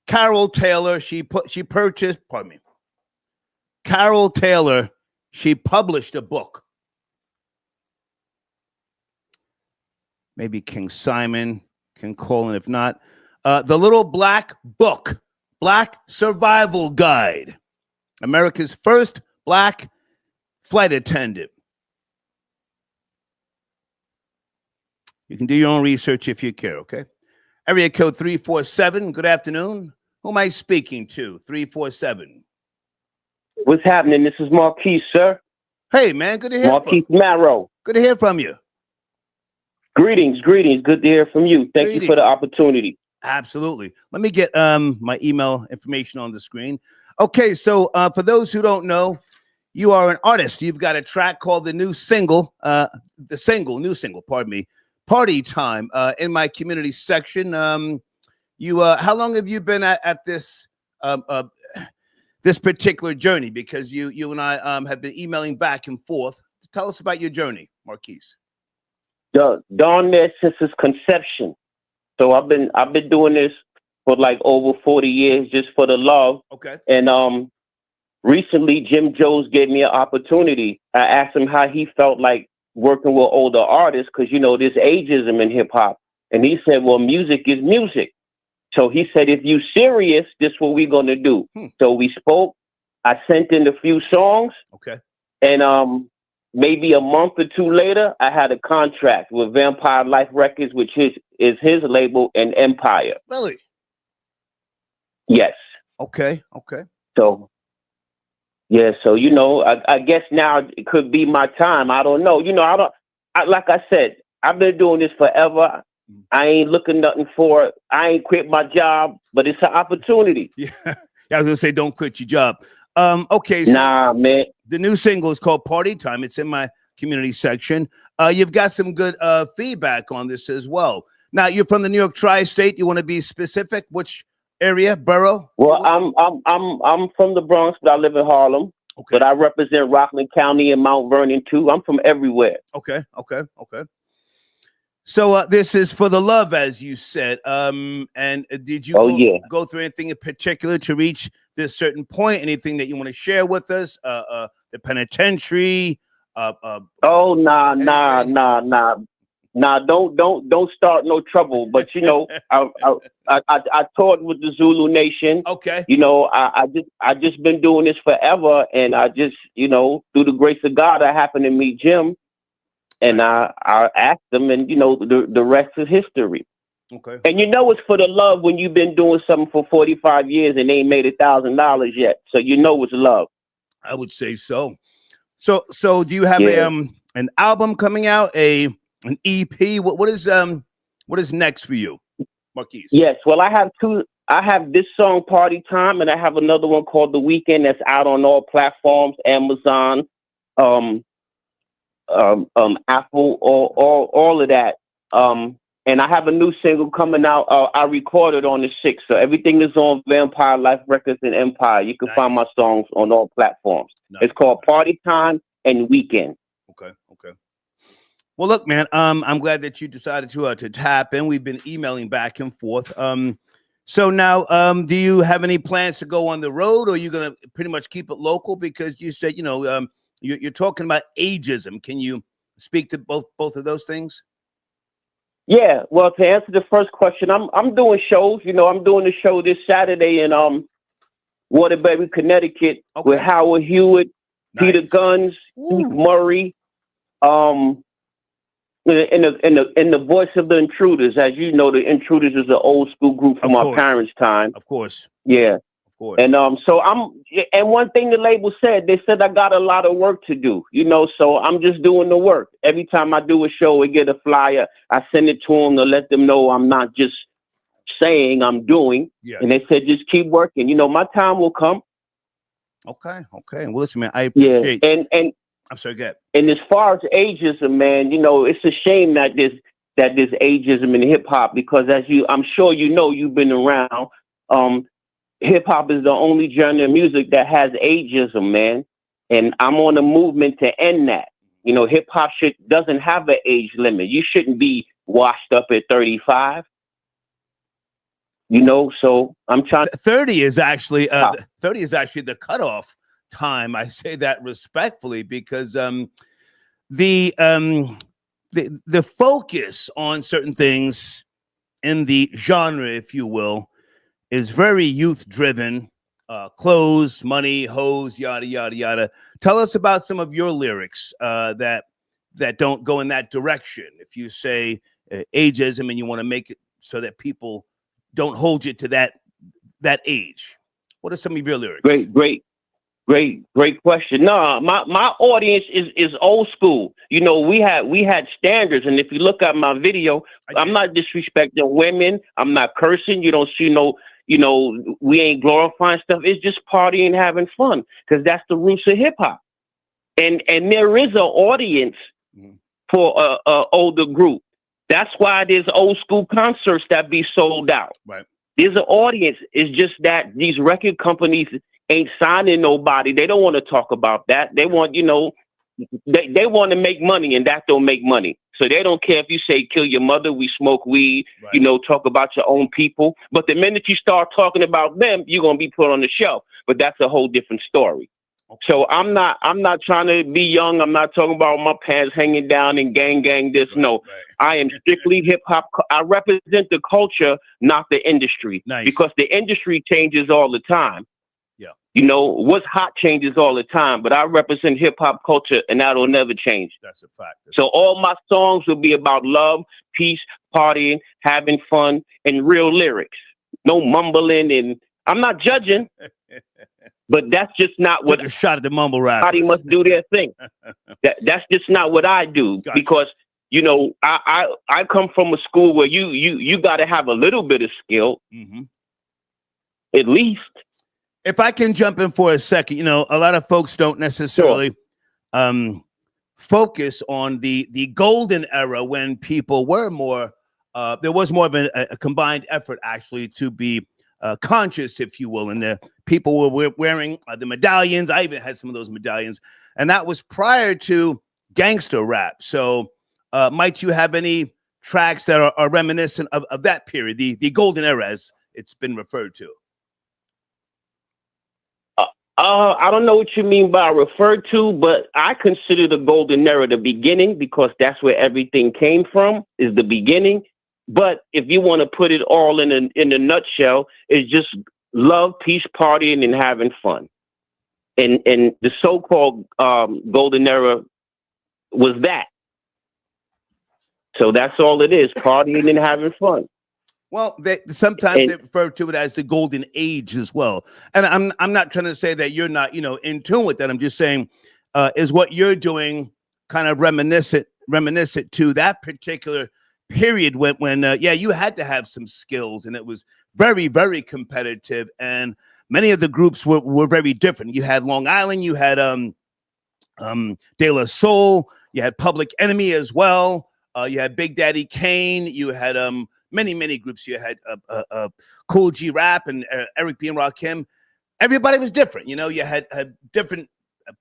Carol Taylor, she purchased, pardon me. Carol Taylor, she published a book. Maybe King Simon can call in. If not, The Little Black Book, Black Survival Guide, America's first black flight attendant. You can do your own research if you care, okay? Area code 347, good afternoon. Who am I speaking to? 347.
What's happening? This is Marquise, sir.
Hey, man, good to hear
Marquise Marrow.
Good to hear from you.
Greetings. Good to hear from you. Thank you for the opportunity.
Absolutely. Let me get my email information on the screen. Okay, so for those who don't know, you are an artist. You've got a track called the new single, pardon me, Party Time, in my community section. How long have you been at this this particular journey? Because you and I have been emailing back and forth. Tell us about your journey, Marquise.
Darn there since its conception. So I've been doing this for like over 40 years just for the love.
Okay.
And recently Jim Jones gave me an opportunity. I asked him how he felt like working with older artists because, you know, there's ageism in hip hop. And he said, well, music is music. So he said, if you serious, this is what we're going to do. So we spoke. I sent in a few songs.
Okay.
And maybe a month or two later, I had a contract with Vampire Life Records, which is his label, and Empire.
Really?
Yes.
Okay.
So yeah, so you know, I guess now it could be my time. I don't know. You know, like I said, I've been doing this forever. I ain't looking nothing for it. I ain't quit my job, but it's an opportunity.
Yeah, I was gonna say, don't quit your job. Okay, so
nah, man.
The new single is called "Party Time." It's in my community section. You've got some good feedback on this as well. Now, you're from the New York Tri-State. You want to be specific? Which area, borough?
Well, I'm from the Bronx, but I live in Harlem. Okay. But I represent Rockland County and Mount Vernon too. I'm from everywhere.
Okay. So this is for the love, as you said. And did you go through anything in particular to reach this certain point? Anything that you want to share with us? The penitentiary?
Oh, nah. Don't start no trouble. But you know, I toured with the Zulu Nation.
Okay.
You know, I just been doing this forever, and I just, you know, through the grace of God, I happened to meet Jim, and I asked him, and you know, the rest is history.
Okay.
And you know, it's for the love when you've been doing something for 45 years and ain't made $1,000 yet. So you know it's love.
I would say so. So do you have an album coming out? An EP? What is next for you, Marquise?
Yes. Well, I have two. I have this song, Party Time, and I have another one called The Weekend that's out on all platforms, Amazon, Apple, all of that. And I have a new single coming out. I recorded on the 6th, so everything is on Vampire Life Records and Empire. You can find my songs on all platforms. It's called Party Time and Weekend.
Okay. Well, look, man, I'm glad that you decided to tap in. We've been emailing back and forth. So now, do you have any plans to go on the road, or are you going to pretty much keep it local? Because you said, you know, you're talking about ageism. Can you speak to both of those things?
Yeah. Well, to answer the first question, I'm doing shows. You know, I'm doing a show this Saturday in Waterbury, Connecticut, with Howard Hewitt, Peter Guns, Keith Murray, in the voice of the Intruders. As you know, the Intruders is an old school group from our parents' time.
Of course.
Yeah.
Of course.
And so and one thing the label said, they said I got a lot of work to do, you know, so I'm just doing the work. Every time I do a show and get a flyer, I send it to them to let them know I'm not just saying, I'm doing. Yeah. And they said, just keep working. You know, my time will come.
Okay. Well, listen, man, I appreciate.
Yeah. And
I'm sorry, go ahead.
And as far as ageism, man, you know, it's a shame that there's ageism in hip hop, because I'm sure you know, you've been around. Hip hop is the only genre of music that has ageism, man. And I'm on a movement to end that. You know, hip hop doesn't have an age limit. You shouldn't be washed up at 35. You know, so I'm trying.
30 is actually the cutoff time. I say that respectfully, because the focus on certain things in the genre, if you will, is very youth driven. Clothes, money, hoes, yada yada yada. Tell us about some of your lyrics that don't go in that direction. If you say ageism and you want to make it so that people don't hold you to that age, what are some of your lyrics?
Great question. No, my audience is old school. You know, we had standards, and if you look at my video, I'm not disrespecting women. I'm not cursing. You don't see no, you know, we ain't glorifying stuff. It's just partying, having fun, because that's the roots of hip hop. And there is an audience for a older group. That's why there's old school concerts that be sold out.
Right.
There's an audience. It's just that these record companies ain't signing nobody. They don't want to talk about that. They want, you know, they want to make money, and that don't make money. So they don't care if you say kill your mother, we smoke weed, right, you know, talk about your own people. But the minute you start talking about them, you're going to be put on the shelf. But that's a whole different story. Okay. So I'm not trying to be young. I'm not talking about my pants hanging down and gang this. Right, no, right. I am strictly hip hop. I represent the culture, not the industry.
Nice. Because
the industry changes all the time.
Yeah.
You know, what's hot changes all the time, but I represent hip hop culture, and that'll never change.
That's a fact.
So all my songs will be about love, peace, partying, having fun, and real lyrics. No mumbling, and I'm not judging, but that's just not what
a shot at the mumble rappers.
Everybody must do their thing. That's just not what I do because you know I come from a school where you got to have a little bit of skill, at least.
If I can jump in for a second, you know, a lot of folks don't necessarily focus on the golden era when people were more. There was more of a combined effort actually to be conscious, if you will, and the people were wearing the medallions. I even had some of those medallions, and that was prior to gangster rap. So might you have any tracks that are reminiscent of that period, the golden era as it's been referred to?
I don't know what you mean by referred to, but I consider the golden era the beginning because that's where everything came from, is the beginning. But if you want to put it all in a nutshell, it's just love, peace, partying, and having fun. And the so-called golden era was that. So that's all it is, partying and having fun.
Well, sometimes they refer to it as the golden age as well. And I'm not trying to say that you're not, you know, in tune with that. I'm just saying, is what you're doing kind of reminiscent to that particular period when you had to have some skills and it was very, very competitive, and many of the groups were very different. You had Long Island, you had De La Soul, you had Public Enemy as well, you had Big Daddy Kane, you had many groups. You had Cool G Rap and Eric B and Rakim. Everybody was different, you know. You had different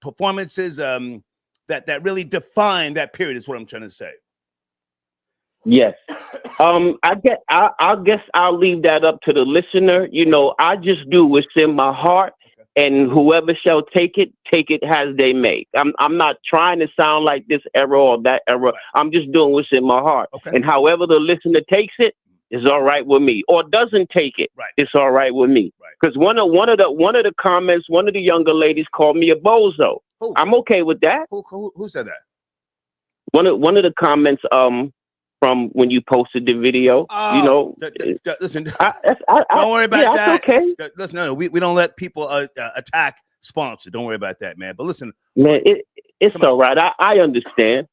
performances that really defined that period, is what I'm trying to say.
Yes. I guess I'll leave that up to the listener. You know, I just do what's in my heart, and whoever shall take it as they may. I'm not trying to sound like this era or that era. I'm just doing what's in my heart. And however the listener takes it is all right with me, or doesn't take it, it's all right with me. Because one of the comments, one of the younger ladies called me a bozo. I'm okay with that.
Who said that?
One of the comments from when you posted the video, you know.
Listen, don't worry about that. Okay. Listen, no, we don't let people attack sponsors. Don't worry about that, man. But listen,
man, it's all right. I understand.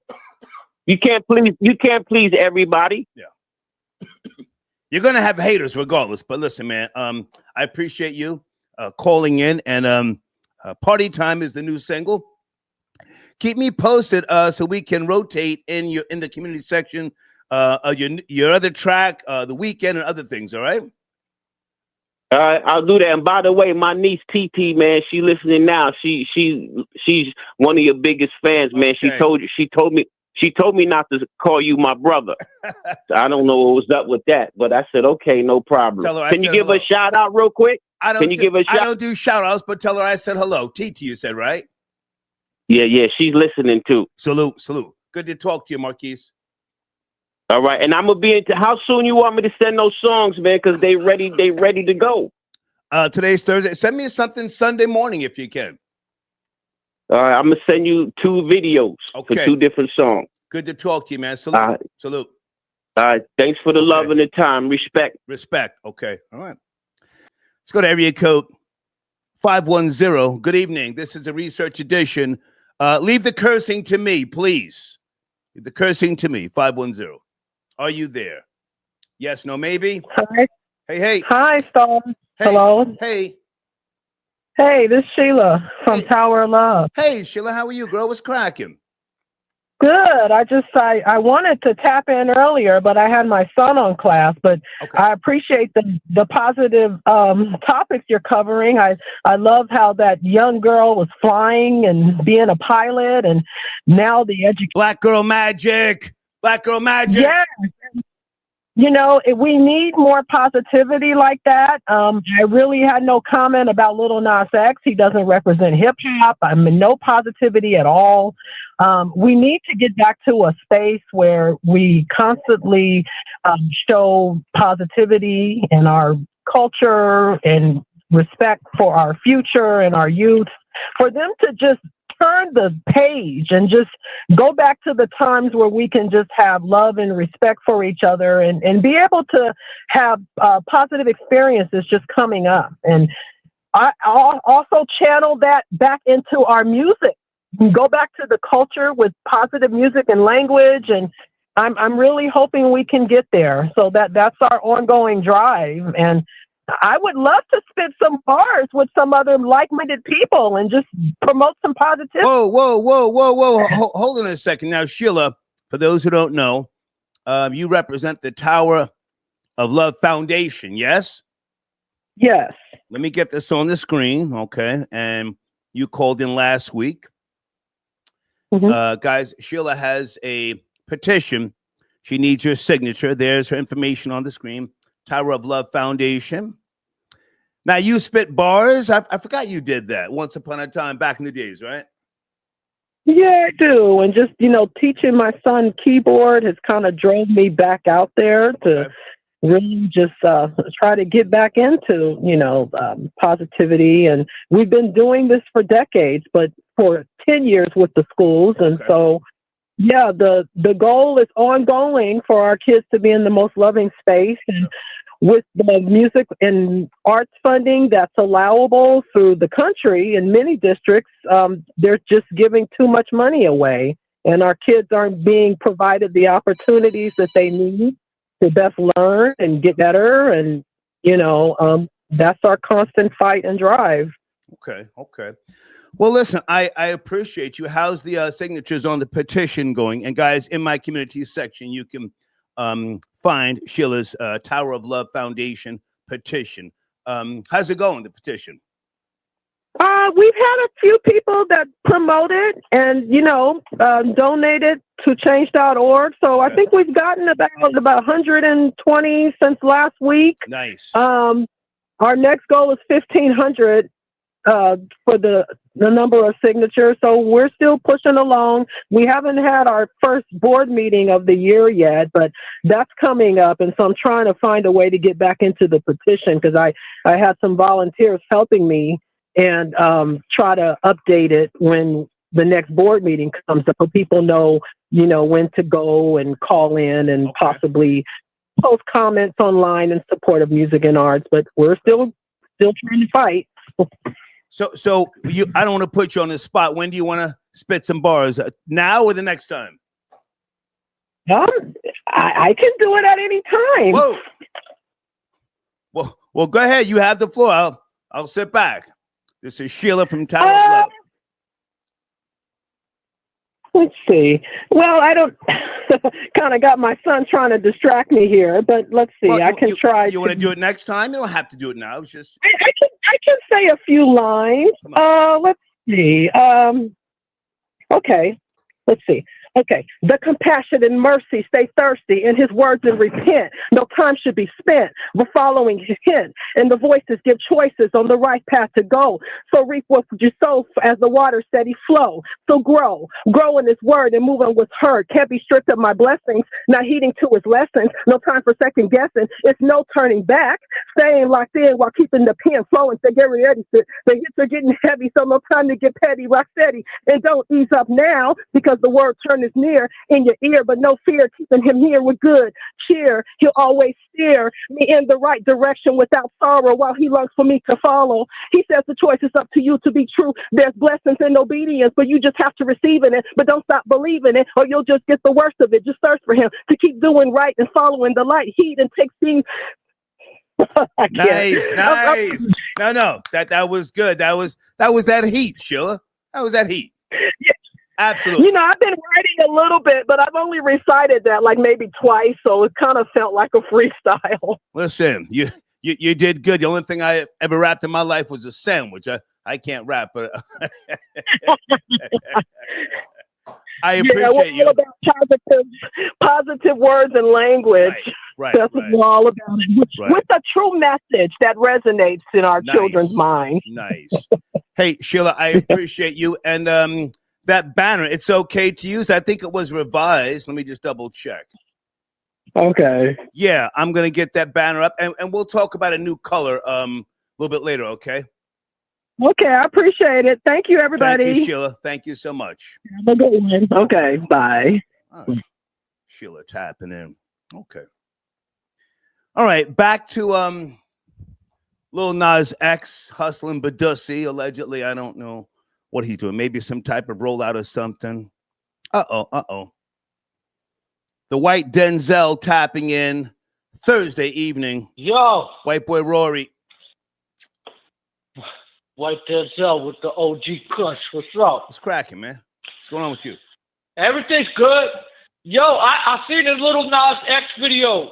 You can't please everybody.
Yeah. You're gonna have haters regardless. But listen, man, I appreciate you calling in, and Party Time is the new single. Keep me posted so we can rotate in the community section. Your other track, The Weekend, and other things. All right.
I'll do that. And by the way, my niece TT, man, she listening now. She's one of your biggest fans, man. Okay. She told me not to call you my brother. So I don't know what was up with that, but I said okay, no problem. Can you give her a shout out real quick?
I don't do shout outs, but tell her I said hello. TT, you said, right?
Yeah, she's listening too.
Salute. Good to talk to you, Marquise.
All right, and I'm gonna be into. How soon you want me to send those songs, man? Because they ready to go.
Today's Thursday. Send me something Sunday morning if you can.
All right, I'm gonna send you 2 videos for 2 different songs.
Good to talk to you, man. Salute. Salute.
All right, thanks for the love and the time. Respect.
Okay. All right. Let's go to area code 510. Good evening. This is a research edition. Leave the cursing to me, please. Leave the cursing to me. 510. Are you there? Yes, no, maybe?
Hi.
Hey.
Hi, Storm.
Hey.
Hello.
Hey.
Hey, this is Sheila from Tower of Love.
Hey, Sheila, how are you, girl? What's cracking?
Good. I wanted to tap in earlier, but I had my son on class. But I appreciate the positive topics you're covering. I love how that young girl was flying and being a pilot, and now the education.
Black girl magic.
Yes. You know, we need more positivity like that. I really had no comment about Lil Nas X. He doesn't represent hip hop. I mean, no positivity at all. We need to get back to a space where we constantly show positivity in our culture and respect for our future and our youth, for them to just turn the page and just go back to the times where we can just have love and respect for each other and be able to have positive experiences just coming up. And I'll also channel that back into our music. Go back to the culture with positive music and language, and I'm really hoping we can get there. So that's our ongoing drive. And I would love to spit some bars with some other like-minded people and just promote some positivity.
Whoa. Hold on a second. Now, Sheila, for those who don't know, you represent the Tower of Love Foundation, yes?
Yes.
Let me get this on the screen, okay? And you called in last week. Guys, Sheila has a petition. She needs your signature. There's her information on the screen. Tower of Love Foundation. Now, you spit bars. I forgot you did that once upon a time back in the days, right?
Yeah, I do. And just, teaching my son keyboard has kind of drove me back out there to really just try to get back into, positivity. And we've been doing this for decades, but for 10 years with the schools. And so, yeah, the goal is ongoing for our kids to be in the most loving space. And with the music and arts funding that's allowable through the country in many districts, they're just giving too much money away. And our kids aren't being provided the opportunities that they need to best learn and get better. And, that's our constant fight and drive.
Okay. Well, listen, I appreciate you. How's the signatures on the petition going? And guys, in my community section, you can find Sheila's Tower of Love Foundation petition. How's it going, the petition?
We've had a few people that promoted and, donated to change.org. So I think we've gotten about 120 since last week.
Nice.
Our next goal is 1,500 for the number of signatures. So we're still pushing along. We haven't had our first board meeting of the year yet, but that's coming up. And so I'm trying to find a way to get back into the petition because I had some volunteers helping me and try to update it when the next board meeting comes up so people know, when to go and call in and possibly post comments online in support of music and arts. But we're still trying to fight.
So I don't want to put you on the spot. When do you want to spit some bars? Now or the next time?
I can do it at any time.
Whoa. Well, go ahead. You have the floor. I'll sit back. This is Sheila from Tower of Love.
Let's see. Well, I don't kind of got my son trying to distract me here, but let's see.
Well,
I can try.
You want to do it next time? You don't have to do it now. It's just
I can say a few lines. Let's see. Okay. Let's see. Okay. The compassion and mercy stay thirsty in his words and repent. No time should be spent but following his hint. And the voices give choices on the right path to go. So reap what you sow as the water steady flow. So grow in his word and move on what's heard. Can't be stripped of my blessings, not heeding to his lessons. No time for second guessing. It's no turning back. Staying locked in while keeping the pen flowing. So get ready. The hits are getting heavy, so no time to get petty. Rock steady and don't ease up now because the word turn is near in your ear, but no fear, keeping him near with good cheer. He'll always steer me in the right direction without sorrow while he longs for me to follow. He says the choice is up to you to be true. There's blessings in obedience, but you just have to receive it. But don't stop believing it or you'll just get the worst of it. Just search for him to keep doing right and following the light. Heed and take things.
Nice. No, that was good. That was that heat, Sheila. That was that heat.
Yeah.
Absolutely.
I've been writing a little bit, but I've only recited that like maybe twice, so it kind of felt like a freestyle.
Listen, you did good. The only thing I ever rapped in my life was a sandwich. I can't rap, but I appreciate you.
All about positive words and language.
Right.
That's what we're all about. With a true message that resonates in our children's minds.
Nice. Hey, Sheila, I appreciate you. And that banner, it's okay to use. I think it was revised. Let me just double check.
Okay.
Yeah, I'm going to get that banner up. And we'll talk about a new color a little bit later, okay?
Okay, I appreciate it. Thank you, everybody.
Thank you, Sheila. Thank you so much.
Have a good one. Okay, bye.
Sheila tapping in. Okay. All right, back to Lil Nas X hustling Badussi. Allegedly, I don't know what he's doing. Maybe some type of rollout or something. Uh-oh. The white Denzel tapping in Thursday evening.
Yo.
White boy Rory.
White Denzel with the OG Kush. What's up?
What's cracking, man? What's going on with you?
Everything's good. Yo, I seen the Lil Nas X video.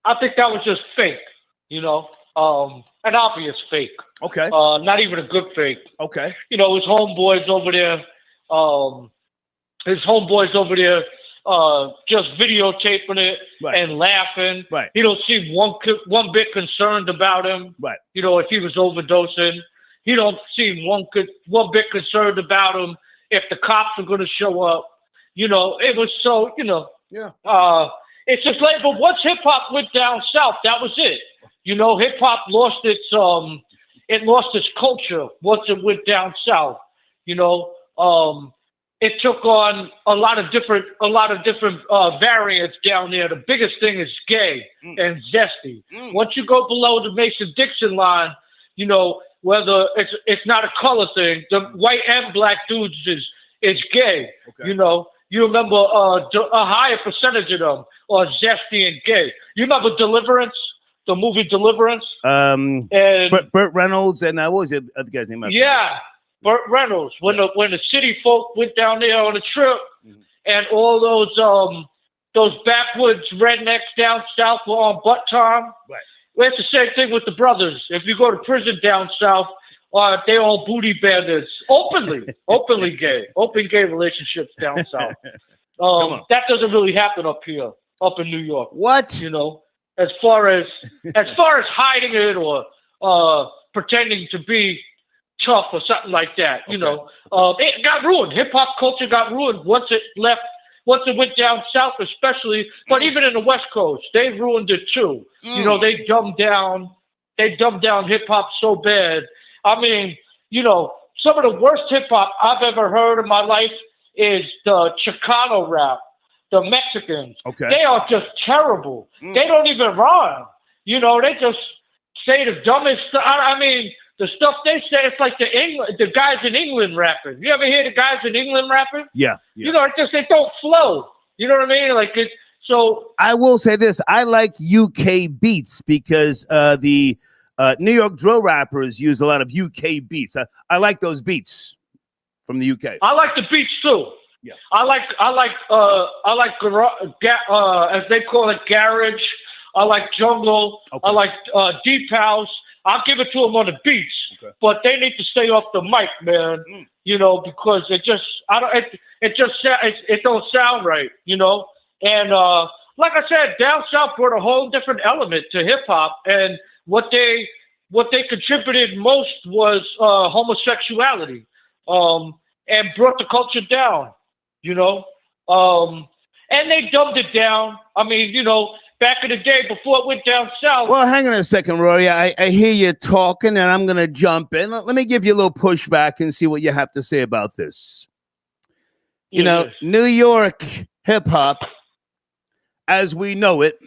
I think that was just fake, you know, an obvious fake.
Okay.
Not even a good fake.
Okay.
You know, his homeboys over there, just videotaping it and laughing.
Right.
He don't seem one bit concerned about him.
Right.
You know, if he was overdosing, he don't seem one bit concerned about him if the cops are going to show up. You know, it was so, you know.
Yeah.
It's just like, but once hip hop went down south, that was it. You know, hip hop lost its culture once it went down south. You know, it took on a lot of different variants down there. The biggest thing is gay and zesty. Once you go below the Mason-Dixon line, you know, whether it's not a color thing, the white and black dudes is gay. Okay. You know, you remember a higher percentage of them are zesty and gay. You remember Deliverance, the movie Deliverance?
And Burt Reynolds and what was the other guy's name?
Yeah. Burt Reynolds, when the city folk went down there on a trip, and all those backwoods rednecks down south were on butt time.
Right.
Well, it's the same thing with the brothers. If you go to prison down south, they all booty bandits, openly gay, open gay relationships down south. That doesn't really happen up here, up in New York.
What?
You know, as far as hiding it or pretending to be tough or something like that, you know. It got ruined. Hip hop culture got ruined once it went down south, especially, but even in the West Coast, they ruined it too. You know, they dumbed down hip hop so bad. I mean, you know, some of the worst hip hop I've ever heard in my life is the Chicano rap, the Mexicans. Okay. They are just terrible. They don't even rhyme. You know, they just say the dumbest stuff. I mean, the stuff they say, it's like the guys in England rapping. You ever hear the guys in England rapping?
Yeah.
You know, it don't flow. You know what I mean? Like it's so.
I will say this: I like UK beats because the New York drill rappers use a lot of UK beats. I like those beats from the UK.
I like the beats too. Yeah. I like as they call it, garage. I like jungle. Okay. I like deep house. I'll give it to them on the beats, but they need to stay off the mic, man. You know, because it don't sound right. You know, and like I said, down south brought a whole different element to hip hop, and what they contributed most was homosexuality, and brought the culture down. You know, and they dumbed it down. I mean, you know. Back in the day, before it went down south.
Well, hang on a second, Rory. I hear you talking, and I'm going to jump in. Let me give you a little pushback and see what you have to say about this. You know, New York hip-hop, as we know it,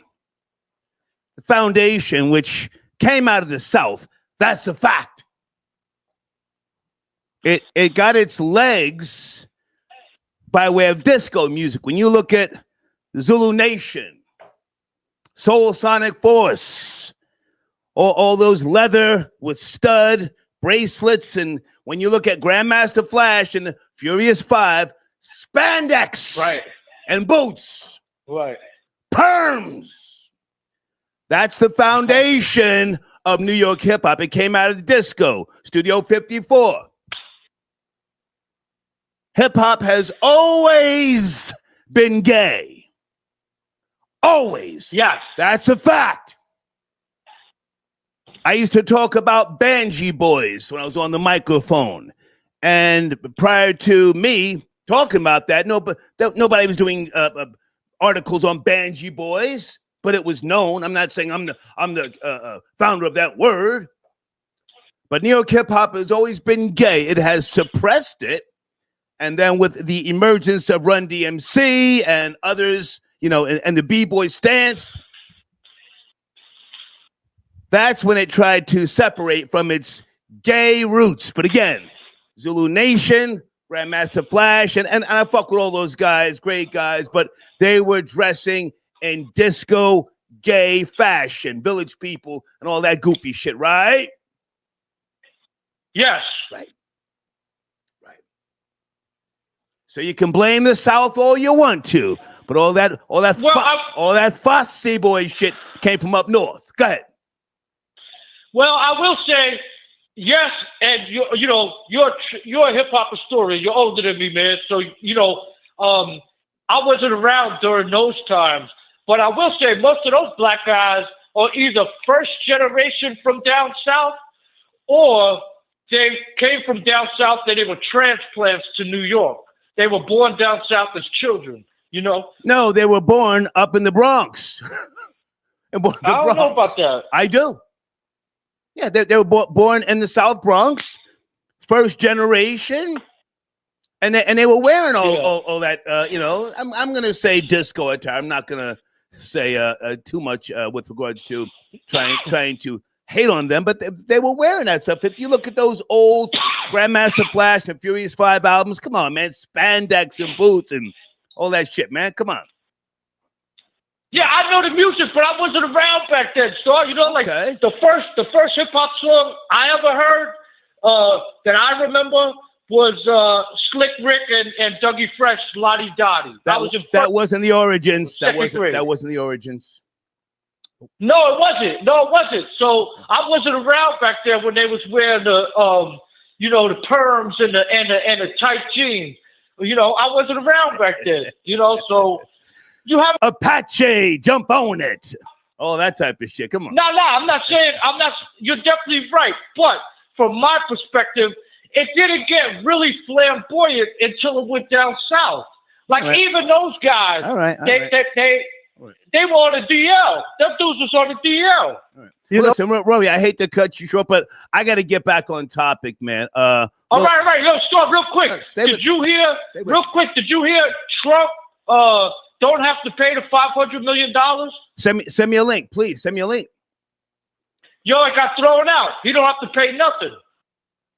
the foundation, which came out of the South, that's a fact. It got its legs by way of disco music. When you look at Zulu Nation, Soul Sonic Force, all those leather with stud bracelets, and when you look at Grandmaster Flash and the Furious Five, spandex, and boots, perms. That's the foundation of New York hip hop. It came out of the disco, Studio 54. Hip hop has always been gay. Always.
Yes.
That's a fact. I used to talk about Banji Boys when I was on the microphone. And prior to me talking about that, nobody was doing articles on Banji Boys, but it was known. I'm not saying I'm the founder of that word. But New York hip hop has always been gay. It has suppressed it. And then with the emergence of Run DMC and others, you know, and the B-boy stance, that's when it tried to separate from its gay roots. But again, Zulu Nation, Grandmaster Flash, and I fuck with all those guys, great guys, but they were dressing in disco gay fashion, Village People, and all that goofy shit, right?
Yes.
Right. So you can blame the South all you want to, but all that Fosse boy shit came from up north. Go ahead.
Well, I will say, yes, and you know, you're a hip hop historian. You're older than me, man. So you know, I wasn't around during those times, but I will say most of those black guys are either first generation from down south, or they came from down south and they were transplants to New York. They were born down south as children, you know?
No, they were born up in the Bronx.
I don't know about that.
I do. Yeah, they were born in the South Bronx, first generation, and they were wearing all that. You know, I'm gonna say disco attire. I'm not gonna say too much with regards to trying to hate on them, but they were wearing that stuff. If you look at those old Grandmaster Flash and Furious 5 albums, come on, man, spandex and boots and all that shit, man, come on.
Yeah, I know the music, but I wasn't around back then, so you know, like the first hip hop song I ever heard that I remember was Slick Rick and Dougie Fresh, Lottie Dottie.
That wasn't the origins. That wasn't the origins.
No, it wasn't. So I wasn't around back there when they was wearing the you know, the perms and the tight jeans. You know, I wasn't around back then. You know, so you have
Apache, jump on it. Oh, that type of shit. Come on.
No, I'm not saying you're definitely right. But from my perspective, it didn't get really flamboyant until it went down south. Like even those guys, they were on the DL. Them dudes was on the DL.
Listen, Rory, I hate to cut you short, but I got to get back on topic, man.
All right. Yo, stop real quick. Did you hear Trump don't have to pay the $500 million?
Send me a link, please. Send me a link.
Yo, it got thrown out. He don't have to pay nothing.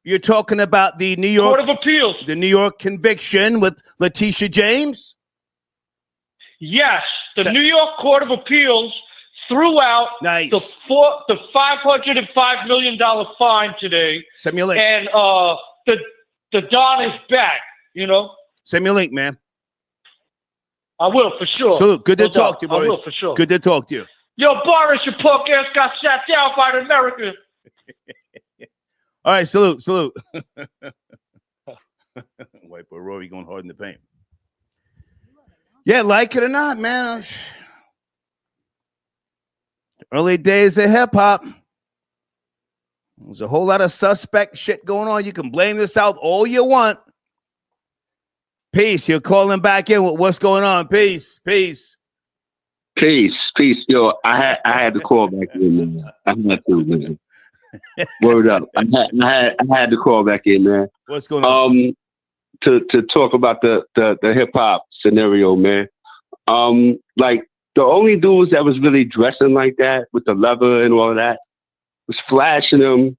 You're talking about the New York
Court of Appeals,
the New York conviction with Letitia James?
Yes, the New York Court of Appeals threw out the $505 million fine today.
Send me a link.
And the Don is back, you know.
Send me a link, man.
I will, for sure.
Salute. Good to talk to you, buddy.
I will, for sure.
Good to talk to you.
Yo, Boris, your punk ass got shot down by the Americans.
All right, salute. White boy Rory going hard in the paint. Yeah, like it or not, man. Early days of hip hop. There's a whole lot of suspect shit going on. You can blame the South all you want. Peace. You're calling back in. What's going on? Peace.
Yo, I had to call back in, man. I had to, man. Word up. I had to call back in, man.
What's going on?
To talk about the hip hop scenario, man. Like the only dudes that was really dressing like that with the leather and all of that was flashing them.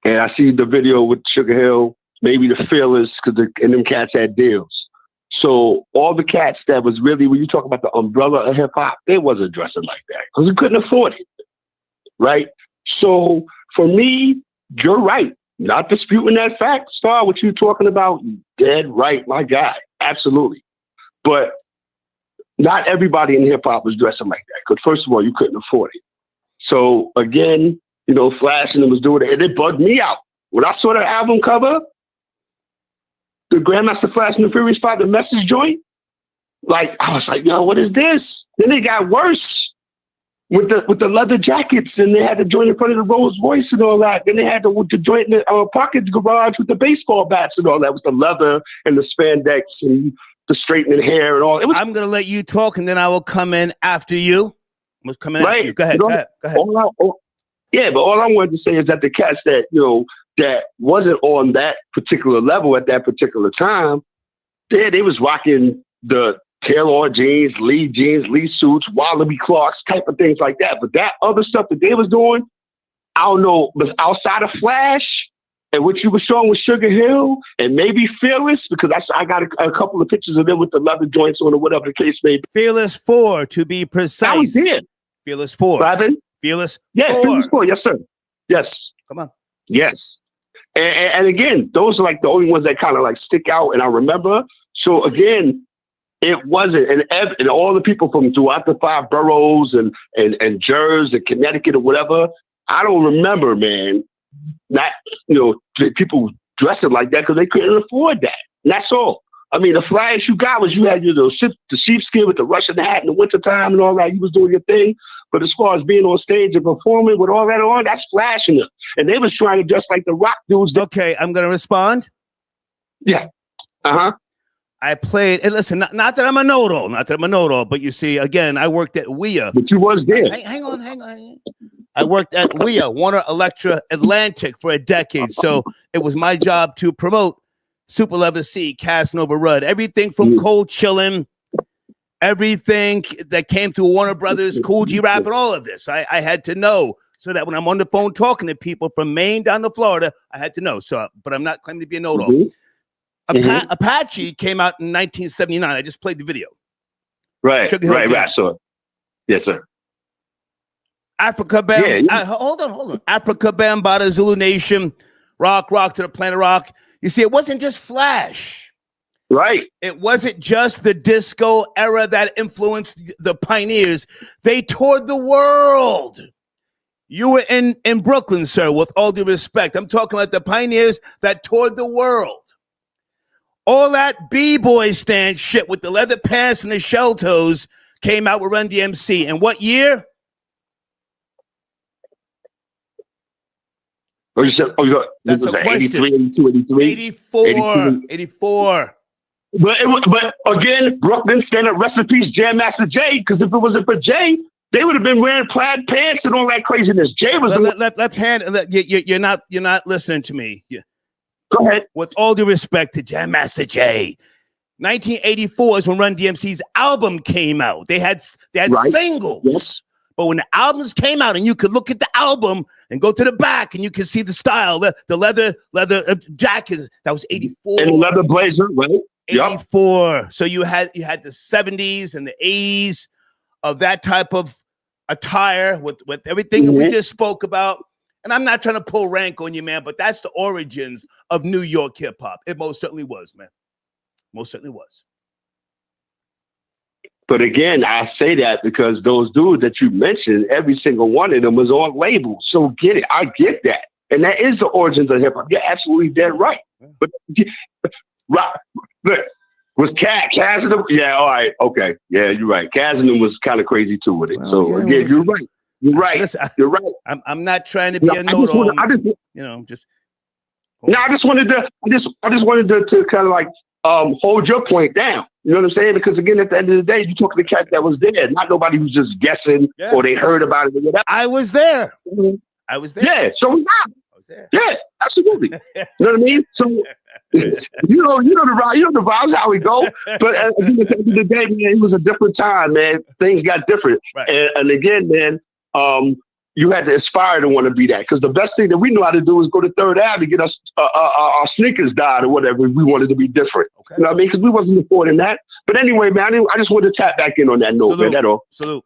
And I see the video with Sugar Hill, maybe the Fearless, and them cats had deals. So all the cats that was really, when you talk about the umbrella of hip hop, they wasn't dressing like that because we couldn't afford it, right? So for me, you're right. Not disputing that fact, Star, what you talking about, dead right, my guy. Absolutely. But not everybody in hip hop was dressing like that. Because first of all, you couldn't afford it. So again, you know, Flash and them was doing it. And it bugged me out. When I saw the album cover, the Grandmaster Flash and the Furious 5, the Message joint, like, I was like, yo, what is this? Then it got worse. With the leather jackets, and they had to join in front of the Rolls Royce and all that. Then they had to join in the pocket garage with the baseball bats and all that, with the leather and the spandex and the straightening hair and all.
I'm going to let you talk, and then I will come in after you. I'm coming after you. Go ahead.
Yeah, but all I wanted to say is that the cats that, that wasn't on that particular level at that particular time, they was rocking the Taylor jeans, Lee suits, Wallaby Clarks, type of things like that. But that other stuff that they was doing, I don't know, was outside of Flash and what you were showing with Sugar Hill and maybe Fearless, because I got a couple of pictures of them with the leather joints on or whatever the case may be.
Fearless 4, to be precise.
I was there.
Fearless 4.
Robin?
Fearless 4.
Yeah, Fearless 4. Yes, sir. Yes.
Come on.
Yes. And again, those are like the only ones that kind of like stick out and I remember. So again, it wasn't, and all the people from throughout the 5 boroughs and Jersey and Connecticut or whatever, I don't remember, man, not, people dressing like that because they couldn't afford that. And that's all. I mean, the flash you got was you had the sheepskin with the Russian hat in the wintertime and all that. You was doing your thing. But as far as being on stage and performing with all that on, that's flashing them. And they was trying to dress like the rock dudes.
Okay, I'm going to respond.
Yeah. Uh-huh.
I played, and listen, not that I'm a know-it-all, but you see, again, I worked at WEA.
But you was there.
Hang on. I worked at WEA, Warner Electra Atlantic, for a decade. So it was my job to promote Super Level C, Casanova Rudd, everything from Cold Chillin', everything that came through Warner Brothers, Cool G Rap, and all of this. I had to know so that when I'm on the phone talking to people from Maine down to Florida, I had to know. So, but I'm not claiming to be a know-it-all. Apache came out in 1979. I just played the video.
Right. So, yes, sir.
Africa Bambaataa, hold on. Africa Bambaataa, Zulu Nation, rock to the planet rock. You see, it wasn't just Flash.
Right.
It wasn't just the disco era that influenced the pioneers. They toured the world. You were in Brooklyn, sir, with all due respect. I'm talking about the pioneers that toured the world. All that B-boy stand shit with the leather pants and the shell toes came out with Run DMC. And what year?
That's
a question. 84.
But again, Brooklyn stand up, rest in peace, Jam Master Jay, because if it wasn't for Jay, they would have been wearing plaid pants and all that craziness. Jay was
left hand. You're not listening to me.
Go ahead.
With all due respect to Jam Master Jay, 1984 is when Run DMC's album came out. They had singles. Yes. But when the albums came out and you could look at the album and go to the back and you could see the style, the leather jackets, that was 84.
And the leather blazer, right?
84. Yep. So you had the 70s and the 80s of that type of attire with everything that we just spoke about. And I'm not trying to pull rank on you, man, but that's the origins of New York hip hop. It most certainly was, man. Most certainly was.
But again, I say that because those dudes that you mentioned, every single one of them was on labels. So get it. I get that. And that is the origins of hip hop. You're absolutely dead right. But was Kaz in them? Yeah, all right. Okay. Yeah, you're right. Kaz in them was kind of crazy too with it. Well, so again, you're right. You're right. Listen, you're right.
I'm not trying to be a know-it-all. I
just wanted to kind of like hold your point down. You know what I'm saying? Because again, at the end of the day, you talk to the cat that was there, not nobody who's just guessing or they heard about it or whatever.
I was there. I was there.
Yeah. So I was there. Yeah, absolutely. You know what I mean? So you know the vibes how we go. But at the end of the day, man, it was a different time, man. Things got different. Right. And again, man, you had to aspire to want to be that, because the best thing that we know how to do is go to Third Ave to get us our sneakers dyed or whatever. We wanted to be different. Okay. You know what I mean? Because we wasn't affording that. But anyway, man, I just wanted to tap back in on that note, man. That's all.
Salute.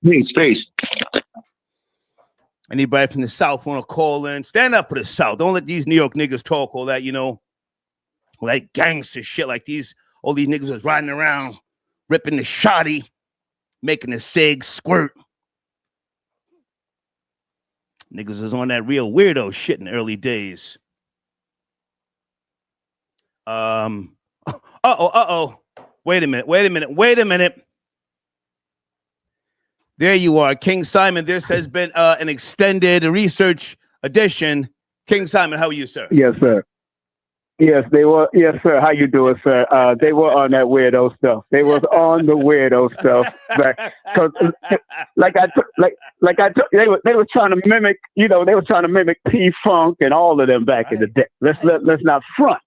Peace.
Anybody from the South want to call in? Stand up for the South. Don't let these New York niggas talk all that, all that gangster shit like all these niggas was riding around, ripping the shotty, making the cig squirt. Niggas was on that real weirdo shit in the early days. Wait a minute. There you are, King Simon. This has been an extended research edition. King Simon, how are you, sir?
Yes, sir.
Yes, they were. Yes, sir. How you doing, sir? They were on that weirdo stuff. They was on the weirdo stuff. Because, they were trying to mimic. You know, they were trying to mimic P Funk and all of them back in the day. Let's not front.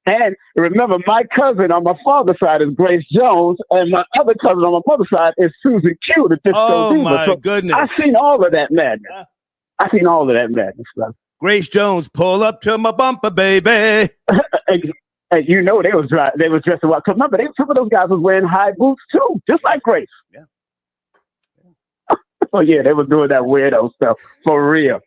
And remember, my cousin on my father's side is Grace Jones, and my other cousin on my mother's side is Susie Q, the disco diva.
My goodness!
I've seen all of that madness. I've seen all of that madness.
Grace Jones, pull up to my bumper, baby.
And you know they was dressed well. Cause remember, some of those guys was wearing high boots too, just like Grace.
Yeah.
So yeah, they was doing that weirdo stuff for real.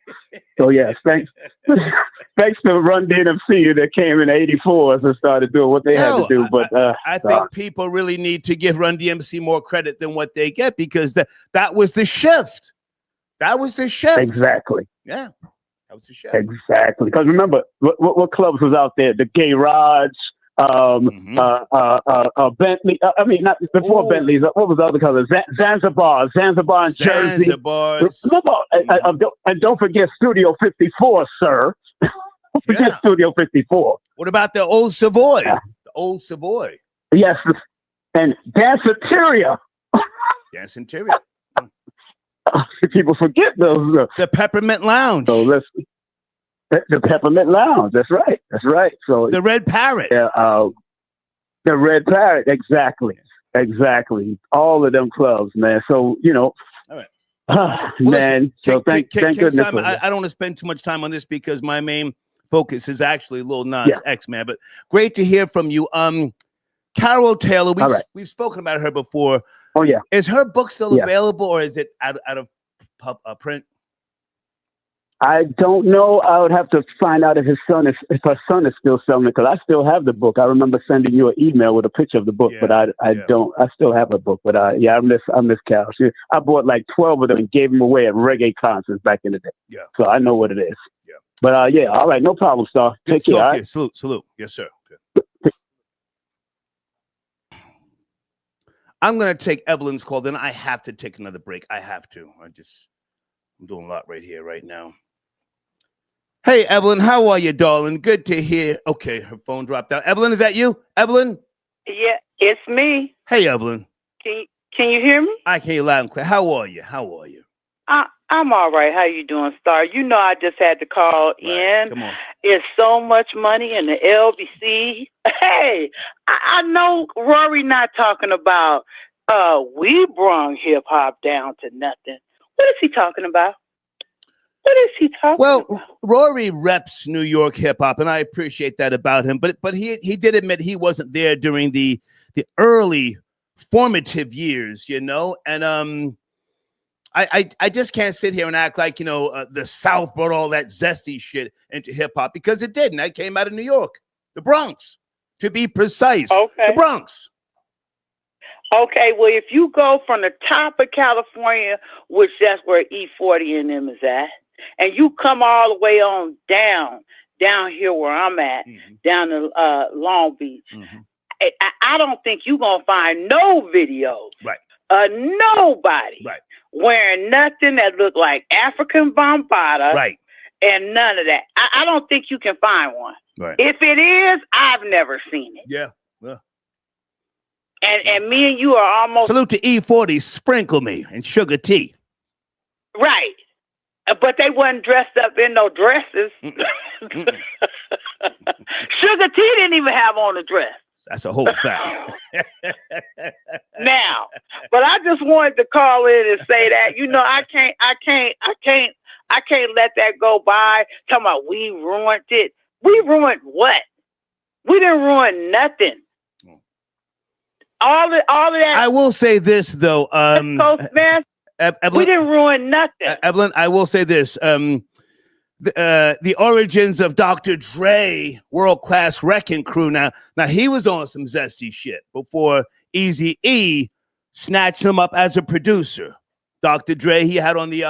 So yes, thanks to Run DMC that came in '84 and started doing what they had to do. But
I think people really need to give Run DMC more credit than what they get, because that was the shift. That was the shift.
Exactly.
Yeah. That was the shift.
Exactly. Because remember, what clubs was out there? The Gay Rods, Bentley. I mean, not before Bentley's. What was the other color? Zanzibar and Jersey.
Zanzibars.
And don't forget Studio 54, sir. Don't forget Studio 54.
What about the Old Savoy? The Old Savoy.
Yes, and Danceteria.
Danceteria.
People forget those.
The Peppermint Lounge.
So the Peppermint Lounge. That's right. That's right. So
the Red Parrot.
Yeah. The Red Parrot. Exactly. All of them clubs, man. So you know. All right. Man. So thank goodness.
Simon, I don't want to spend too much time on this because my main focus is actually Lil Nas X, man. But great to hear from you. Carol Taylor. We've spoken about her before.
Oh yeah.
Is her book still available, or is it out of print?
I don't know. I would have to find out if her son is still selling it, because I still have the book. I remember sending you an email with a picture of the book, but I don't. I still have a book, but I miss Carol. I bought like 12 of them and gave them away at reggae concerts back in the day. Yeah. So I know what it is. Yeah. But all right, no problem, Star. Take care. All right?
Salute. Yes, sir. Good. I'm going to take Evelyn's call. Then I have to take another break. I have to. I'm doing a lot right here, right now. Hey, Evelyn, how are you, darling? Good to hear. Okay, her phone dropped out. Evelyn, is that you? Evelyn?
Yeah, it's me.
Hey, Evelyn.
Can you hear me?
I can hear you loud and clear. How are you?
I'm all right. How you doing, Star? You know I just had to call in.
Come on.
It's so much money in the LBC. Hey, I know Rory not talking about we brung hip hop down to nothing. What is he talking about?
Well, Rory reps New York hip hop, and I appreciate that about him. But he did admit he wasn't there during the early formative years, you know, and I just can't sit here and act like, you know, the South brought all that zesty shit into hip hop, because it didn't. That came out of New York, the Bronx, to be precise.
Okay.
The Bronx.
Okay, well, if you go from the top of California, which that's where E40 and them is at, and you come all the way on down here where I'm at, down to Long Beach, I don't think you're going to find no videos.
Right.
Nobody wearing nothing that look like African Bombada.
Right.
And none of that. I don't think you can find one.
Right.
If it is, I've never seen it.
Yeah.
And me and you are almost...
Salute to E40, Sprinkle Me, and Sugar T.
Right. But they wasn't dressed up in no dresses. Sugar T didn't even have on a dress.
That's a whole fact.
Now, but I just wanted to call in and say that, you know, I can't let that go by. Talking about we ruined it. We ruined what? We didn't ruin nothing. All of that.
I will say this though,
man,
Evelyn,
we didn't ruin nothing.
Evelyn, I will say this. The origins of Dr. Dre, World Class Wrecking Crew. Now he was on some zesty shit before Eazy-E snatched him up as a producer. Dr. Dre, he had on the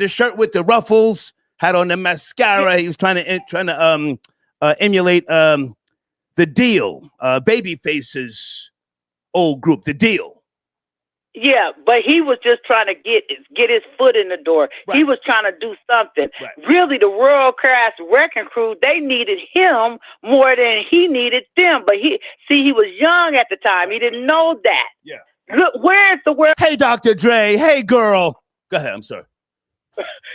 shirt with the ruffles, had on the mascara. He was trying to emulate the Deal, Babyface's old group, the Deal.
Yeah, but he was just trying to get his foot in the door.
Right.
He was trying to do something.
Right.
Really, the world class wrecking crew, they needed him more than he needed them. But he was young at the time. He didn't know that.
Yeah.
Look, where's the world?
Hey, Dr. Dre. Hey, girl. Go ahead. I'm sorry.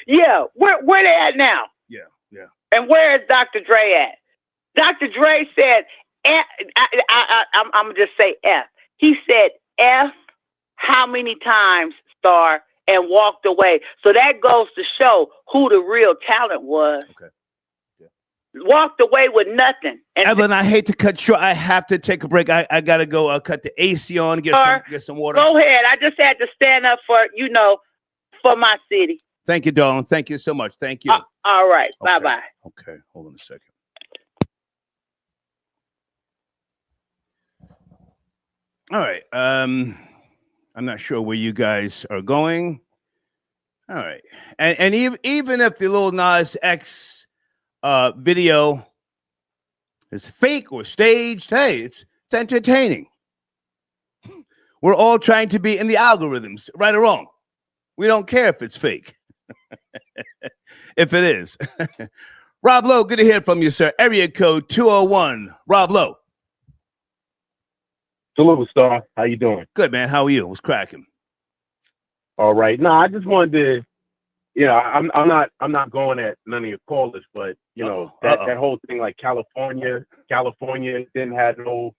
Yeah, where they at now?
Yeah.
And where is Dr. Dre at? Dr. Dre said, I'm going to just say F. He said F how many times, Star, and walked away. So that goes to show who the real talent was.
Okay. Yeah.
Walked away with nothing. And
Evelyn, I hate to cut short. I have to take a break. I got to go cut the AC on, get some water.
Go ahead. I just had to stand up for my city.
Thank you, darling. Thank you so much. Thank you.
All right.
Okay.
Bye-bye.
Okay. Hold on a second. All right. I'm not sure where you guys are going. All right. And even if the Lil Nas X video is fake or staged, hey, it's entertaining. We're all trying to be in the algorithms, right or wrong. We don't care if it's fake. If it is. Rob Lowe, good to hear from you, sir. Area code 201. Rob Lowe.
Salute, Star. How you doing?
Good, man. How are you? What's cracking?
All right. No, I just wanted to, I'm not going at none of your callers, but that whole thing, like California didn't have no,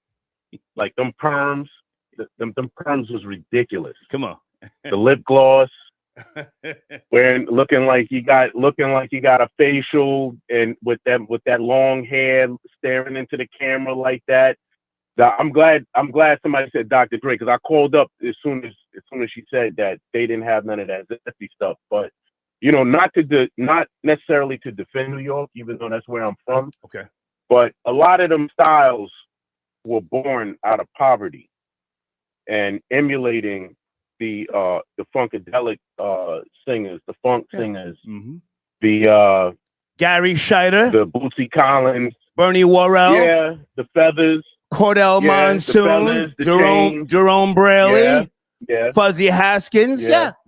like them perms. Them perms was ridiculous.
Come on.
The lip gloss, looking like you got a facial, and with that long hair staring into the camera like that. I'm glad somebody said Dr. Dre, because I called up as soon as she said that they didn't have none of that zesty stuff. But not necessarily to defend New York, even though that's where I'm from.
Okay.
But a lot of them styles were born out of poverty and emulating the funkadelic singers, the funk singers, the
Gary Scheider,
the Bootsy Collins,
Bernie Worrell,
the Feathers,
Cordell Monsoon, Jerome Braley, Fuzzy Haskins,
the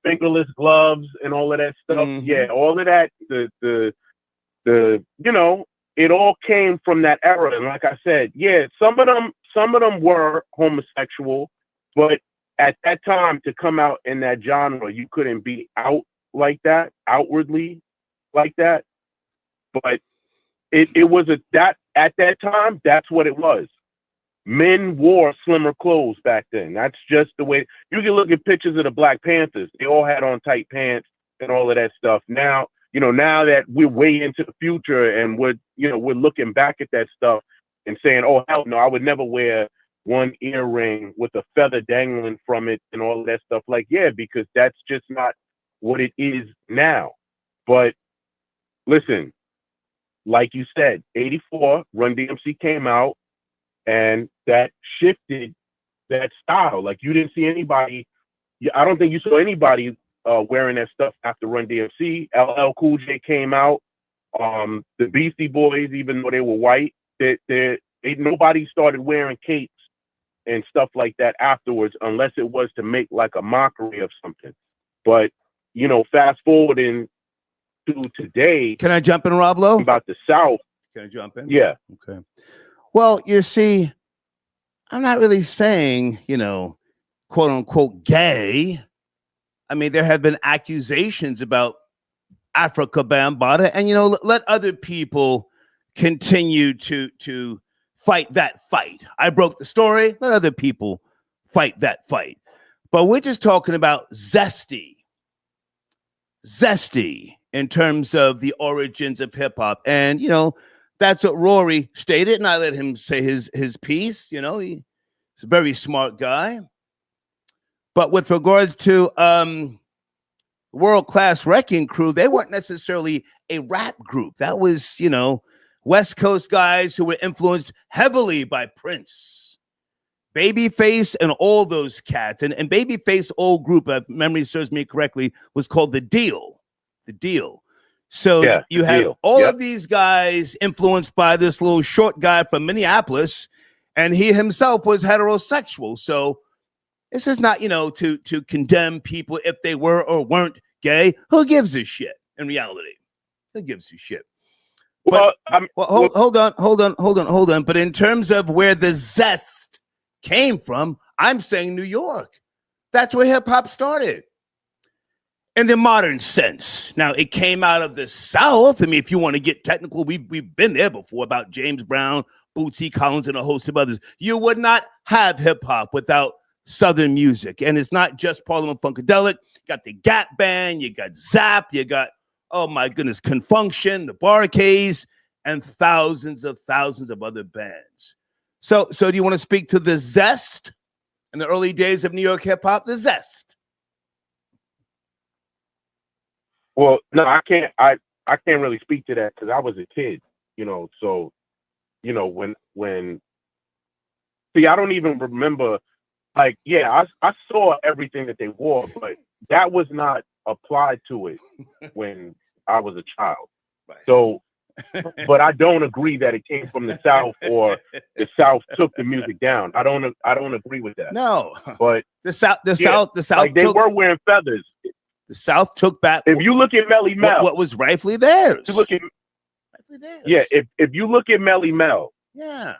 fingerless gloves and all of that stuff. Yeah, all of that. It all came from that era. And like I said, some of them were homosexual, but at that time, to come out in that genre, you couldn't be out like that, outwardly like that. But it was at that time, that's what it was. Men wore slimmer clothes back then. That's just the way. You can look at pictures of the Black Panthers. They all had on tight pants and all of that stuff. Now, now that we're way into the future and we're looking back at that stuff and saying, oh, hell no, I would never wear one earring with a feather dangling from it and all of that stuff. Like, yeah, because that's just not what it is now. But listen, like you said, 84, Run DMC came out, and that shifted that style. Like, you didn't see anybody, I don't think you saw anybody wearing that stuff after Run DMC. LL Cool J came out. The Beastie Boys, even though they were white, nobody started wearing capes and stuff like that afterwards, unless it was to make like a mockery of something. But, fast forwarding to today.
Can I jump in, Rob Lowe?
About the South.
Can I jump in?
Yeah.
Okay. Well, you see, I'm not really saying, quote unquote gay. I mean, there have been accusations about Africa Bambaataa, and let other people continue to fight that fight. I broke the story. Let other people fight that fight. But we're just talking about zesty in terms of the origins of hip hop, and that's what Rory stated, and I let him say his piece. He's a very smart guy. But with regards to world-class wrecking crew, they weren't necessarily a rap group. That was, West Coast guys who were influenced heavily by Prince, Babyface, and all those cats. And Babyface old group, if memory serves me correctly, was called The Deal. The Deal. So you have all of these guys influenced by this little short guy from Minneapolis, And he himself was heterosexual. So this is not, to condemn people if they were or weren't gay. Who gives a shit in reality? Who gives a shit? But, hold on. But in terms of where the zest came from, I'm saying New York. That's where hip hop started. In the modern sense. Now, it came out of the South. I mean, if you want to get technical, we've been there before about James Brown, Bootsy Collins, and a host of others. You would not have hip hop without Southern music. And it's not just Parliament Funkadelic. You got the Gap Band, you got Zap, you got, oh my goodness, Confunction, the Barcades, and thousands of other bands. So do you want to speak to the zest in the early days of New York hip hop? The zest.
Well, no, I can't. I can't really speak to that because I was a kid, So, when see, I don't even remember. Like, yeah, I saw everything that they wore, but that was not applied to it when I was a child. Right. So, but I don't agree that it came from the South or the South took the music down. I don't agree with that.
No,
but
the South,
like they were wearing feathers.
The South took back.
If you look at Melly Mel,
what was rightfully theirs.
You look at, yeah, if you look at Melly Mel,
yeah.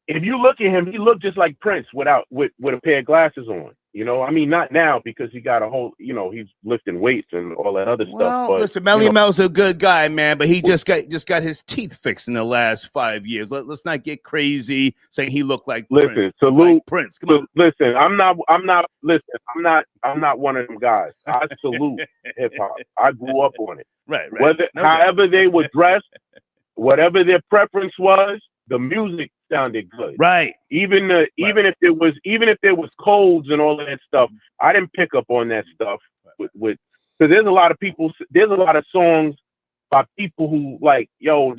If you look at him, he looked just like Prince with a pair of glasses on. I mean, not now because he got a whole, he's lifting weights and all that other stuff. But
listen, Melly Mel's a good guy, man, but he just got his teeth fixed in the last 5 years. Let's not get crazy saying he looked like
Prince.
Prince.
Salute
like Prince. Come on.
Listen, I'm not one of them guys. I salute hip hop. I grew up on it.
Right.
However they were dressed, whatever their preference was, the music sounded good.
Right.
Even if there was codes and all of that stuff, I didn't pick up on that stuff with because there's a lot of songs by people who like, yo, I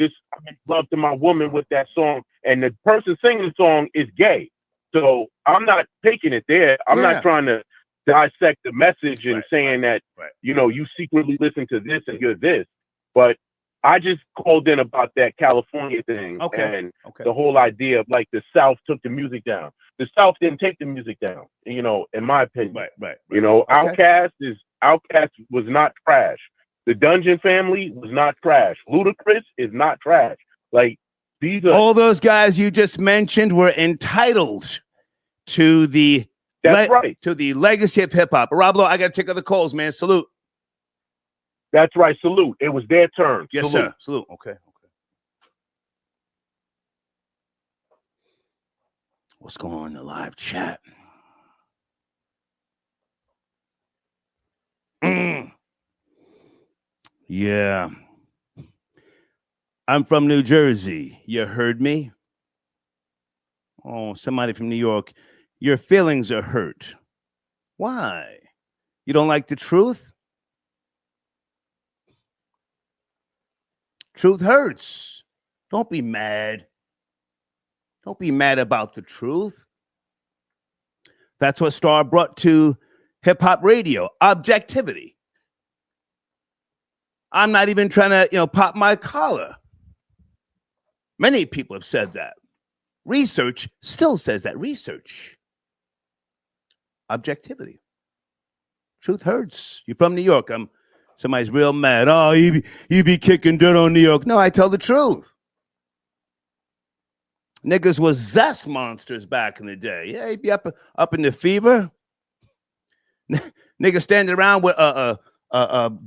make love to my woman with that song, and the person singing the song is gay. So I'm not taking it there. I'm not trying to dissect the message and saying that you secretly listen to this and you're this. But I just called in about that California thing and the whole idea of like the South took the music down. The South didn't take the music down, in my opinion.
Right.
Outkast was not trash. The Dungeon Family was not trash. Ludacris is not trash. Like these are
all those guys you just mentioned were entitled to the to the legacy of hip hop. Roblo, I got to take other calls, man. Salute.
That's right. Salute. It was their turn.
Yes,
Salute.
sir. Salute. Okay. What's going on in the live chat? Yeah. I'm from New Jersey. You heard me? Oh, somebody from New York. Your feelings are hurt. Why? You don't like the truth? Truth hurts. Don't be mad. Don't be mad about the truth. That's what Star brought to hip hop radio, objectivity. I'm not even trying to, pop my collar. Many people have said that. Research still says that. Research. Objectivity. Truth hurts. You're from New York. Somebody's real mad. Oh, you be kicking dirt on New York. No, I tell the truth. Niggas was zest monsters back in the day. Yeah, he'd be up in the fever. Niggas standing around with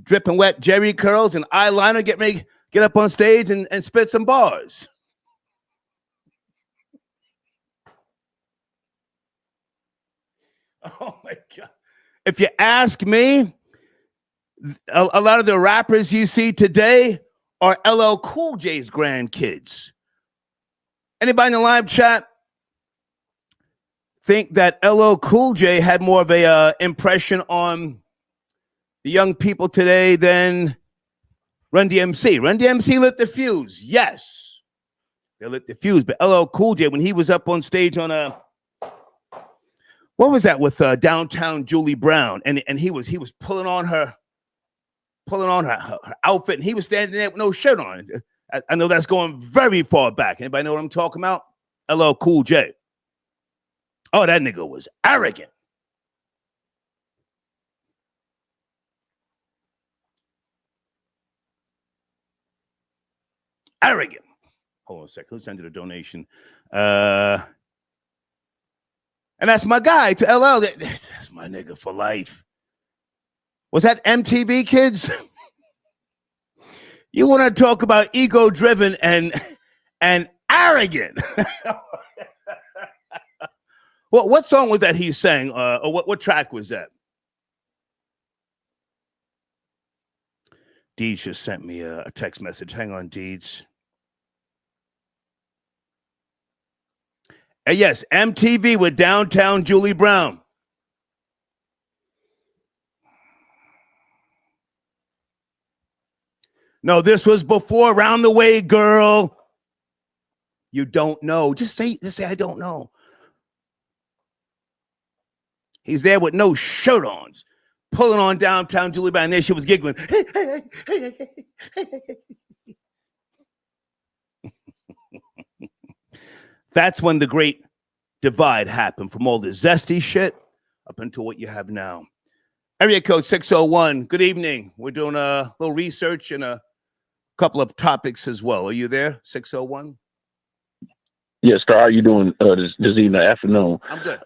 dripping wet Jerry curls and eyeliner, get up on stage and spit some bars. Oh my God. If you ask me, a lot of the rappers you see today are LL Cool J's grandkids. Anybody in the live chat think that LL Cool J had more of a impression on the young people today than Run DMC? Run DMC lit the fuse. Yes, they lit the fuse. But LL Cool J, when he was up on stage on what was that with Downtown Julie Brown, and he was pulling on her outfit, and he was standing there with no shirt on. I know that's going very far back. Anybody know what I'm talking about? LL Cool J. Oh, that nigga was arrogant. Arrogant. Hold on a second. Who sent you a donation? And that's my guy to LL. That's my nigga for life. Was that MTV, kids? You want to talk about ego-driven and arrogant? What song was that he sang? Or what track was that? Deeds just sent me a text message. Hang on, Deeds. And yes, MTV with Downtown Julie Brown. No, this was before Round the Way, girl. You don't know. Just say I don't know. He's there with no shirt on, pulling on Downtown Julie Brown. And there she was giggling. That's when the great divide happened from all the zesty shit up until what you have now. Area code 601. Good evening. We're doing a little research and a couple of topics as well. Are you there? 601?
Yes, Star. How you doing this evening, afternoon?
I'm good.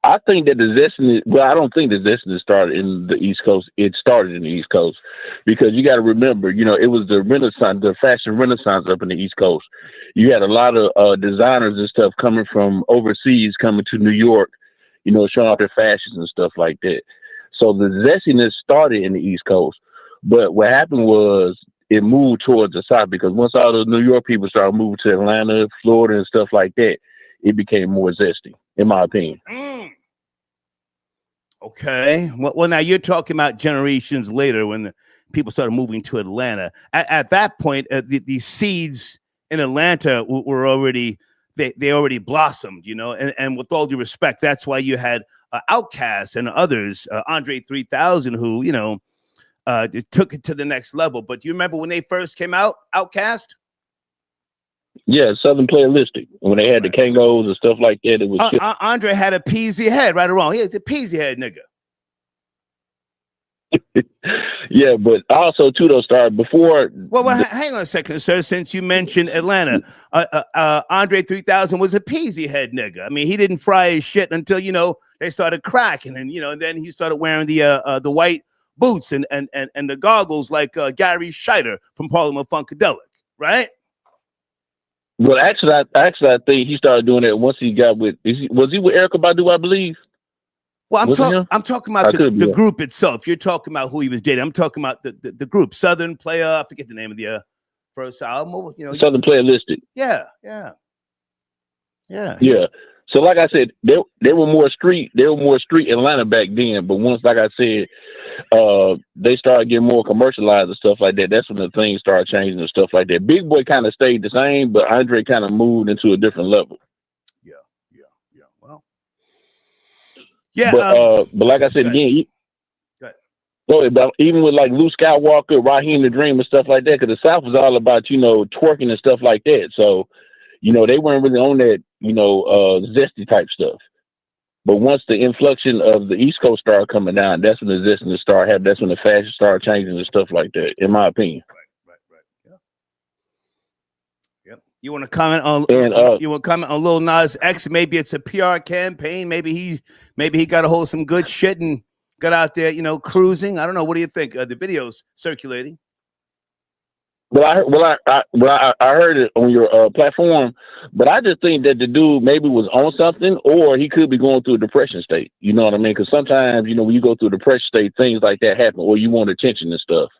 I think that the zestiness, well, I don't think the zestiness started in the East Coast. It started in the East Coast because you got to remember, it was the Renaissance, the fashion Renaissance up in the East Coast. You had a lot of designers and stuff coming from overseas, coming to New York, showing off their fashions and stuff like that. So the zestiness started in the East Coast. But what happened was it moved towards the South because once all the New York people started moving to Atlanta, Florida, and stuff like that, it became more zesty, in my opinion.
Okay. Well, now you're talking about generations later when the people started moving to Atlanta. At that point, the seeds in Atlanta were already, they already blossomed, and with all due respect, that's why you had Outkast and others, Andre 3000, who, took it to the next level. But do you remember when they first came out, Outkast?
Yeah, Southern Playalistic. When they had the Kangos and stuff like that, it was
Andre had a peasy head, right or wrong. He has a peasy head, nigga.
Yeah, but also too, though, started before.
Well, hang on a second, sir. Since you mentioned Atlanta, Andre 3000 was a peasy head, nigga. I mean, he didn't fry his shit until they started cracking, and and then he started wearing the white boots and the goggles like Gary Scheider from Parliament Funkadelic, right?
Well, actually, I think he started doing that once he got with. Was he with Erykah Badu, I believe?
Well, I'm talking about the group itself. You're talking about who he was dating. I'm talking about the group, Southern Player. I forget the name of the first album.
Southern Playalistic.
Yeah.
So, like I said, they were more street. They were more street Atlanta back then. But once, like I said, they started getting more commercialized and stuff like that. That's when the things started changing and stuff like that. Big Boy kind of stayed the same, but Andre kind of moved into a different level.
Well, yeah.
But like I said again, even with like Luke Skywalker, Raheem the Dream, and stuff like that, because the South was all about twerking and stuff like that. So. They weren't really on that, zesty type stuff. But once the inflection of the East Coast started coming down, that's when the zestiness started happening. That's when the fashion started changing and stuff like that, in my opinion.
Right. Yep. You want to comment on? You want to comment on Lil Nas X? Maybe it's a PR campaign. Maybe he got a hold of some good shit and got out there, cruising. I don't know. What do you think? The video's circulating.
Well, I heard it on your platform, but I just think that the dude maybe was on something, or he could be going through a depression state. You know what I mean? Because sometimes, when you go through a depression state, things like that happen, or you want attention and stuff.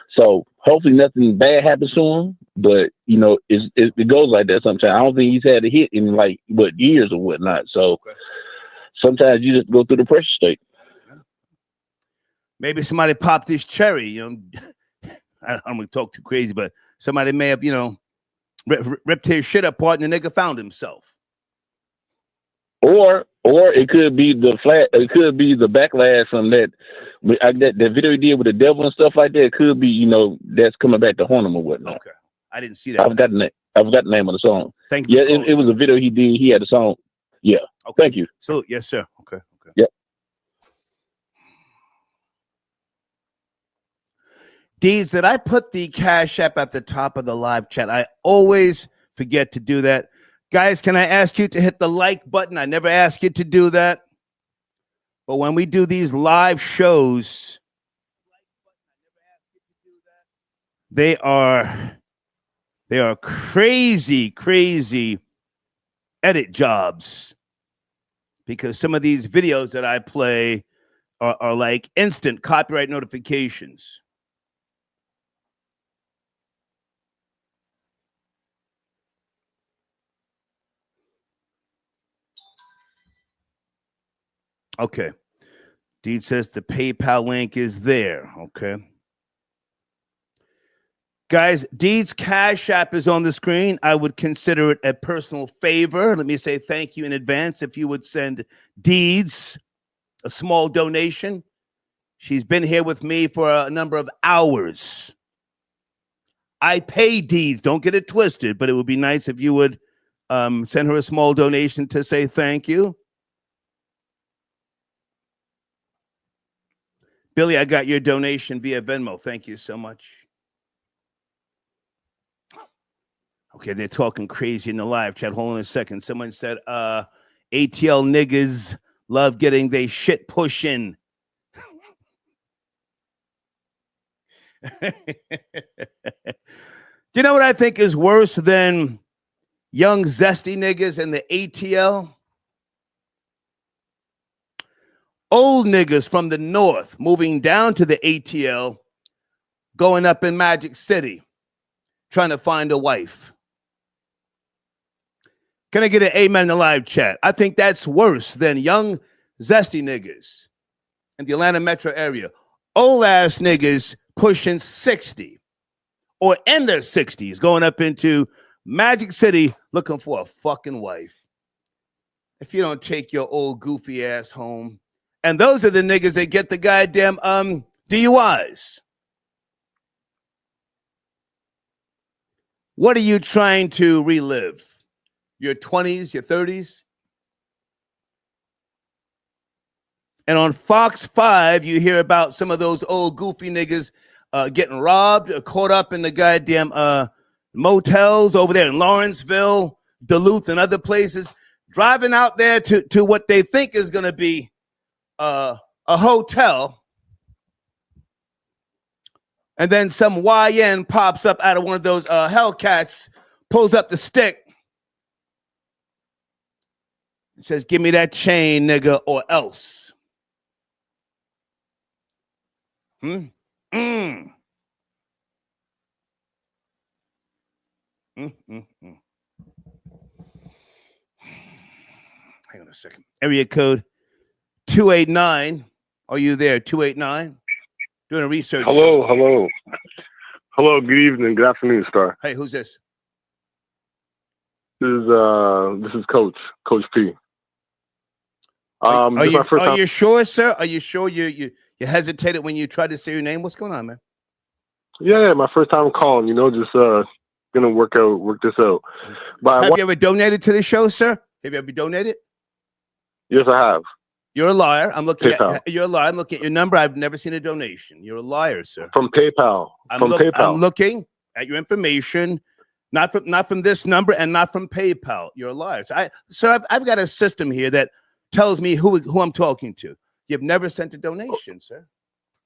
So hopefully nothing bad happens to him, but it goes like that sometimes. I don't think he's had a hit in years or whatnot. So sometimes you just go through the depression state.
Maybe somebody popped his cherry, I don't want to talk too crazy, but somebody may have, ripped his shit apart and the nigga found himself.
Or it could be it could be the backlash from that video he did with the devil and stuff like that. It could be, that's coming back to haunt him or whatnot.
Okay. I didn't see that.
I've gotten that. I forgot the name of the song.
Thank you.
Yeah, it was a video he did. He had a song. Yeah.
Okay.
Thank you.
So yes, sir. Okay.
Yep.
Deeds, did I put the Cash App at the top of the live chat? I always forget to do that. Guys, can I ask you to hit the like button? I never ask you to do that. But when we do these live shows, they are crazy edit jobs, because some of these videos that I play are like instant copyright notifications. Okay. Deed says the PayPal link is there. Okay. Guys, Deed's Cash App is on the screen. I would consider it a personal favor. Let me say thank you in advance if you would send Deeds a small donation. She's been here with me for a number of hours. I pay Deeds, don't get it twisted, but it would be nice if you would send her a small donation to say thank you. Billy, I got your donation via Venmo. Thank you so much. Okay, they're talking crazy in the live chat. Hold on a second. Someone said, ATL niggas love getting they shit pushing. Do you know what I think is worse than young zesty niggas in the ATL? Old niggas from the north moving down to the ATL, going up in Magic City, trying to find a wife. Can I get an amen in the live chat? I think that's worse than young, zesty niggas in the Atlanta metro area. Old ass niggas pushing 60 or in their 60s, going up into Magic City looking for a fucking wife. If you don't take your old goofy ass home. And those are the niggas that get the goddamn DUIs. What are you trying to relive? Your 20s, your 30s? And on Fox 5, you hear about some of those old goofy niggas getting robbed or caught up in the goddamn motels over there in Lawrenceville, Duluth, and other places, driving out there to what they think is going to be a hotel, and then some YN pops up out of one of those Hellcats, pulls up the stick, and says, "Give me that chain, nigga, or else." Hang on a second. Area code 289. Are you there? 289. Doing a research.
Hello. Good evening. Good afternoon, Star.
Hey, who's this?
This is Coach P.
Are you sure, sir? Are you sure you hesitated when you tried to say your name? What's going on, man?
Yeah, my first time calling. Just gonna work this out. But
have you ever donated to the show, sir? Have you ever donated?
Yes, I have.
You're a liar.
PayPal.
You're a liar. I'm looking at your number. I've never seen a donation. You're a liar, sir.
From PayPal.
I'm looking at your information, not from this number and not from PayPal. You're a liar. So I've got a system here that tells me who I'm talking to. You've never sent a donation, sir.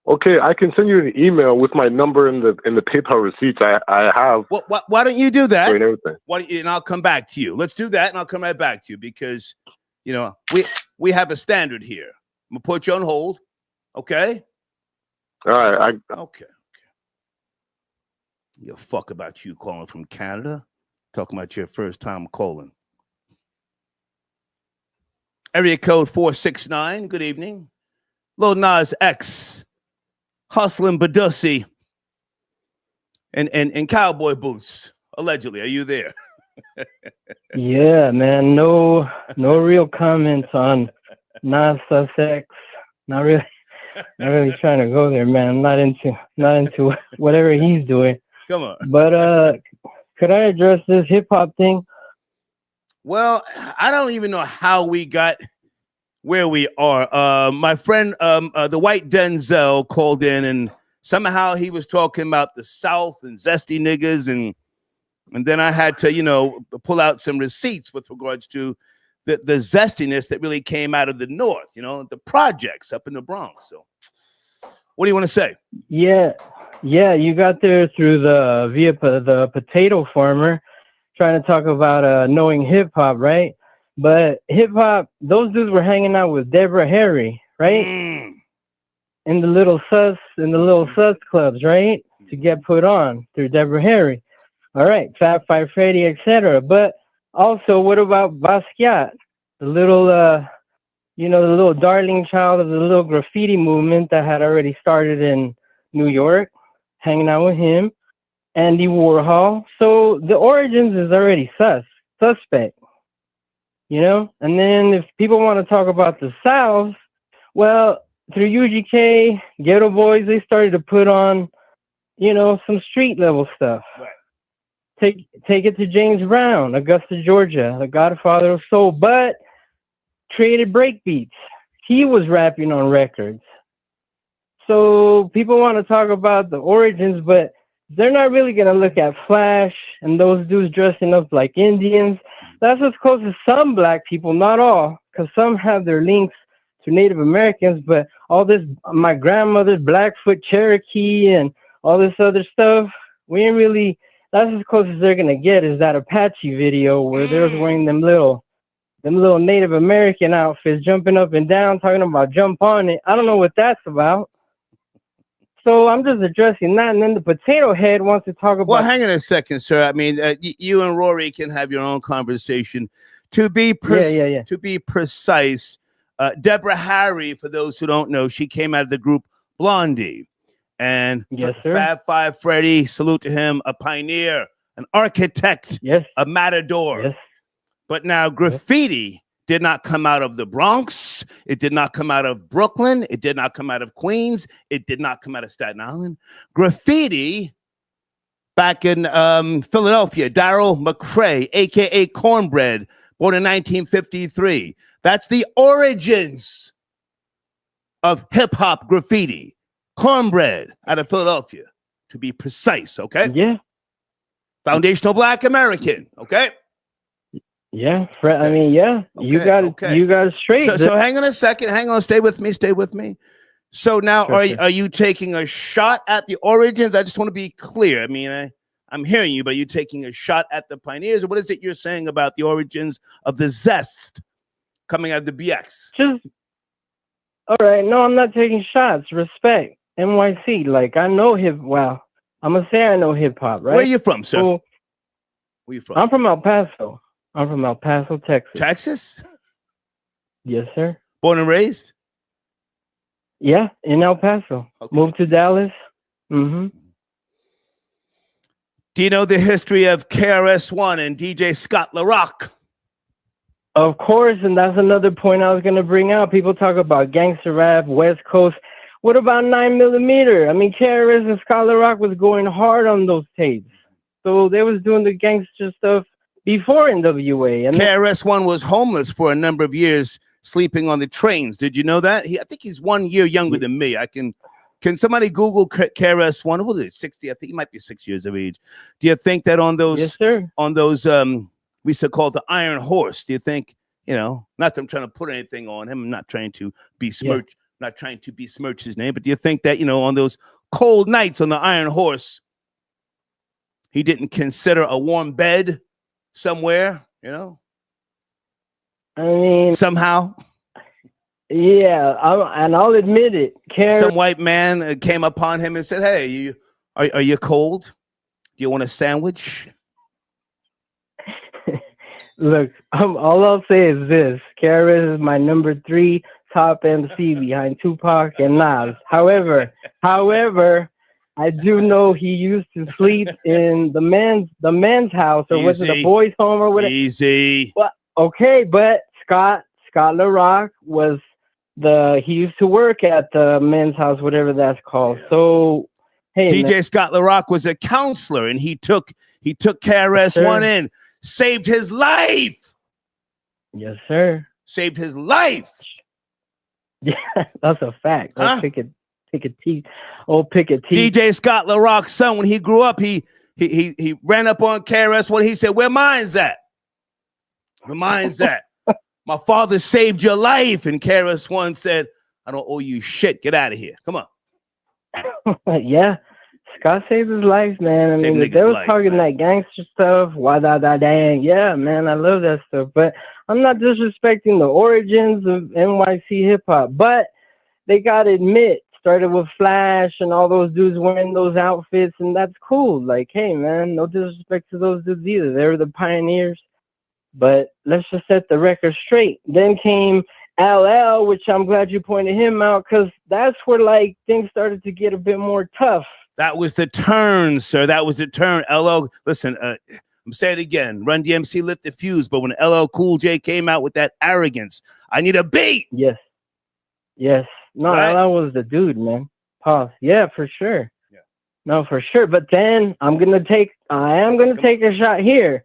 Okay, I can send you an email with my number in the PayPal receipts. I have.
Why don't you do that?
And everything.
And I'll come back to you. Let's do that, and I'll come right back to you because we have a standard here. I'm gonna put you on hold. Okay.
All right.
Okay. Give a fuck about you calling from Canada. Talking about your first time calling. Area code 469. Good evening. Lil Nas X. Hustling Badussi. And cowboy boots. Allegedly. Are you there?
Yeah, man. No real comments on Nas X. Not really trying to go there, man. I'm not into whatever he's doing.
Come on.
But Could I address this hip hop thing?
Well, I don't even know how we got where we are. My friend, the white Denzel, called in, and somehow he was talking about the South and zesty niggas, and then I had to, pull out some receipts with regards to the zestiness that really came out of the North, the projects up in the Bronx. So, what do you want to say?
Yeah, you got there through the potato farmer, trying to talk about knowing hip hop, right? But hip hop, those dudes were hanging out with Deborah Harry, right? In the little sus clubs, right? To get put on through Deborah Harry. All right, Fat Five Freddy, etc. But also, what about Basquiat, the little, the little darling child of the little graffiti movement that had already started in New York, hanging out with him, Andy Warhol. So the origins is already suspect, And then if people want to talk about the South, well, through UGK, Ghetto Boys, they started to put on, some street level stuff.
Right.
Take it to James Brown, Augusta, Georgia, the godfather of soul, but created breakbeats. He was rapping on records. So people want to talk about the origins, but they're not really going to look at Flash and those dudes dressing up like Indians. That's as close as some black people, not all, because some have their links to Native Americans, but all this, my grandmother's Blackfoot Cherokee and all this other stuff, we ain't really, that's as close as they're going to get is that Apache video where they was wearing them little Native American outfits, jumping up and down, talking about jump on it. I don't know what that's about. So I'm just addressing that, and then the potato head wants to talk about.
Well, hang on a second, sir. I mean, you and Rory can have your own conversation. To be To be precise, Deborah Harry, for those who don't know, she came out of the group Blondie, and
yes, sir.
Fab Five Freddy, salute to him, a pioneer, an architect,
yes,
a matador.
Yes.
But now graffiti did not come out of the Bronx. It did not come out of Brooklyn. It did not come out of Queens. It did not come out of Staten Island. Graffiti back in Philadelphia, Darryl McCray, a.k.a. Cornbread, born in 1953. That's the origins of hip-hop graffiti. Cornbread out of Philadelphia, to be precise, okay?
Yeah.
Foundational Black American, okay?
Yeah, I mean, yeah,
okay,
you got it straight.
So hang on a second. Hang on, stay with me. So now, are you taking a shot at the origins? I just want to be clear. I mean, I'm hearing you, but are you taking a shot at the pioneers, or what is it you're saying about the origins of the zest coming out of the BX?
Just all right. No, I'm not taking shots. Respect, NYC. Like I know hip. Well, I'm gonna say I know hip hop, right?
Where are you from, sir?
So,
where you from?
I'm from El Paso. I'm from El Paso, Texas.
Texas?
Yes, sir.
Born and raised?
Yeah, in El Paso. Okay. Moved to Dallas. Mm-hmm.
Do you know the history of KRS-One and DJ Scott LaRock?
Of course, and that's another point I was going to bring out. People talk about gangster rap, West Coast. What about 9mm? I mean, KRS and Scott LaRock was going hard on those tapes. So they was doing the gangster stuff before NWA. And
KRS-One was homeless for a number of years, sleeping on the trains. Did you know that? I think he's 1 year younger than me. Can somebody Google KRS-One? What is it? 60? I think he might be 6 years of age. Do you think that on those,
yes, sir,
on those, we used to call it the Iron Horse? Do you think, not that I'm trying to put anything on him. I'm not trying to besmirch, not trying to besmirch his name, but do you think that, on those cold nights on the Iron Horse, he didn't consider a warm bed somewhere,
I mean,
somehow.
Yeah, and I'll admit it.
Some white man came upon him and said, "Hey, are you cold? Do you want a sandwich?"
Look, all I'll say is this: KRS is my number 3 top MC behind Tupac and Nas. However, I do know he used to sleep in the men's house, or was it the boys' home or whatever?
Easy.
Well, okay, but Scott LaRock was he used to work at the men's house, whatever that's called. So, hey,
DJ Scott LaRock was a counselor, and he took He took KRS-One in, saved his life.
Yes, sir.
Saved his life.
Yeah, that's a fact.
Huh?
Old Picket T.
DJ Scott LaRock's son, when he grew up, he ran up on KRS-One. He said, "Where mine's at? Where mine's at? My father saved your life." And KRS-One said, "I don't owe you shit. Get out of here. Come on."
Yeah. Scott saved his life, man. I mean, if they was talking that gangster stuff, dang. Yeah, man, I love that stuff. But I'm not disrespecting the origins of NYC hip hop. But they gotta admit, started with Flash and all those dudes wearing those outfits, and that's cool. Like, hey, man, no disrespect to those dudes either. They were the pioneers. But let's just set the record straight. Then came LL, which I'm glad you pointed him out, because that's where, like, things started to get a bit more tough.
That was the turn, sir. That was the turn. LL, listen, I'm saying it again. Run DMC lit the fuse, but when LL Cool J came out with that arrogance, I need a beat.
Yes. Yes. No,
Right?
LL was the dude, man. Pause. Yeah, for sure.
Yeah.
No, for sure. But then I am gonna take a shot here.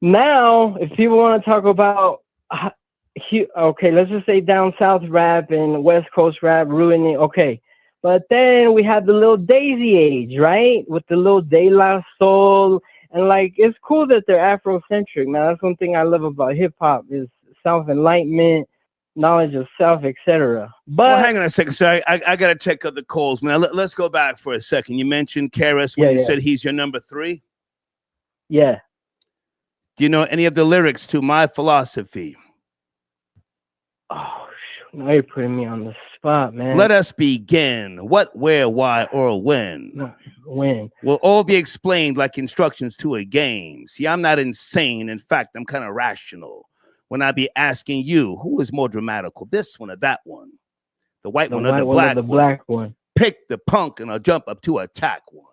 Now, if people want to talk about okay, let's just say down south rap and West Coast rap ruining, okay. But then we had the little Daisy age, right? With the little De La Soul. And, like, it's cool that they're Afrocentric, man. That's one thing I love about hip-hop is self-enlightenment, knowledge of self, etc. But
well, hang on a second, sir. I got to check out the calls, man. Let's go back for a second. You mentioned KRS when you said he's your number 3.
Yeah.
Do you know any of the lyrics to My Philosophy?
Oh, now you're putting me on the spot, man.
Let us begin. What, where, why, or when?
When?
Will all be explained like instructions to a game. See, I'm not insane. In fact, I'm kind of rational. When I be asking you, who is more dramatical, this one or that one? The white one or the black one?
Black one.
Pick the punk and I'll jump up to attack one.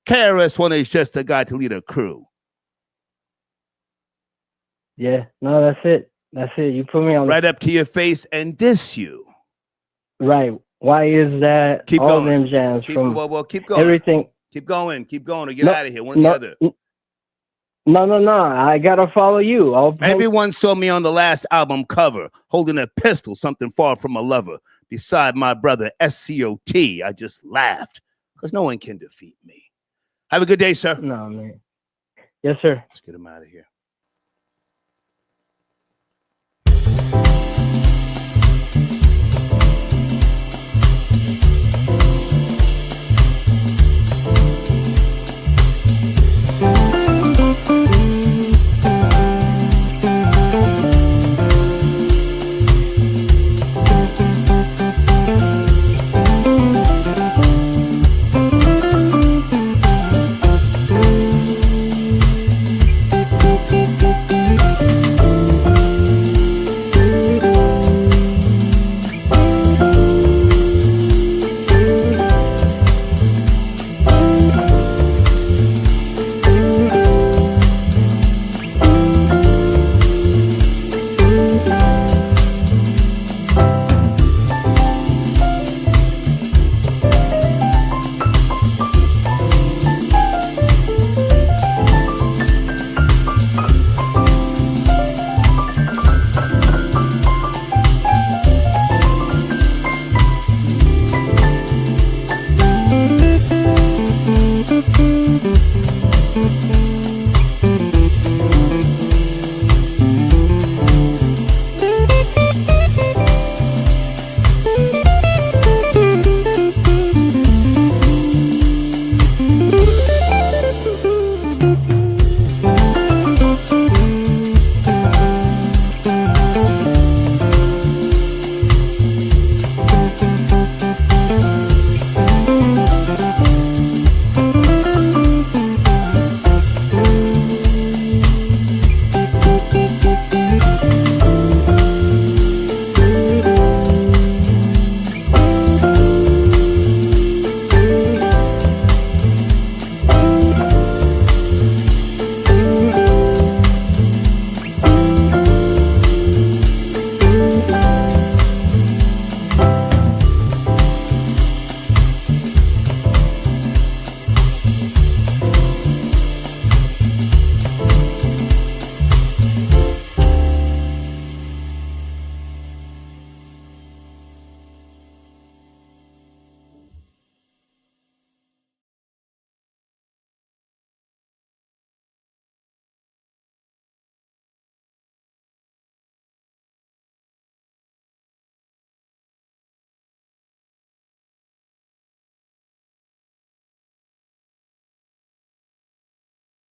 KRS-One is just a guy to lead a crew.
Yeah, no, that's it. That's it. You put me on
right up to your face and diss you.
Right. Why is that?
Keep
all
going.
Them jams
keep,
from
well, keep going.
Everything.
Keep going, or get out of here. One or the other.
No. I gotta follow you.
Everyone saw me on the last album cover, holding a pistol, something far from a lover, beside my brother SCOT. I just laughed because no one can defeat me. Have a good day, sir.
No, man. Yes, sir.
Let's get him out of here.